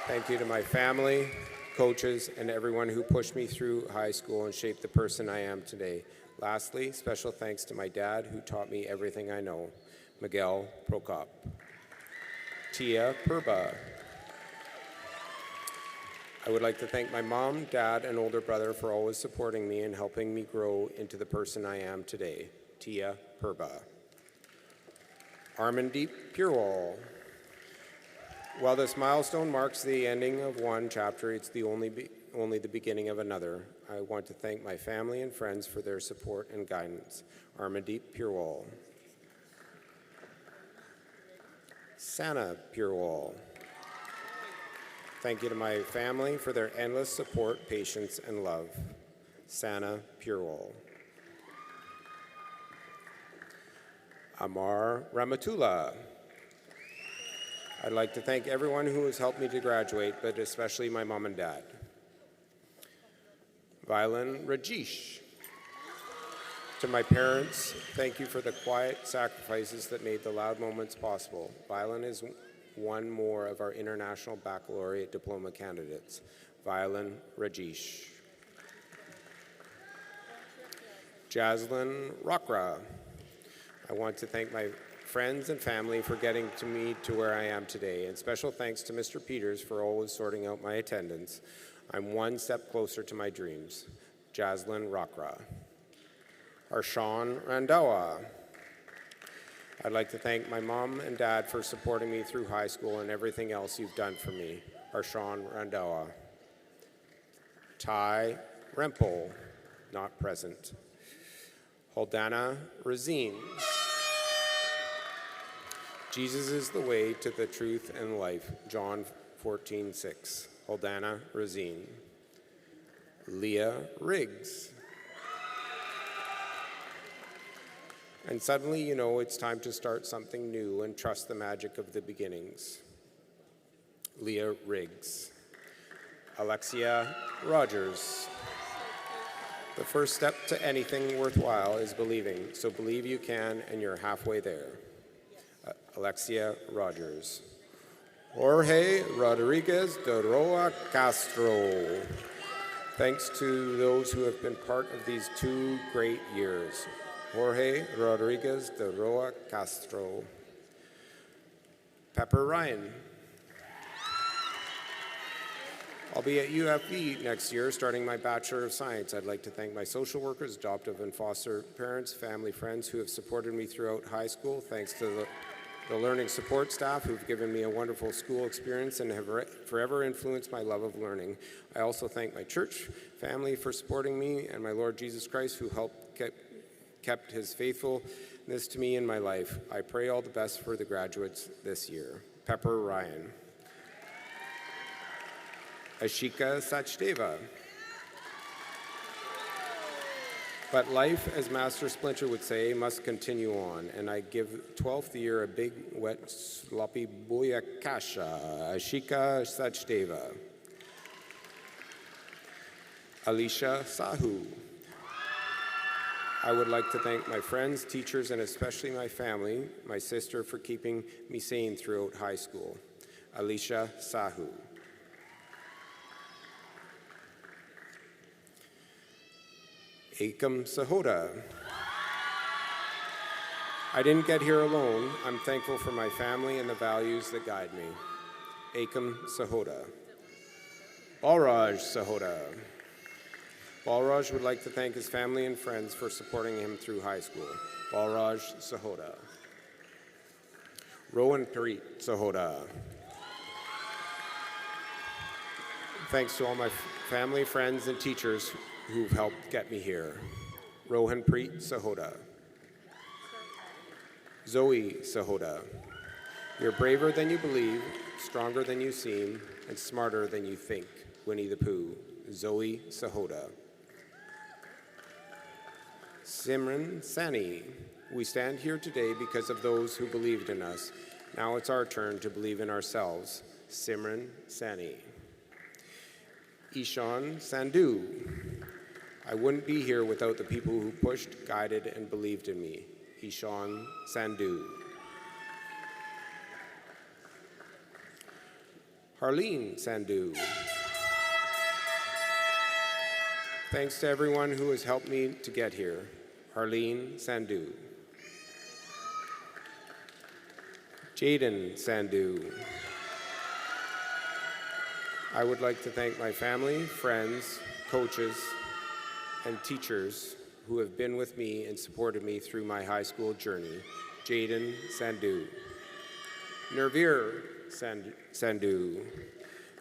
Thank you to my family, coaches, and everyone who pushed me through high school and shaped the person I am today. Lastly, special thanks to my dad who taught me everything I know. Miguel Prokop. Tia Purba. I would like to thank my mom, dad, and older brother for always supporting me and helping me grow into the person I am today. Tia Purba. Armandeep Purewal. While this milestone marks the ending of one chapter, it's only the beginning of another. I want to thank my family and friends for their support and guidance. Armandeep Purewal. Sana Purewal. Thank you to my family for their endless support, patience, and love. Sana Purewal. Amar Ramatula. I'd like to thank everyone who has helped me to graduate, but especially my mom and dad. Violin Rajesh. To my parents, thank you for the quiet sacrifices that made the loud moments possible. Violin is one more of our International Baccalaureate Diploma candidates. Violin Rajesh. Jaslyn Rockra. I want to thank my friends and family for getting me to where I am today, and special thanks to Mr. Peters for always sorting out my attendance. I'm one step closer to my dreams. Jaslyn Rockra. Arshawn Randawa. I'd like to thank my mom and dad for supporting me through high school and everything else you've done for me. Arshawn Randawa. Ty Rempel, not present. Holdana Razine. Jesus is the way to the truth and life. John 14:6. Holdana Razine. Leah Riggs. And suddenly, you know, it's time to start something new and trust the magic of the beginnings. Leah Riggs. Alexia Rogers. The first step to anything worthwhile is believing, so believe you can and you're halfway there. Alexia Rogers. Jorge Rodriguez de Roa Castro. Thanks to those who have been part of these 2 great years. Jorge Rodriguez de Roa Castro. Pepper Ryan. I'll be at UFE next year starting my Bachelor of Science. I'd like to thank my social workers, adoptive and foster parents, family, friends who have supported me throughout high school. Thanks to the learning support staff who've given me a wonderful school experience and have forever influenced my love of learning. I also thank my church family for supporting me and my Lord Jesus Christ who kept his faithfulness to me in my life. I pray all the best for the graduates this year. Pepper Ryan. Ashika Sachdeva. But life, as Master Splinter would say, must continue on, and I give 12th year a big, wet, sloppy booyakasha. Ashika Sachdeva. Alicia Sahu. I would like to thank my friends, teachers, and especially my family, my sister, for keeping me sane throughout high school. Alicia Sahu. Akam Sahota. I didn't get here alone. I'm thankful for my family and the values that guide me. Akam Sahota. Balraj Sahota. Balraj would like to thank his family and friends for supporting him through high school. Balraj Sahota. Rowan Parit Sahota. Thanks to all my family, friends, and teachers who've helped get me here. Rohanpreet Sahoda. Zoe Sahoda. You're braver than you believe, stronger than you seem, and smarter than you think. Winnie the Pooh. Zoe Sahoda. Simran Sani. We stand here today because of those who believed in us. Now it's our turn to believe in ourselves. Simran Sani. Ishan Sandhu. I wouldn't be here without the people who pushed, guided, and believed in me. Ishan Sandhu. Harleen Sandhu. Thanks to everyone who has helped me to get here. Harleen Sandhu. Jaden Sandhu. I would like to thank my family, friends, coaches, and teachers who have been with me and supported me through my high school journey. Jaden Sandhu. Nervir Sandhu.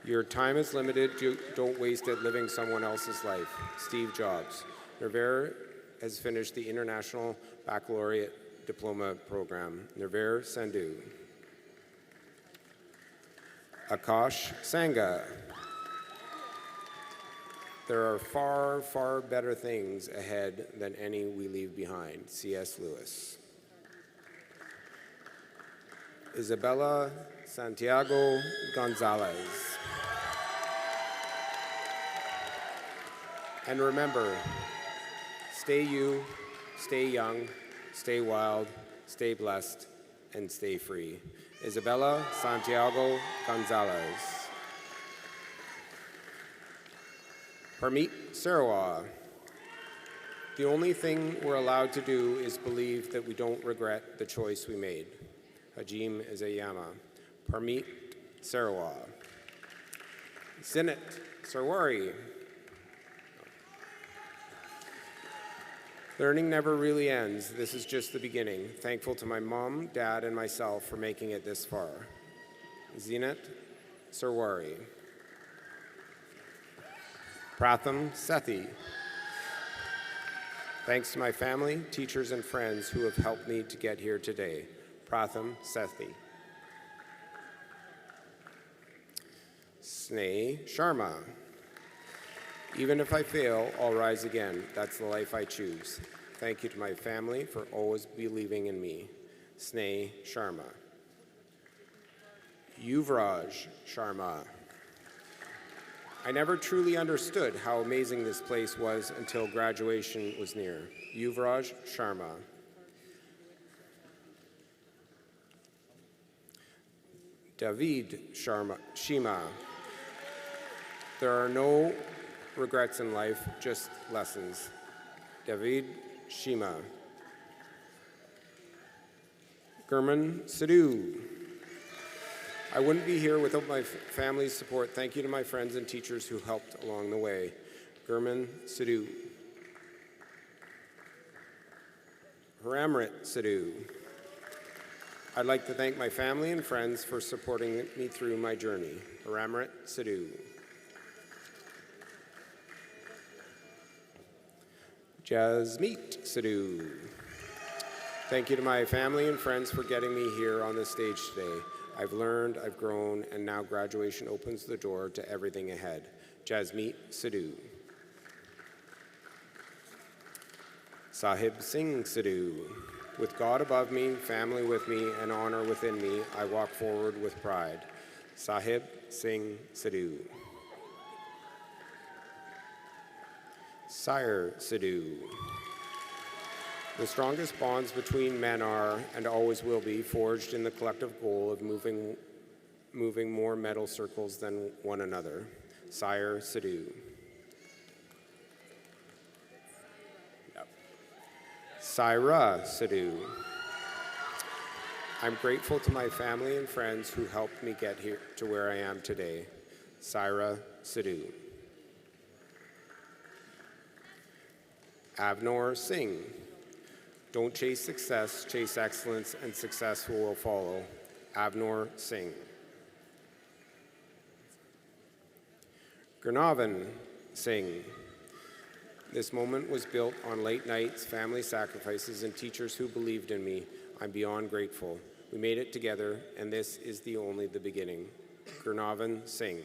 Your time is limited. Don't waste it living someone else's life. Steve Jobs. Nervir has finished the International Baccalaureate Diploma Program. Nervir Sandhu. Akash Sangha. There are far, far better things ahead than any we leave behind. C.S. Lewis. Isabella Santiago Gonzalez. And remember, stay you, stay young, stay wild, stay blessed, and stay free. Isabella Santiago Gonzalez. Parmeet Sarawat. The only thing we're allowed to do is believe that we don't regret the choice we made. Hajim Izayama. Parmeet Sarawat. Zinat Sarwari. Learning never really ends. This is just the beginning. Thankful to my mom, dad, and myself for making it this far. Zinat Sarwari. Pratham Sethi. Thanks to my family, teachers, and friends who have helped me to get here today. Pratham Sethi. Sneh Sharma. Even if I fail, I'll rise again. That's the life I choose. Thank you to my family for always believing in me. Sneh Sharma. Yuvraj Sharma. I never truly understood how amazing this place was until graduation was near. Yuvraj Sharma. David Shima. There are no regrets in life, just lessons. David Shima. Gurman Sidhu. I wouldn't be here without my family's support. Thank you to my friends and teachers who helped along the way. Gurman Sidhu. Haramrit Sidhu. I'd like to thank my family and friends for supporting me through my journey. Haramrit Sidhu. Jasmeet Sidhu. Thank you to my family and friends for getting me here on this stage today. I've learned, I've grown, and now graduation opens the door to everything ahead. Jasmeet Sidhu. Sahib Singh Sidhu. With God above me, family with me, and honor within me, I walk forward with pride. Sahib Singh Sidhu. Sire Sidhu. The strongest bonds between men are, and always will be, forged in the collective goal of moving more metal circles than one another. Sire Sidhu. Yep. Saira Sidhu. I'm grateful to my family and friends who helped me get here to where I am today. Saira Sidhu. Avnor Singh. Don't chase success, chase excellence, and success will follow. Avnor Singh. Gurnavan Singh. This moment was built on late nights, family sacrifices, and teachers who believed in me. I'm beyond grateful. We made it together, and this is only the beginning. Gurnavan Singh.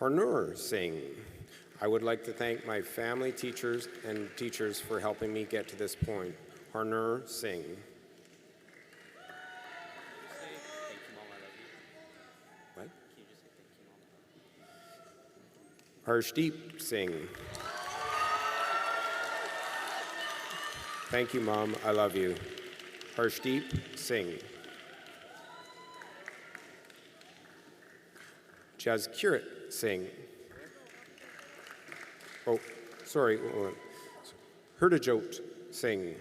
Harnoor Singh. I would like to thank my family, teachers, and teachers for helping me get to this point. Harnoor Singh. What? Harshdeep Singh. Thank you, Mom. I love you. Harshdeep Singh. Jazkirat Singh. Oh, sorry. Herdajot Singh.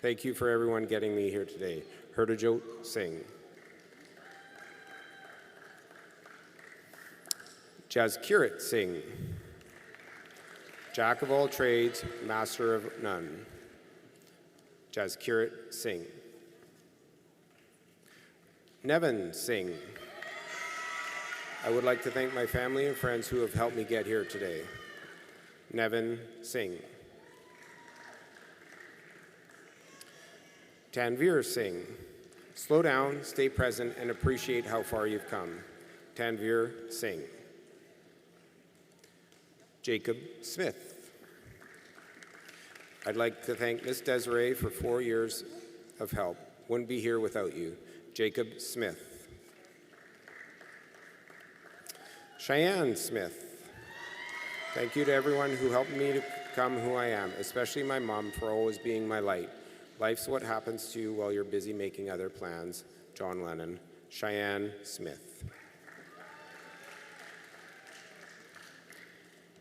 Thank you for everyone getting me here today. Herdajot Singh. Jazkirat Singh. Jack of all trades, master of none. Jazkirat Singh. Nevin Singh. I would like to thank my family and friends who have helped me get here today. Nevin Singh. Tanvir Singh. Slow down, stay present, and appreciate how far you've come. Tanvir Singh. Jacob Smith. I'd like to thank Miss Desiree for 4 years of help. Wouldn't be here without you. Jacob Smith. Cheyenne Smith. Thank you to everyone who helped me to become who I am, especially my mom for always being my light. Life's what happens to you while you're busy making other plans. John Lennon. Cheyenne Smith.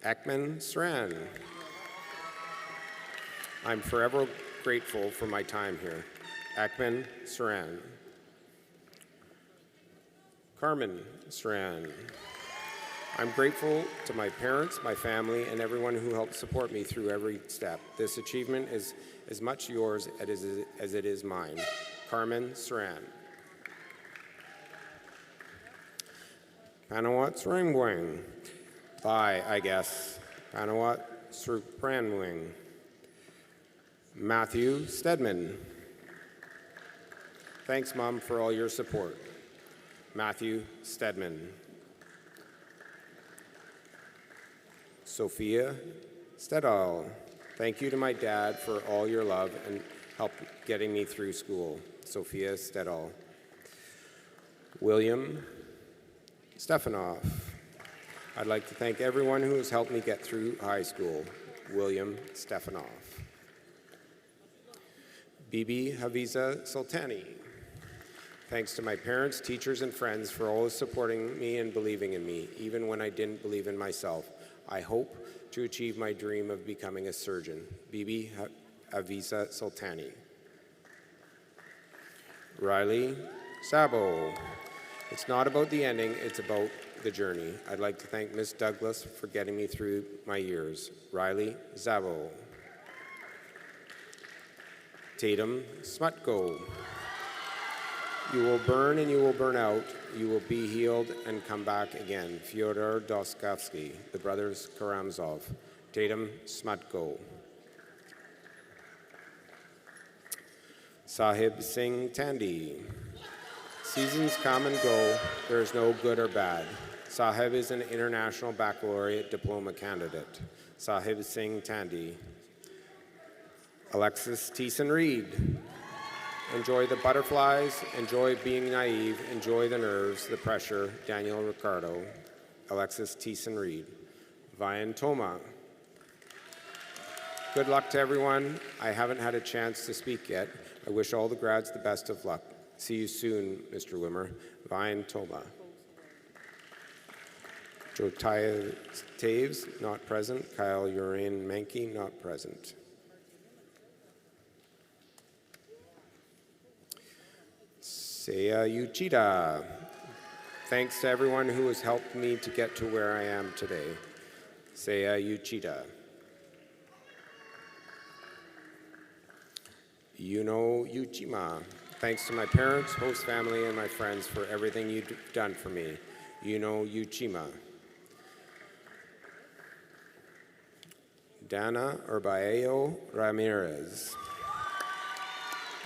Ekman Sran. I'm forever grateful for my time here. Ekman Sran. Carmen Sran. I'm grateful to my parents, my family, and everyone who helped support me through every step. This achievement is as much yours as it is mine. Carmen Sran. Panawat Sringwing. Bye, I guess. Panawat Srupranwing. Matthew Stedman. Thanks, Mom, for all your support. Matthew Stedman. Sophia Stedall. Thank you to my dad for all your love and help getting me through school. Sophia Stedall. William Stefanoff. I'd like to thank everyone who has helped me get through high school. William Stefanoff. Bibi Haviza Sultani. Thanks to my parents, teachers, and friends for always supporting me and believing in me, even when I didn't believe in myself. I hope to achieve my dream of becoming a surgeon. Bibi Haviza Sultani. Riley Sabo. It's not about the ending, it's about the journey. I'd like to thank Miss Douglas for getting me through my years. Riley Zabo. Tatum Smutko. You will burn and you will burn out. You will be healed and come back again. Fyodor Dostoevsky, the brothers Karamzov. Tatum Smutko. Sahib Singh Tandy. Seasons come and go. There is no good or bad. Sahib is an international baccalaureate diploma candidate. Sahib Singh Tandy. Alexis Thiessen Reed. Enjoy the butterflies, enjoy being naive, enjoy the nerves, the pressure. Daniel Ricardo. Alexis Thiessen Reed. Vian Toma. Good luck to everyone. I haven't had a chance to speak yet. I wish all the grads the best of luck. See you soon, Mr. Wimmer. Vian Toma. Jotaya Taves, not present. Kyle Urain Mankey, not present. Seiya Uchida. Thanks to everyone who has helped me to get to where I am today. Seiya Uchida. Yuno Yuchima. Thanks to my parents, host family, and my friends for everything you've done for me. Yuno Yuchima. Dana Urbaeo Ramirez.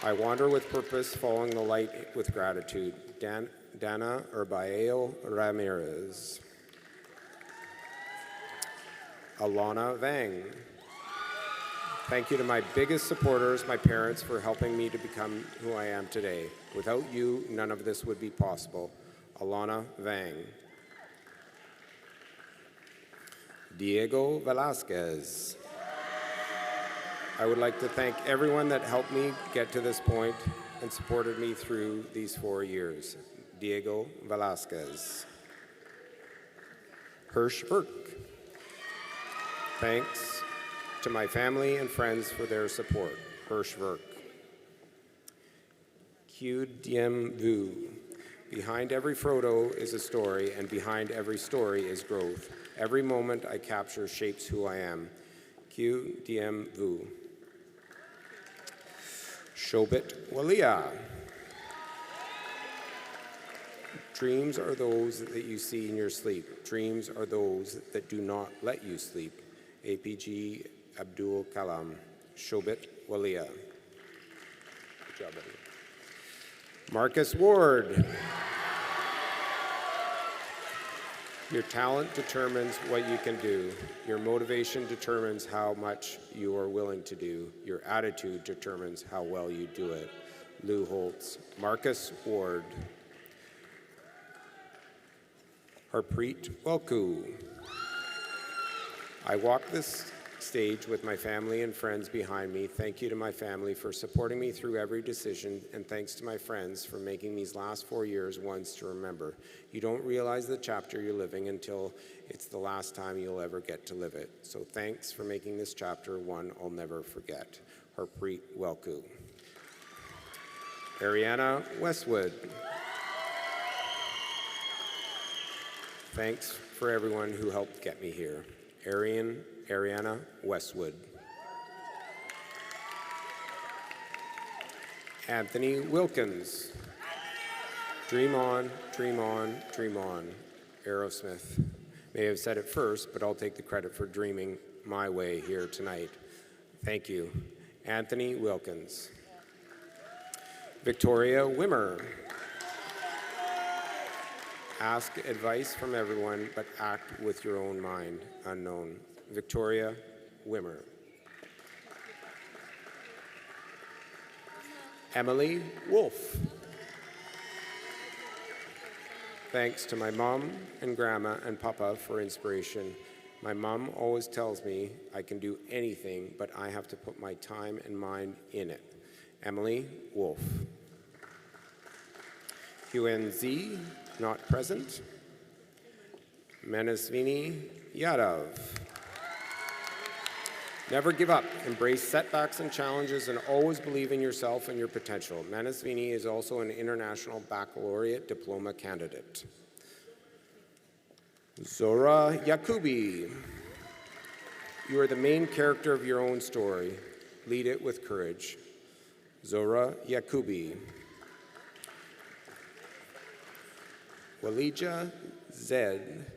I wander with purpose, following the light with gratitude. Dana Urbaeo Ramirez. Alana Vang. Thank you to my biggest supporters, my parents, for helping me to become who I am today. Without you, none of this would be possible. Alana Vang. Diego Velasquez. I would like to thank everyone that helped me get to this point and supported me through these 4 years. Diego Velasquez. Hirsch Burke. Thanks to my family and friends for their support. Hirsch Burke. Q Diem Vu. Behind every photo is a story, and behind every story is growth. Every moment I capture shapes who I am. Q Diem Vu. Shobit Walia. Dreams are those that you see in your sleep. Dreams are those that do not let you sleep. APG Abdul Kalam. Shobit Walia. Good job, buddy. Marcus Ward. Your talent determines what you can do. Your motivation determines how much you are willing to do. Your attitude determines how well you do it. Lou Holtz. Marcus Ward. Harpreet Welku. I walk this stage with my family and friends behind me. Thank you to my family for supporting me through every decision, and thanks to my friends for making these last 4 years ones to remember. You don't realize the chapter you're living until it's the last time you'll ever get to live it. So thanks for making this chapter one I'll never forget. Harpreet Welku. Ariana Westwood. Thanks for everyone who helped get me here. Ariana Westwood. Anthony Wilkins. Dream on, dream on, dream on. Aerosmith. May have said it first, but I'll take the credit for dreaming my way here tonight. Thank you. Anthony Wilkins. Victoria Wimmer. Ask advice from everyone, but act with your own mind. Unknown. Victoria Wimmer. Emily Wolf. Thanks to my mom and grandma and papa for inspiration. My mom always tells me I can do anything, but I have to put my time and mind in it. Emily Wolf. QNZ, not present. Manasvini Yadav. Never give up. Embrace setbacks and challenges and always believe in yourself and your potential. Manasvini is also an International Baccalaureate Diploma candidate. Zora Yakubi. You are the main character of your own story. Lead it with courage. Zora Yakubi. Walija Zed.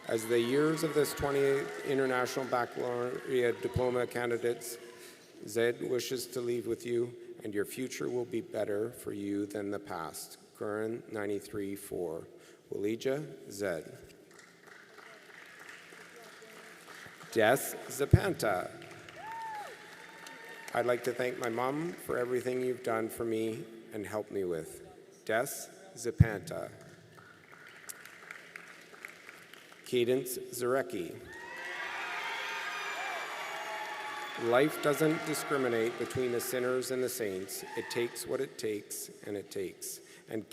As the years of this 28th International Baccalaureate Diploma candidates, Zed wishes to leave with you, and your future will be better for you than the past. Curran 93-4. Walija Zed. Des Zapanta. I'd like to thank my mom for everything you've done for me and helped me with. Des Zapanta. Cadence Zarecki. Life doesn't discriminate between the sinners and the saints. It takes what it takes, and it takes. And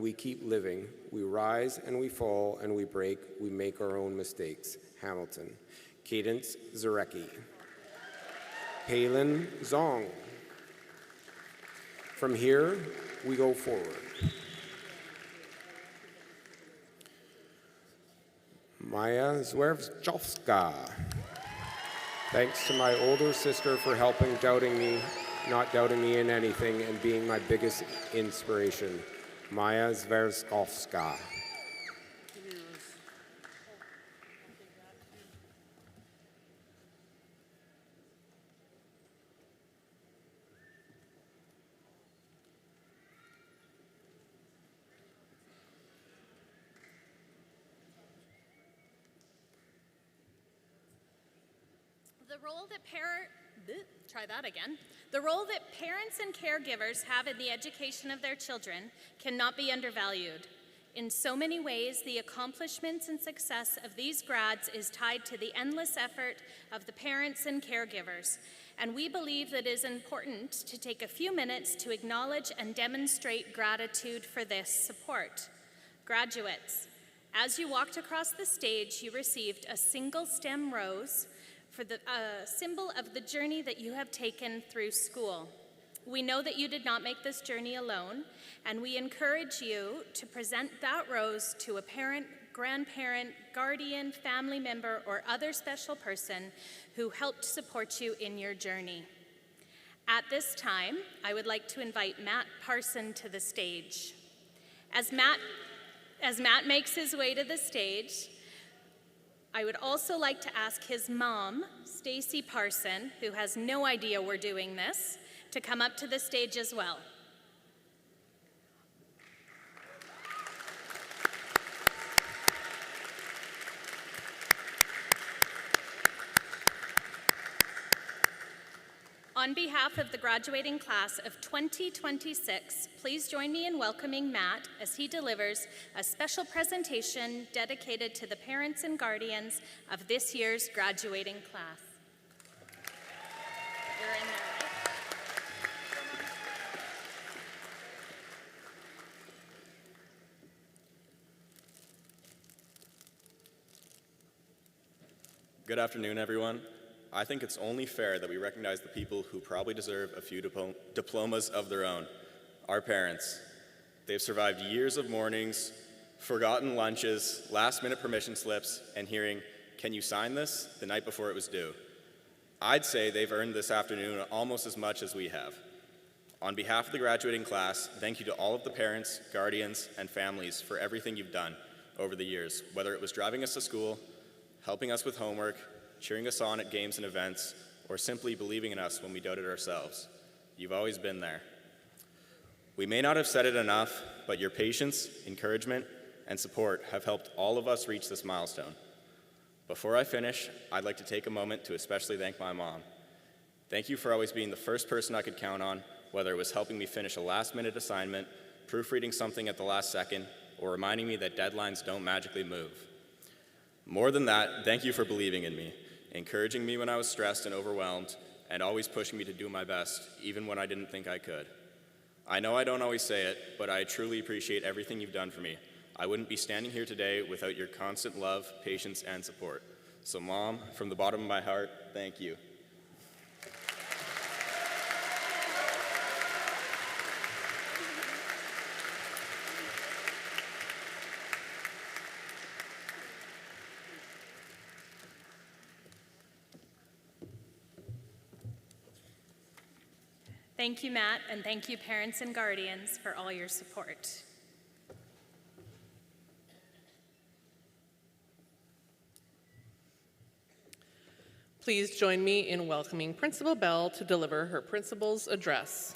we keep living. We rise and we fall and we break. We make our own mistakes. Hamilton. Cadence Zarecki. Palin Zong. From here, we go forward. Maya Zwervjovska. Thanks to my older sister for helping, doubting me, not doubting me in anything, and being my biggest inspiration. Maya Zverskovska. The role that parents and caregivers have in the education of their children cannot be undervalued. In so many ways, the accomplishments and success of these grads is tied to the endless effort of the parents and caregivers, and we believe that it is important to take a few minutes to acknowledge and demonstrate gratitude for this support. Graduates, as you walked across the stage, you received a single stem rose for the symbol of the journey that you have taken through school. We know that you did not make this journey alone, and we encourage you to present that rose to a parent, grandparent, guardian, family member, or other special person who helped support you in your journey. At this time, I would like to invite Matt Parson to the stage. As Matt makes his way to the stage, I would also like to ask his mom, Stacy Parson, who has no idea we're doing this, to come up to the stage as well. On behalf of the graduating class of 2026, please join me in welcoming Matt as he delivers a special presentation dedicated to the parents and guardians of this year's graduating class. You're in there, right? Good afternoon, everyone. I think it's only fair that we recognize the people who probably deserve a few diplomas of their own, our parents. They've survived years of mornings, forgotten lunches, last-minute permission slips, and hearing, "Can you sign this?" the night before it was due. I'd say they've earned this afternoon almost as much as we have. On behalf of the graduating class, thank you to all of the parents, guardians, and families for everything you've done over the years, whether it was driving us to school, helping us with homework, cheering us on at games and events, or simply believing in us when we doubted ourselves. You've always been there. We may not have said it enough, but your patience, encouragement, and support have helped all of us reach this milestone. Before I finish, I'd like to take a moment to especially thank my mom. Thank you for always being the first person I could count on, whether it was helping me finish a last-minute assignment, proofreading something at the last second, or reminding me that deadlines don't magically move. More than that, thank you for believing in me, encouraging me when I was stressed and overwhelmed, and always pushing me to do my best, even when I didn't think I could. I know I don't always say it, but I truly appreciate everything you've done for me. I wouldn't be standing here today without your constant love, patience, and support. So Mom, from the bottom of my heart, thank you. Thank you, Matt, and thank you, parents and guardians, for all your support. Please join me in welcoming Principal Bell to deliver her principal's address.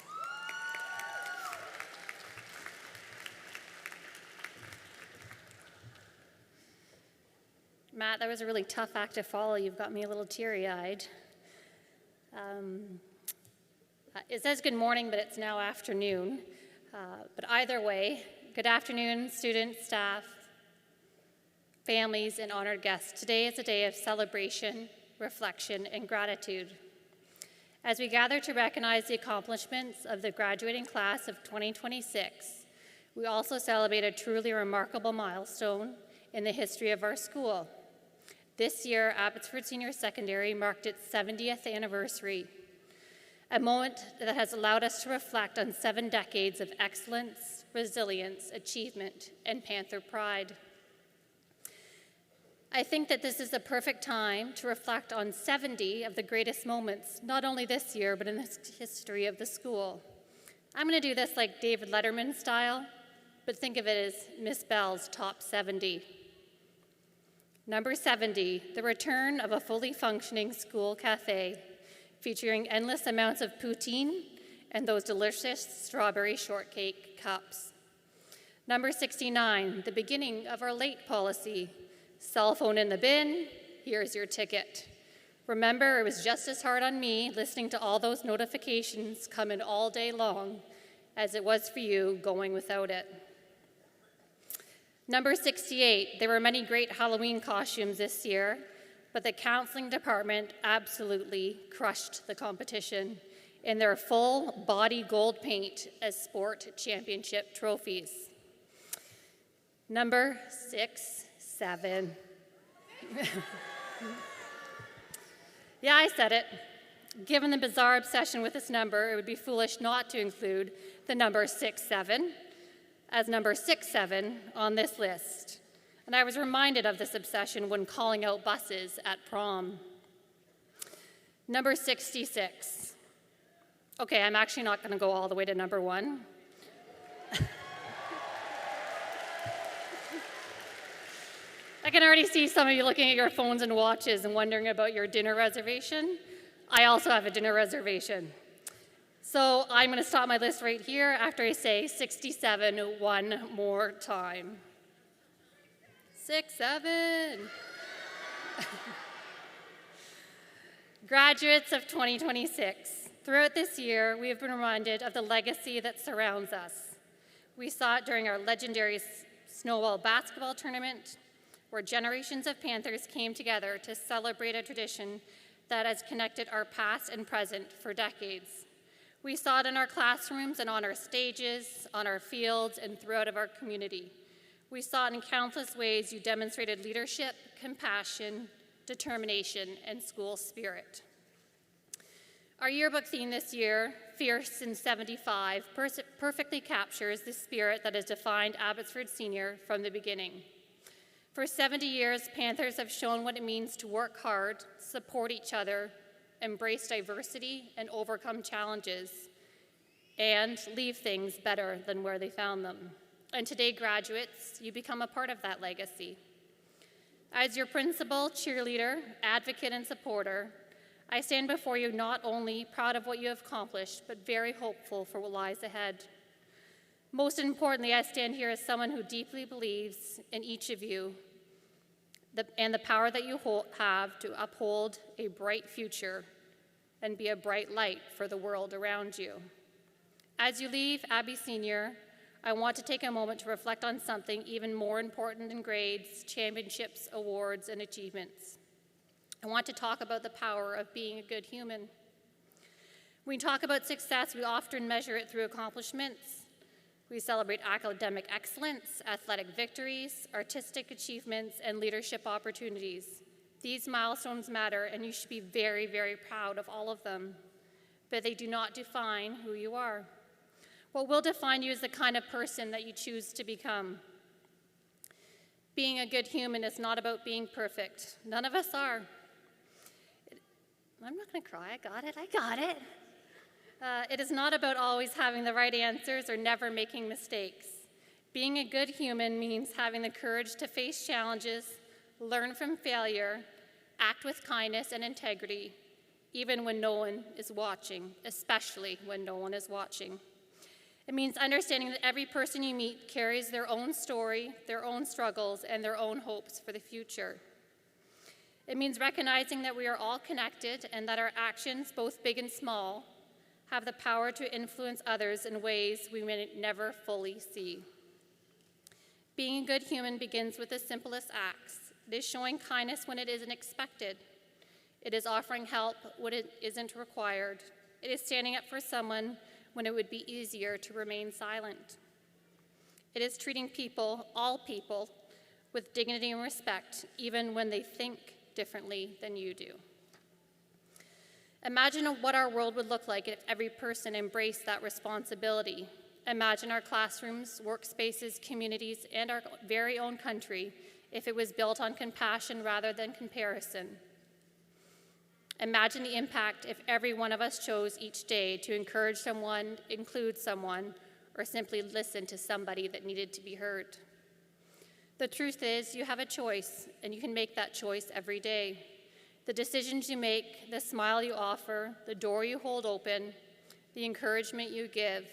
Matt, that was a really tough act to follow. You've got me a little teary-eyed. It says good morning, but it's now afternoon. But either way, good afternoon, students, staff, families, and honored guests. Today is a day of celebration, reflection, and gratitude. As we gather to recognize the accomplishments of the graduating class of 2026, we also celebrate a truly remarkable milestone in the history of our school. This year, Abbotsford Senior Secondary marked its 70th anniversary, a moment that has allowed us to reflect on 7 decades of excellence, resilience, achievement, and Panther pride. I think that this is the perfect time to reflect on 70 of the greatest moments, not only this year, but in the history of the school. I'm going to do this like David Letterman style, but think of it as Miss Bell's top 70. Number 70, the return of a fully functioning school cafe, featuring endless amounts of poutine and those delicious strawberry shortcake cups. Number 69, the beginning of our late policy. Cell phone in the bin, here's your ticket. Remember, it was just as hard on me listening to all those notifications coming all day long as it was for you going without it. Number 68, there were many great Halloween costumes this year, but the counseling department absolutely crushed the competition in their full body gold paint as sport championship trophies. Number 67. Yeah, I said it. Given the bizarre obsession with this number, it would be foolish not to include the number 67 as number 67 on this list. And I was reminded of this obsession when calling out buses at prom. Number 66. Okay, I'm actually not going to go all the way to number 1. I can already see some of you looking at your phones and watches and wondering about your dinner reservation. I also have a dinner reservation. So I'm going to stop my list right here after I say 67 one more time. 67. Graduates of 2026, throughout this year, we have been reminded of the legacy that surrounds us. We saw it during our legendary snowball basketball tournament, where generations of Panthers came together to celebrate a tradition that has connected our past and present for decades. We saw it in our classrooms and on our stages, on our fields, and throughout our community. We saw it in countless ways you demonstrated leadership, compassion, determination, and school spirit. Our yearbook theme this year, Fierce in 75, perfectly captures the spirit that has defined Abbotsford Senior from the beginning. For 70 years, Panthers have shown what it means to work hard, support each other, embrace diversity, and overcome challenges, and leave things better than where they found them. And today, graduates, you become a part of that legacy. As your principal, cheerleader, advocate, and supporter, I stand before you not only proud of what you have accomplished, but very hopeful for what lies ahead. Most importantly, I stand here as someone who deeply believes in each of you and the power that you have to uphold a bright future and be a bright light for the world around you. As you leave Abbey Senior, I want to take a moment to reflect on something even more important than grades, championships, awards, and achievements. I want to talk about the power of being a good human. When we talk about success, we often measure it through accomplishments. We celebrate academic excellence, athletic victories, artistic achievements, and leadership opportunities. These milestones matter, and you should be very, very proud of all of them. But they do not define who you are. What will define you is the kind of person that you choose to become. Being a good human is not about being perfect. None of us are. I'm not going to cry. I got it. It is not about always having the right answers or never making mistakes. Being a good human means having the courage to face challenges, learn from failure, act with kindness and integrity, even when no one is watching, especially when no one is watching. It means understanding that every person you meet carries their own story, their own struggles, and their own hopes for the future. It means recognizing that we are all connected and that our actions, both big and small, have the power to influence others in ways we may never fully see. Being a good human begins with the simplest acts. It is showing kindness when it isn't expected. It is offering help when it isn't required. It is standing up for someone when it would be easier to remain silent. It is treating people, all people, with dignity and respect, even when they think differently than you do. Imagine what our world would look like if every person embraced that responsibility. Imagine our classrooms, workspaces, communities, and our very own country if it was built on compassion rather than comparison. Imagine the impact if every one of us chose each day to encourage someone, include someone, or simply listen to somebody that needed to be heard. The truth is, you have a choice, and you can make that choice every day. The decisions you make, the smile you offer, the door you hold open, the encouragement you give,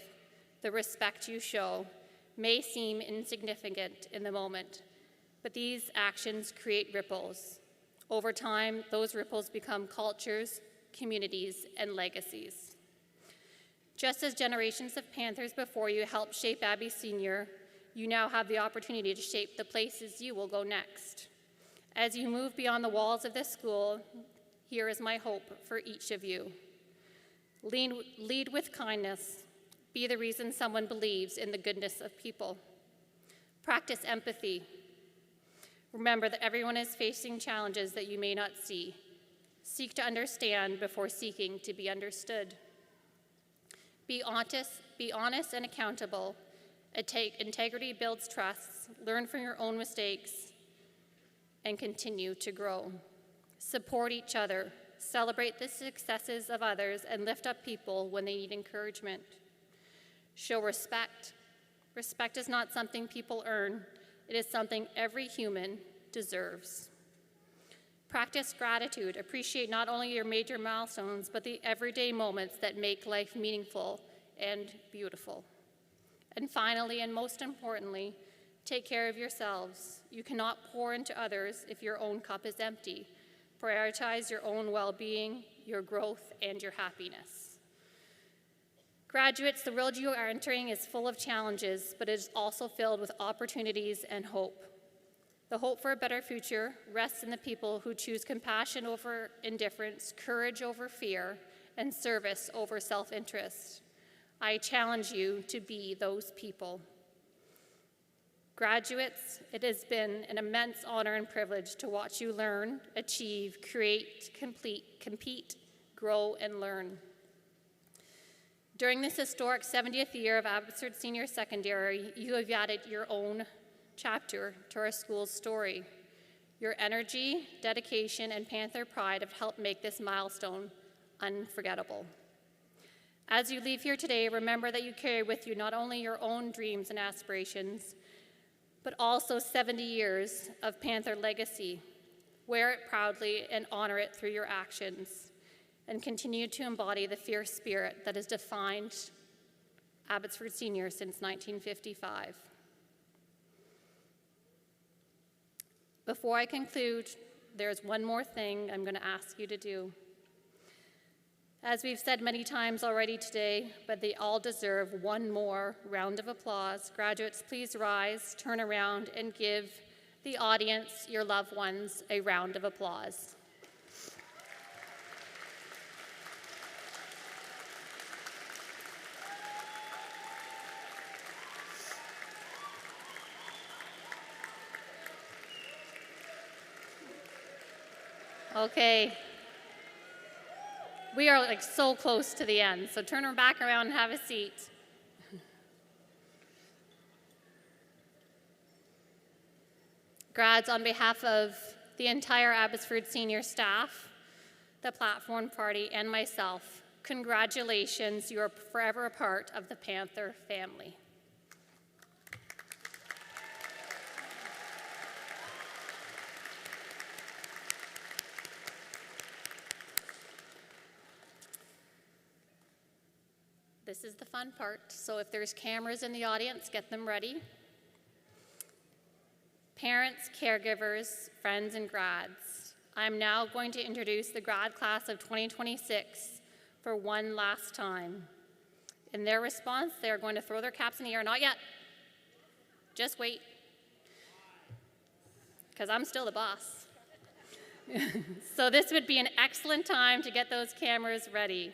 the respect you show, may seem insignificant in the moment, but these actions create ripples. Over time, those ripples become cultures, communities, and legacies. Just as generations of Panthers before you helped shape Abbey Senior, you now have the opportunity to shape the places you will go next. As you move beyond the walls of this school, here is my hope for each of you. Lead with kindness. Be the reason someone believes in the goodness of people. Practice empathy. Remember that everyone is facing challenges that you may not see. Seek to understand before seeking to be understood. Be honest and accountable. Integrity builds trust. Learn from your own mistakes and continue to grow. Support each other. Celebrate the successes of others and lift up people when they need encouragement. Show respect. Respect is not something people earn. It is something every human deserves. Practice gratitude. Appreciate not only your major milestones, but the everyday moments that make life meaningful and beautiful. And finally, and most importantly, take care of yourselves. You cannot pour into others if your own cup is empty. Prioritize your own well-being, your growth, and your happiness. Graduates, the world you are entering is full of challenges, but it is also filled with opportunities and hope. The hope for a better future rests in the people who choose compassion over indifference, courage over fear, and service over self-interest. I challenge you to be those people. Graduates, it has been an immense honor and privilege to watch you learn, achieve, create, compete, grow, and learn. During this historic 70th year of Abbotsford Senior Secondary, you have added your own chapter to our school's story. Your energy, dedication, and Panther pride have helped make this milestone unforgettable. As you leave here today, remember that you carry with you not only your own dreams and aspirations, but also 70 years of Panther legacy. Wear it proudly and honor it through your actions, and continue to embody the fierce spirit that has defined Abbotsford Senior since 1955. Before I conclude, there's one more thing I'm going to ask you to do. As we've said many times already today, but they all deserve one more round of applause. Graduates, please rise, turn around, and give the audience, your loved ones, a round of applause. Okay. We are like so close to the end, so turn back around and have a seat. Grads, on behalf of the entire Abbotsford Senior staff, the platform party, and myself, congratulations, you are forever a part of the Panther family. This is the fun part, so if there's cameras in the audience, get them ready. Parents, caregivers, friends, and grads, I'm now going to introduce the grad class of 2026 for one last time. In their response, they're going to throw their caps in the air. Not yet. Just wait. Because I'm still the boss. So this would be an excellent time to get those cameras ready.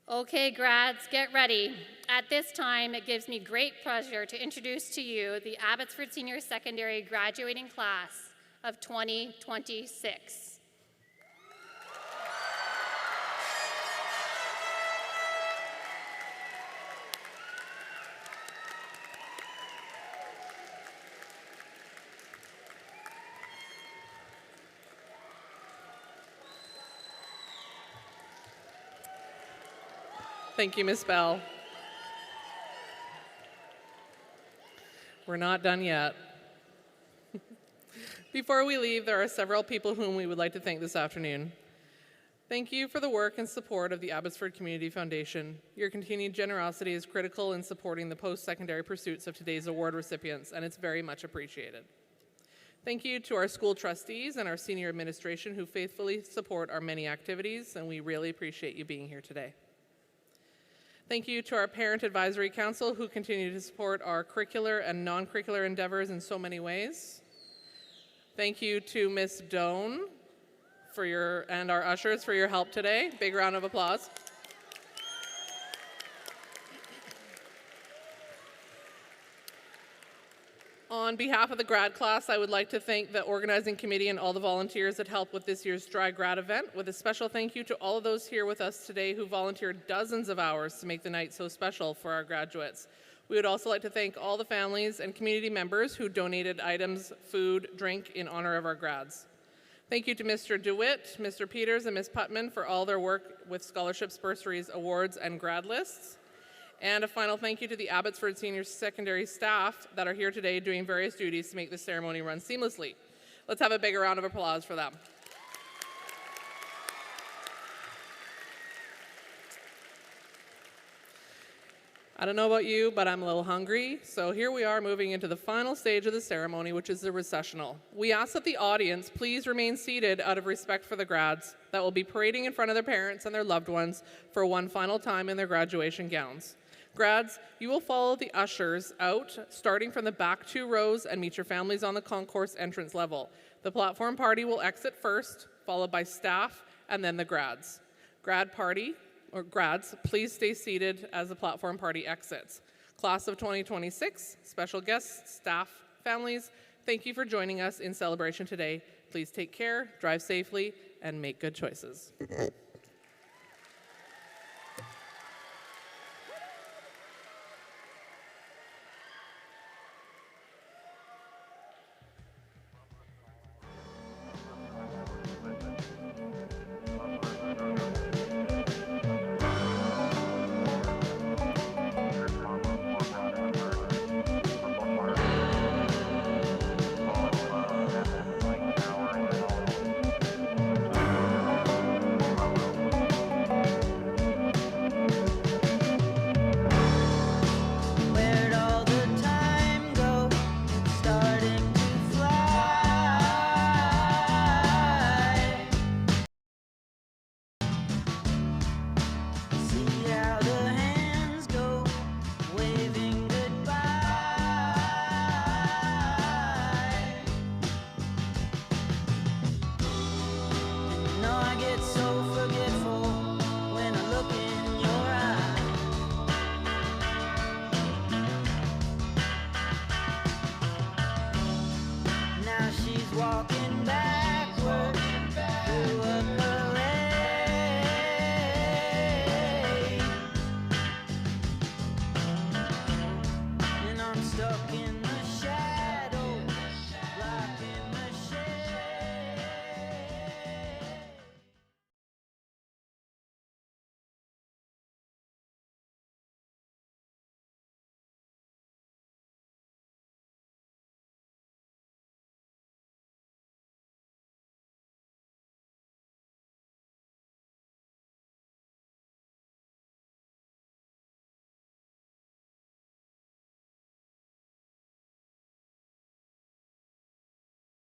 Okay, grads, get ready. At this time, it gives me great pleasure to introduce to you the Abbotsford Senior Secondary graduating class of 2026. Thank you, Ms. Bell. We're not done yet. Before we leave, there are several people whom we would like to thank this afternoon. Thank you for the work and support of the Abbotsford Community Foundation. Your continued generosity is critical in supporting the post-secondary pursuits of today's award recipients, and it's very much appreciated. Thank you to our school trustees and our senior administration who faithfully support our many activities, and we really appreciate you being here today. Thank you to our Parent Advisory Council who continue to support our curricular and non-curricular endeavors in so many ways. Thank you to Ms. Doan and our ushers for your help today. Big round of applause. On behalf of the grad class, I would like to thank the organizing committee and all the volunteers that helped with this year's Dry Grad event, with a special thank you to all of those here with us today who volunteered dozens of hours to make the night so special for our graduates. We would also like to thank all the families and community members who donated items, food, drink in honor of our grads. Thank you to Mr. DeWitt, Mr. Peters, and Ms. Putman for all their work with scholarships, bursaries, awards, and grad lists. And a final thank you to the Abbotsford Senior Secondary staff that are here today doing various duties to make this ceremony run seamlessly. Let's have a big round of applause for them. I don't know about you, but I'm a little hungry, so here we are moving into the final stage of the ceremony, which is the recessional. We ask that the audience please remain seated out of respect for the grads that will be parading in front of their parents and their loved ones for one final time in their graduation gowns. Grads, you will follow the ushers out, starting from the back 2 rows and meet your families on the concourse entrance level. The platform party will exit first, followed by staff, and then the grads. Grads, please stay seated as the platform party exits. Class of 2026, special guests, staff, families, thank you for joining us in celebration today. Please take care, drive safely, and make good choices. Walking back